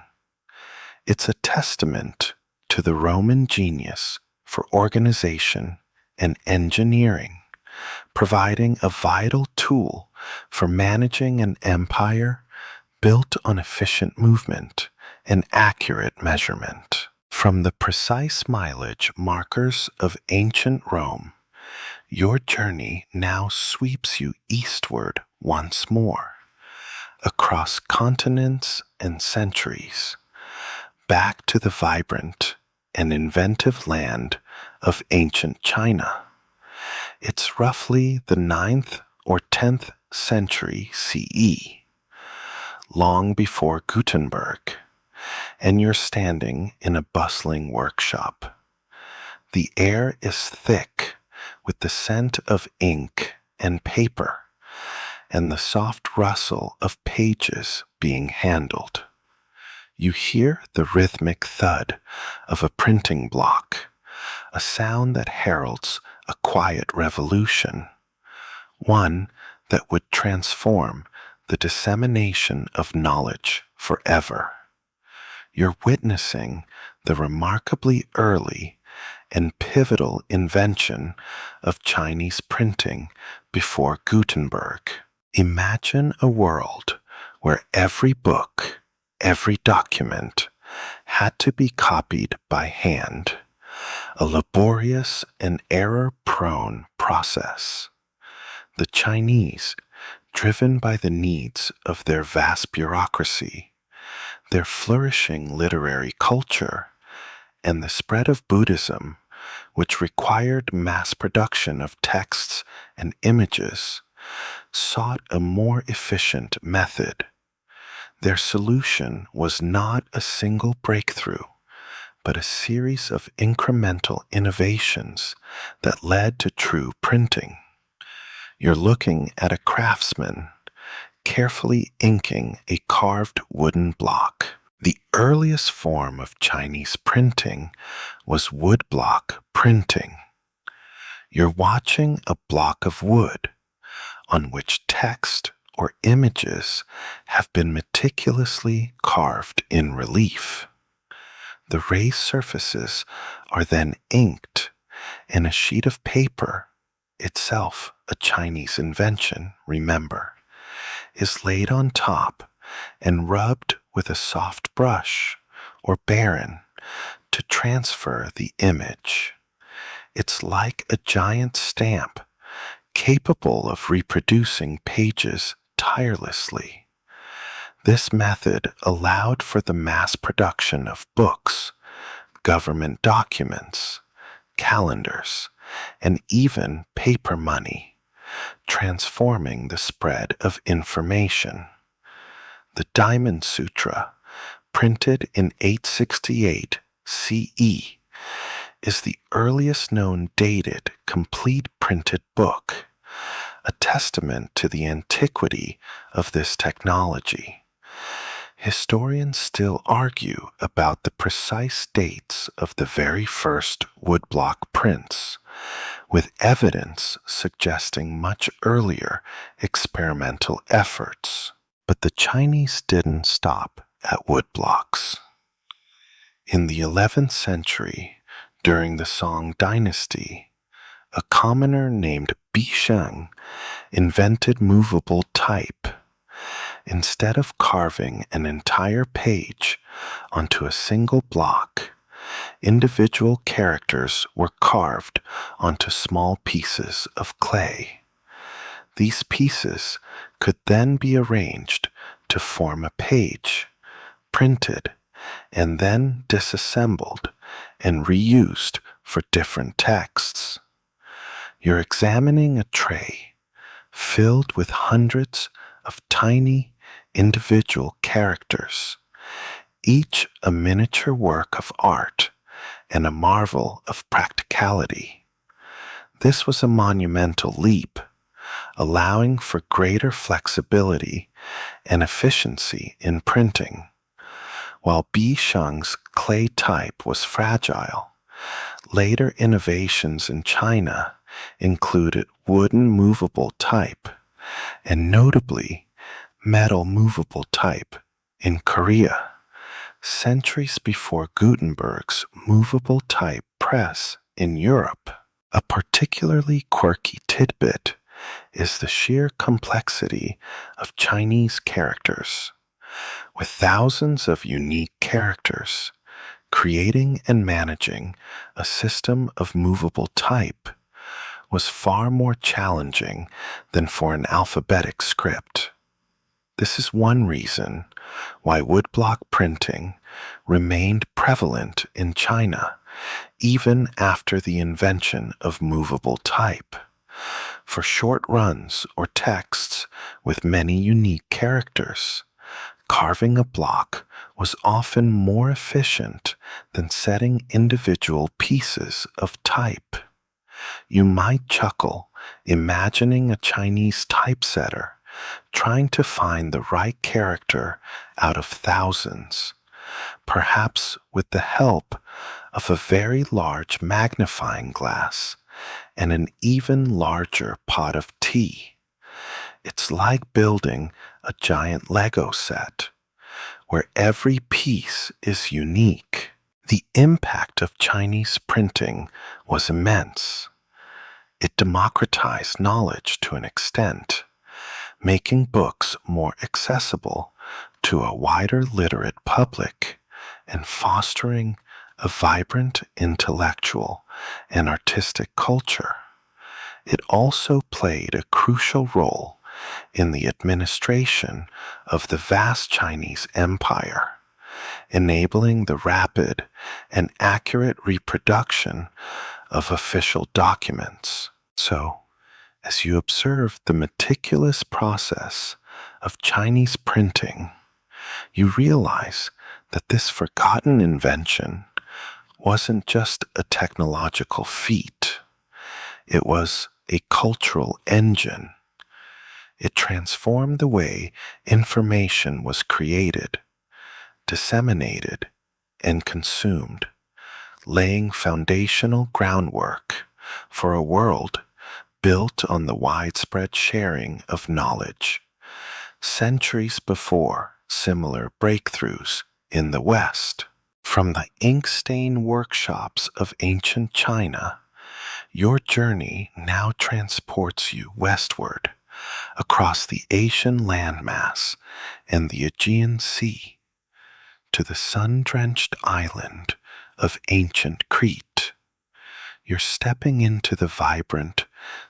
It's a testament to the Roman genius for organization and engineering, providing a vital tool for managing an empire built on efficient movement and accurate measurement. From the precise mileage markers of ancient Rome, your journey now sweeps you eastward once more, across continents and centuries, back to the vibrant and inventive land of ancient China. It's roughly the 9th or 10th century CE, long before Gutenberg, and you're standing in a bustling workshop. The air is thick with the scent of ink and paper, and the soft rustle of pages being handled. You hear the rhythmic thud of a printing block, a sound that heralds a quiet revolution, one that would transform the dissemination of knowledge forever. You're witnessing the remarkably early and pivotal invention of Chinese printing before Gutenberg. Imagine a world where every book, every document had to be copied by hand, a laborious and error-prone process. The Chinese, driven by the needs of their vast bureaucracy, their flourishing literary culture, and the spread of Buddhism, which required mass production of texts and images, sought a more efficient method. Their solution was not a single breakthrough, but a series of incremental innovations that led to true printing. You're looking at a craftsman carefully inking a carved wooden block. The earliest form of Chinese printing was woodblock printing. You're watching a block of wood on which text or images have been meticulously carved in relief. The raised surfaces are then inked, and a sheet of paper, itself a Chinese invention, remember, is laid on top and rubbed with a soft brush or baren to transfer the image. It's like a giant stamp, capable of reproducing pages tirelessly. This method allowed for the mass production of books, government documents, calendars, and even paper money, transforming the spread of information. The Diamond Sutra, printed in 868 CE, is the earliest known dated complete printed book, a testament to the antiquity of this technology. Historians still argue about the precise dates of the very first woodblock prints, with evidence suggesting much earlier experimental efforts. But the Chinese didn't stop at woodblocks. In the 11th century, during the Song dynasty, a commoner named Bi Sheng invented movable type. Instead of carving an entire page onto a single block, individual characters were carved onto small pieces of clay. These pieces could then be arranged to form a page, printed, and then disassembled and reused for different texts. You're examining a tray filled with hundreds of tiny individual characters, each a miniature work of art and a marvel of practicality. This was a monumental leap, allowing for greater flexibility and efficiency in printing. While Bi Sheng's clay type was fragile, later innovations in China included wooden movable type, and notably metal movable type in Korea, centuries before Gutenberg's movable type press in Europe. A particularly quirky tidbit is the sheer complexity of Chinese characters. With thousands of unique characters, creating and managing a system of movable type was far more challenging than for an alphabetic script. This is one reason why woodblock printing remained prevalent in China even after the invention of movable type. For short runs or texts with many unique characters, carving a block was often more efficient than setting individual pieces of type. You might chuckle imagining a Chinese typesetter trying to find the right character out of thousands, perhaps with the help of a very large magnifying glass and an even larger pot of tea. It's like building a giant Lego set, where every piece is unique. The impact of Chinese printing was immense. It democratized knowledge to an extent, making books more accessible to a wider literate public and fostering a vibrant intellectual and artistic culture. It also played a crucial role in the administration of the vast Chinese empire, enabling the rapid and accurate reproduction of official documents. So, as you observe the meticulous process of Chinese printing, you realize that this forgotten invention wasn't just a technological feat. It was a cultural engine. It transformed the way information was created, disseminated, and consumed, laying foundational groundwork for a world built on the widespread sharing of knowledge, centuries before similar breakthroughs in the West. From the ink-stained workshops of ancient China, your journey now transports you westward across the Asian landmass and the Aegean Sea to the sun-drenched island of ancient Crete. You're stepping into the vibrant,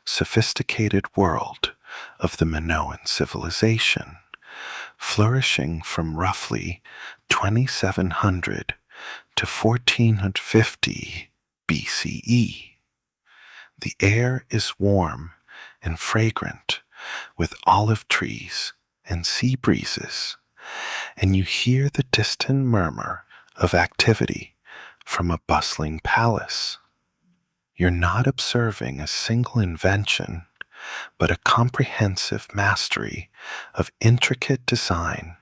sophisticated world of the Minoan civilization, flourishing from roughly 2700 to 1450 BCE. The air is warm and fragrant with olive trees and sea breezes, and you hear the distant murmur of activity from a bustling palace. You're not observing a single invention, but a comprehensive mastery of intricate design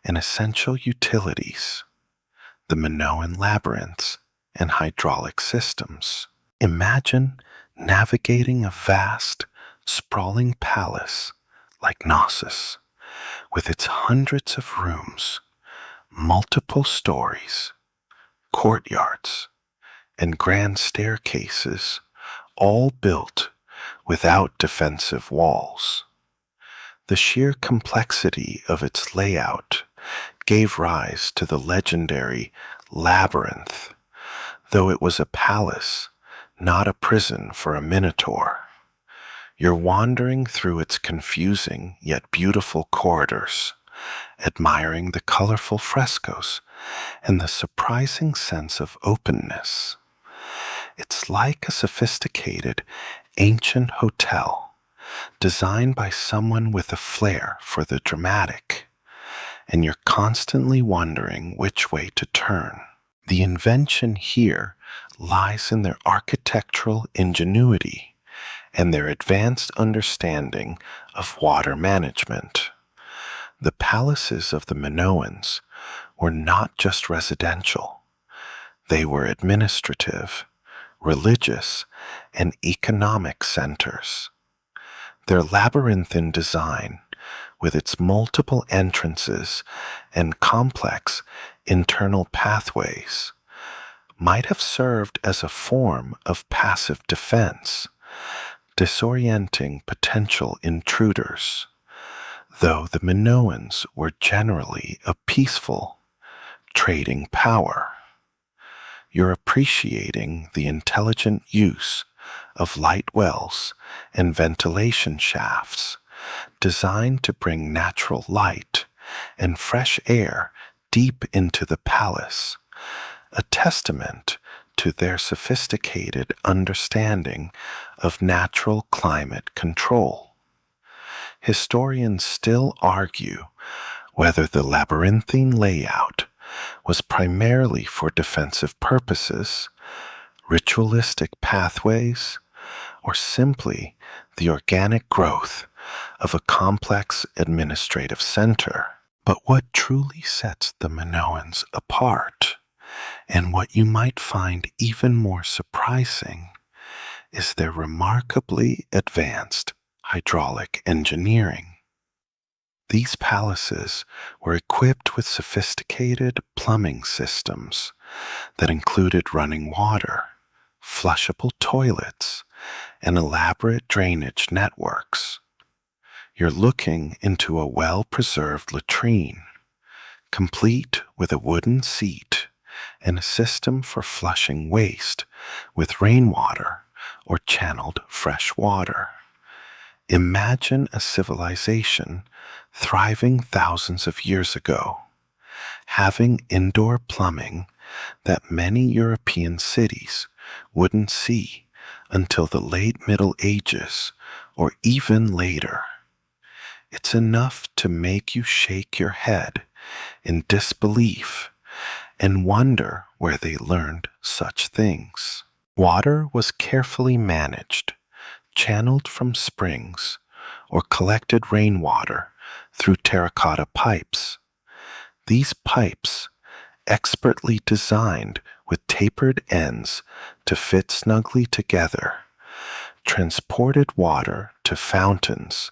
and essential utilities, the Minoan labyrinths and hydraulic systems. Imagine navigating a vast, sprawling palace like Knossos, with its hundreds of rooms, multiple stories, courtyards, and grand staircases, all built without defensive walls. The sheer complexity of its layout gave rise to the legendary labyrinth, though it was a palace, not a prison for a minotaur. You're wandering through its confusing yet beautiful corridors, admiring the colorful frescoes and the surprising sense of openness. It's like a sophisticated, ancient hotel, designed by someone with a flair for the dramatic, and you're constantly wondering which way to turn. The invention here lies in their architectural ingenuity and their advanced understanding of water management. The palaces of the Minoans were not just residential. They were administrative, religious, and economic centers. Their labyrinthine design, with its multiple entrances and complex internal pathways, might have served as a form of passive defense, disorienting potential intruders, though the Minoans were generally a peaceful, trading power. You're appreciating the intelligent use of light wells and ventilation shafts designed to bring natural light and fresh air deep into the palace, a testament to their sophisticated understanding of natural climate control. Historians still argue whether the labyrinthine layout was primarily for defensive purposes, ritualistic pathways, or simply the organic growth of a complex administrative center. But what truly sets the Minoans apart, and what you might find even more surprising, is their remarkably advanced hydraulic engineering. These palaces were equipped with sophisticated plumbing systems that included running water, flushable toilets, and elaborate drainage networks. You're looking into a well-preserved latrine, complete with a wooden seat and a system for flushing waste with rainwater or channeled fresh water. Imagine a civilization thriving thousands of years ago, having indoor plumbing that many European cities wouldn't see until the late Middle Ages or even later. It's enough to make you shake your head in disbelief and wonder where they learned such things. Water was carefully managed, channeled from springs, or collected rainwater through terracotta pipes. These pipes, expertly designed with tapered ends to fit snugly together, transported water to fountains,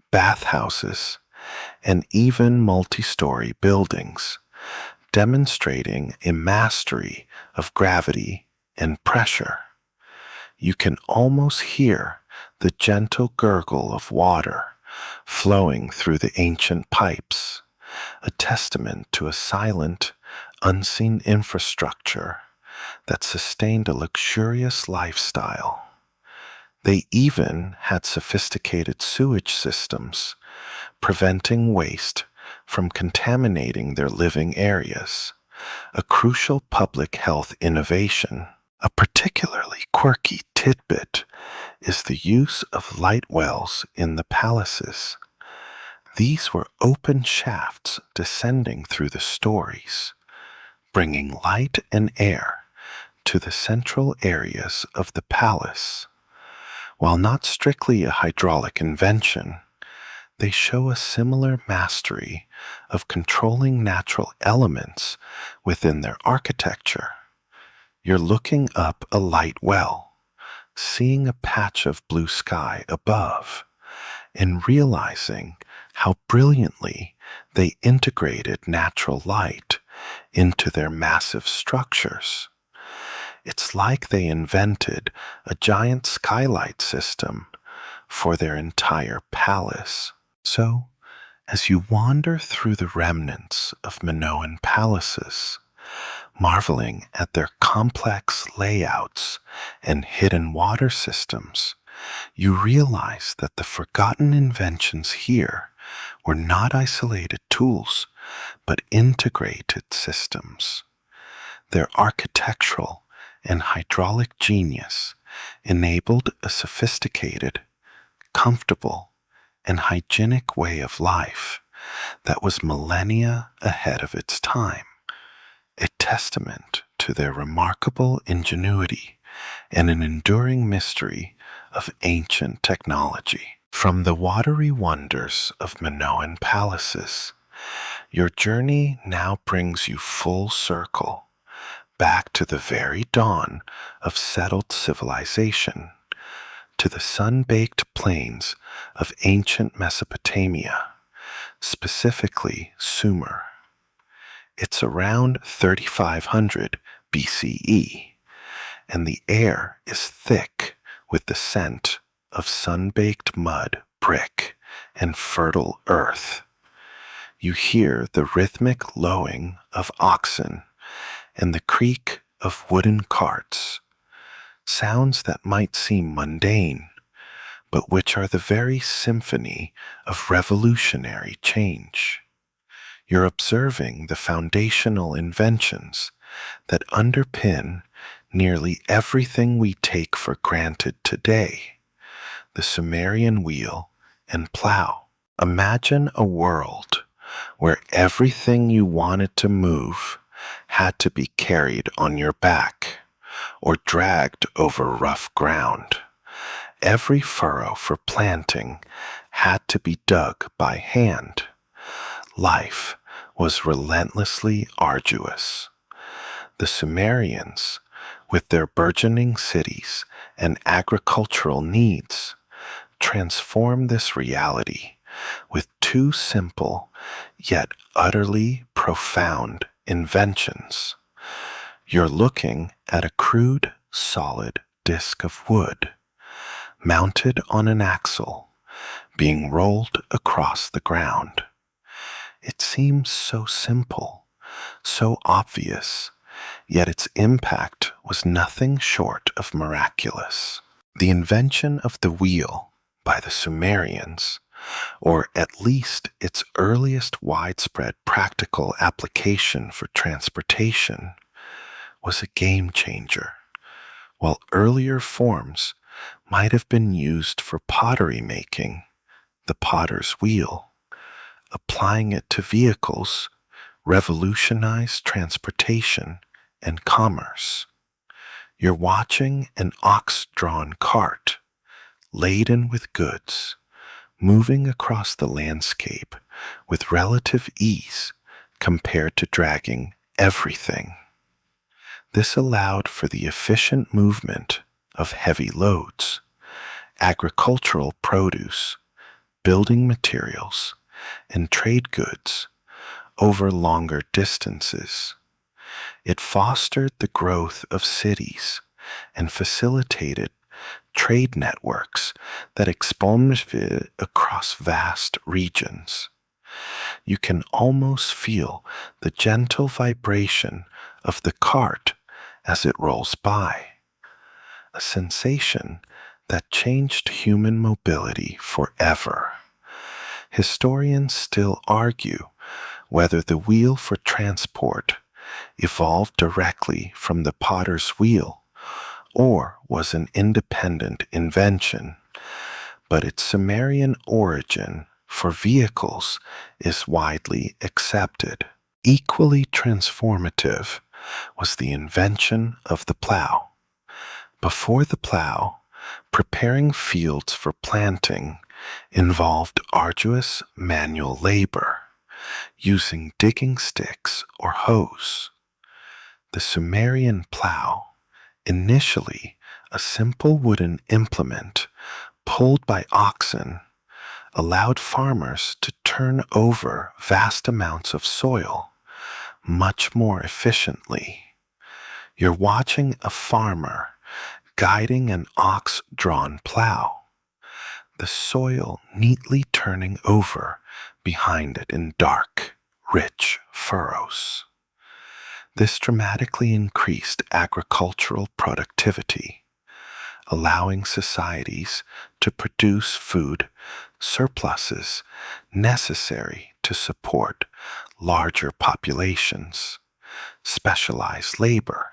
bathhouses, and even multi-story buildings, demonstrating a mastery of gravity and pressure. You can almost hear the gentle gurgle of water flowing through the ancient pipes, a testament to a silent, unseen infrastructure that sustained a luxurious lifestyle. They even had sophisticated sewage systems, preventing waste from contaminating their living areas, a crucial public health innovation. A particularly quirky tidbit is the use of light wells in the palaces. These were open shafts descending through the stories, bringing light and air to the central areas of the palace. While not strictly a hydraulic invention, they show a similar mastery of controlling natural elements within their architecture. You're looking up a light well, seeing a patch of blue sky above, and realizing how brilliantly they integrated natural light into their massive structures. It's like they invented a giant skylight system for their entire palace. So, as you wander through the remnants of Minoan palaces, marveling at their complex layouts and hidden water systems, you realize that the forgotten inventions here were not isolated tools, but integrated systems. Their architectural and hydraulic genius enabled a sophisticated, comfortable, and hygienic way of life that was millennia ahead of its time, a testament to their remarkable ingenuity and an enduring mystery of ancient technology. From the watery wonders of Minoan palaces, your journey now brings you full circle back to the very dawn of settled civilization, to the sun-baked plains of ancient Mesopotamia, specifically Sumer. It's around 3500 BCE, and the air is thick with the scent of sun-baked mud, brick, and fertile earth. You hear the rhythmic lowing of oxen and the creak of wooden carts, sounds that might seem mundane, but which are the very symphony of revolutionary change. You're observing the foundational inventions that underpin nearly everything we take for granted today: the Sumerian wheel and plow. Imagine a world where everything you wanted to move had to be carried on your back or dragged over rough ground. Every furrow for planting had to be dug by hand. Life was relentlessly arduous. The Sumerians, with their burgeoning cities and agricultural needs, transformed this reality with two simple yet utterly profound inventions. You're looking at a crude, solid disk of wood, mounted on an axle, being rolled across the ground. It seems so simple, so obvious, yet its impact was nothing short of miraculous. The invention of the wheel by the Sumerians, or at least its earliest widespread practical application for transportation, was a game changer. While earlier forms might have been used for pottery making, the potter's wheel, applying it to vehicles, revolutionized transportation and commerce. You're watching an ox-drawn cart, laden with goods, moving across the landscape with relative ease compared to dragging everything. This allowed for the efficient movement of heavy loads, agricultural produce, building materials, and trade goods over longer distances. It fostered the growth of cities and facilitated trade networks that expanded across vast regions. You can almost feel the gentle vibration of the cart as it rolls by, a sensation that changed human mobility forever. Historians still argue whether the wheel for transport evolved directly from the potter's wheel or was an independent invention, but its Sumerian origin for vehicles is widely accepted. Equally transformative was the invention of the plow. Before the plow, preparing fields for planting involved arduous manual labor, using digging sticks or hoes. The Sumerian plow, initially a simple wooden implement pulled by oxen, allowed farmers to turn over vast amounts of soil much more efficiently. You're watching a farmer guiding an ox-drawn plow, the soil neatly turning over behind it in dark, rich furrows. This dramatically increased agricultural productivity, allowing societies to produce food surpluses necessary to support larger populations, specialized labor,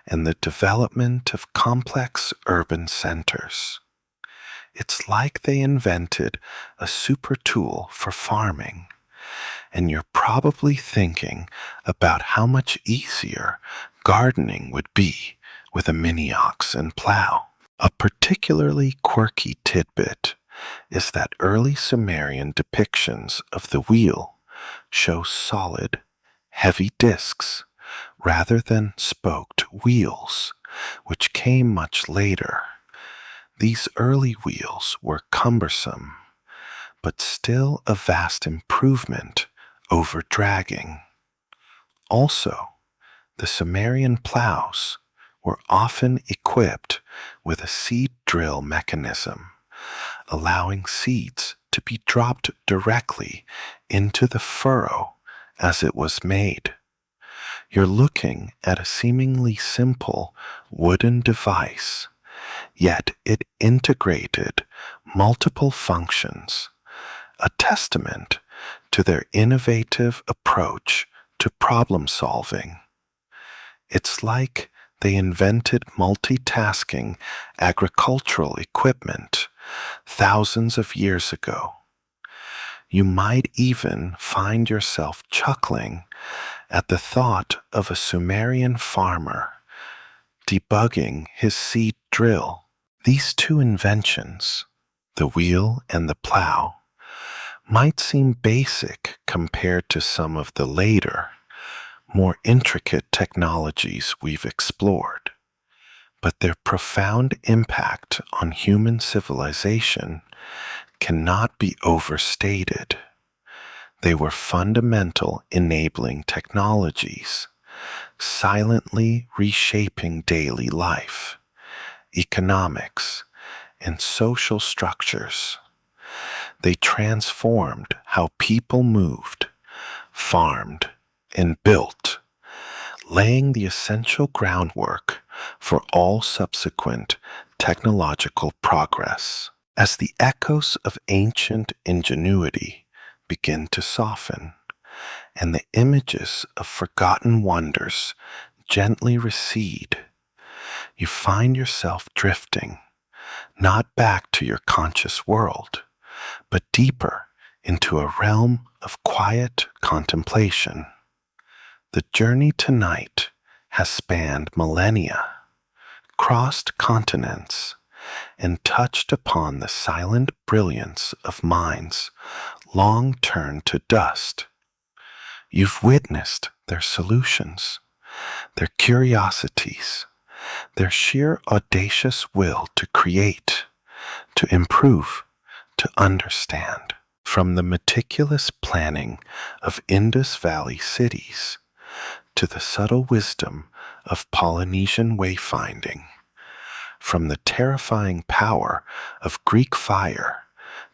and the development of complex urban centers. It's like they invented a super tool for farming, and you're probably thinking about how much easier gardening would be with a mini ox and plow. A particularly quirky tidbit is that early Sumerian depictions of the wheel show solid, heavy discs rather than spoked wheels, which came much later. These early wheels were cumbersome, but still a vast improvement over dragging. Also, the Sumerian plows were often equipped with a seed drill mechanism, allowing seeds to be dropped directly into the furrow as it was made. You're looking at a seemingly simple wooden device, yet it integrated multiple functions, a testament to their innovative approach to problem solving. It's like they invented multitasking agricultural equipment thousands of years ago. You might even find yourself chuckling at the thought of a Sumerian farmer debugging his seed drill. These two inventions, the wheel and the plow, might seem basic compared to some of the later, more intricate technologies we've explored, but their profound impact on human civilization cannot be overstated. They were fundamental enabling technologies, silently reshaping daily life, economics, and social structures. They transformed how people moved, farmed, and built, laying the essential groundwork for all subsequent technological progress. As the echoes of ancient ingenuity begin to soften, and the images of forgotten wonders gently recede, you find yourself drifting, not back to your conscious world, but deeper into a realm of quiet contemplation. The journey tonight has spanned millennia, crossed continents, and touched upon the silent brilliance of minds long turned to dust. You've witnessed their solutions, their curiosities, their sheer audacious will to create, to improve, to understand. From the meticulous planning of Indus Valley cities to the subtle wisdom of Polynesian wayfinding, from the terrifying power of Greek fire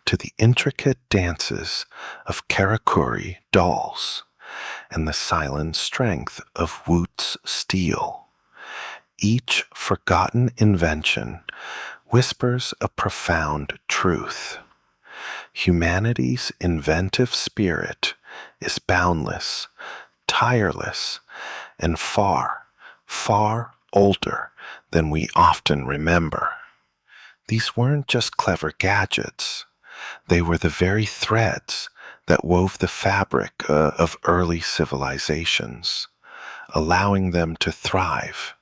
to the intricate dances of Karakuri dolls and the silent strength of Wootz steel, each forgotten invention whispers a profound truth. Humanity's inventive spirit is boundless, tireless, and far, far older than we often remember. These weren't just clever gadgets. They were the very threads that wove the fabric of early civilizations, allowing them to thrive,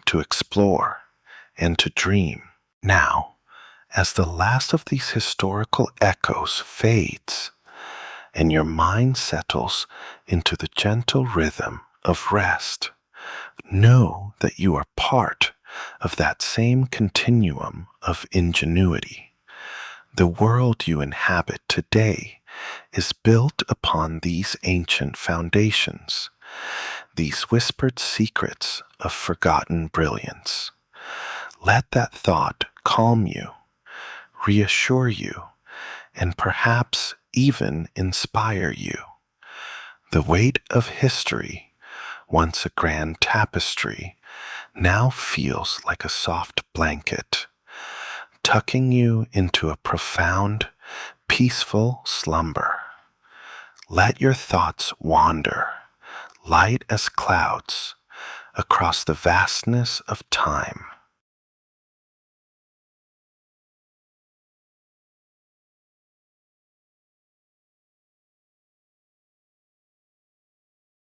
to explore, and to dream. Now, as the last of these historical echoes fades, and your mind settles into the gentle rhythm of rest, know that you are part of that same continuum of ingenuity. The world you inhabit today is built upon these ancient foundations, these whispered secrets of forgotten brilliance. Let that thought calm you, reassure you, and perhaps even inspire you. The weight of history, once a grand tapestry, now feels like a soft blanket, tucking you into a profound, peaceful slumber. Let your thoughts wander, light as clouds, across the vastness of time,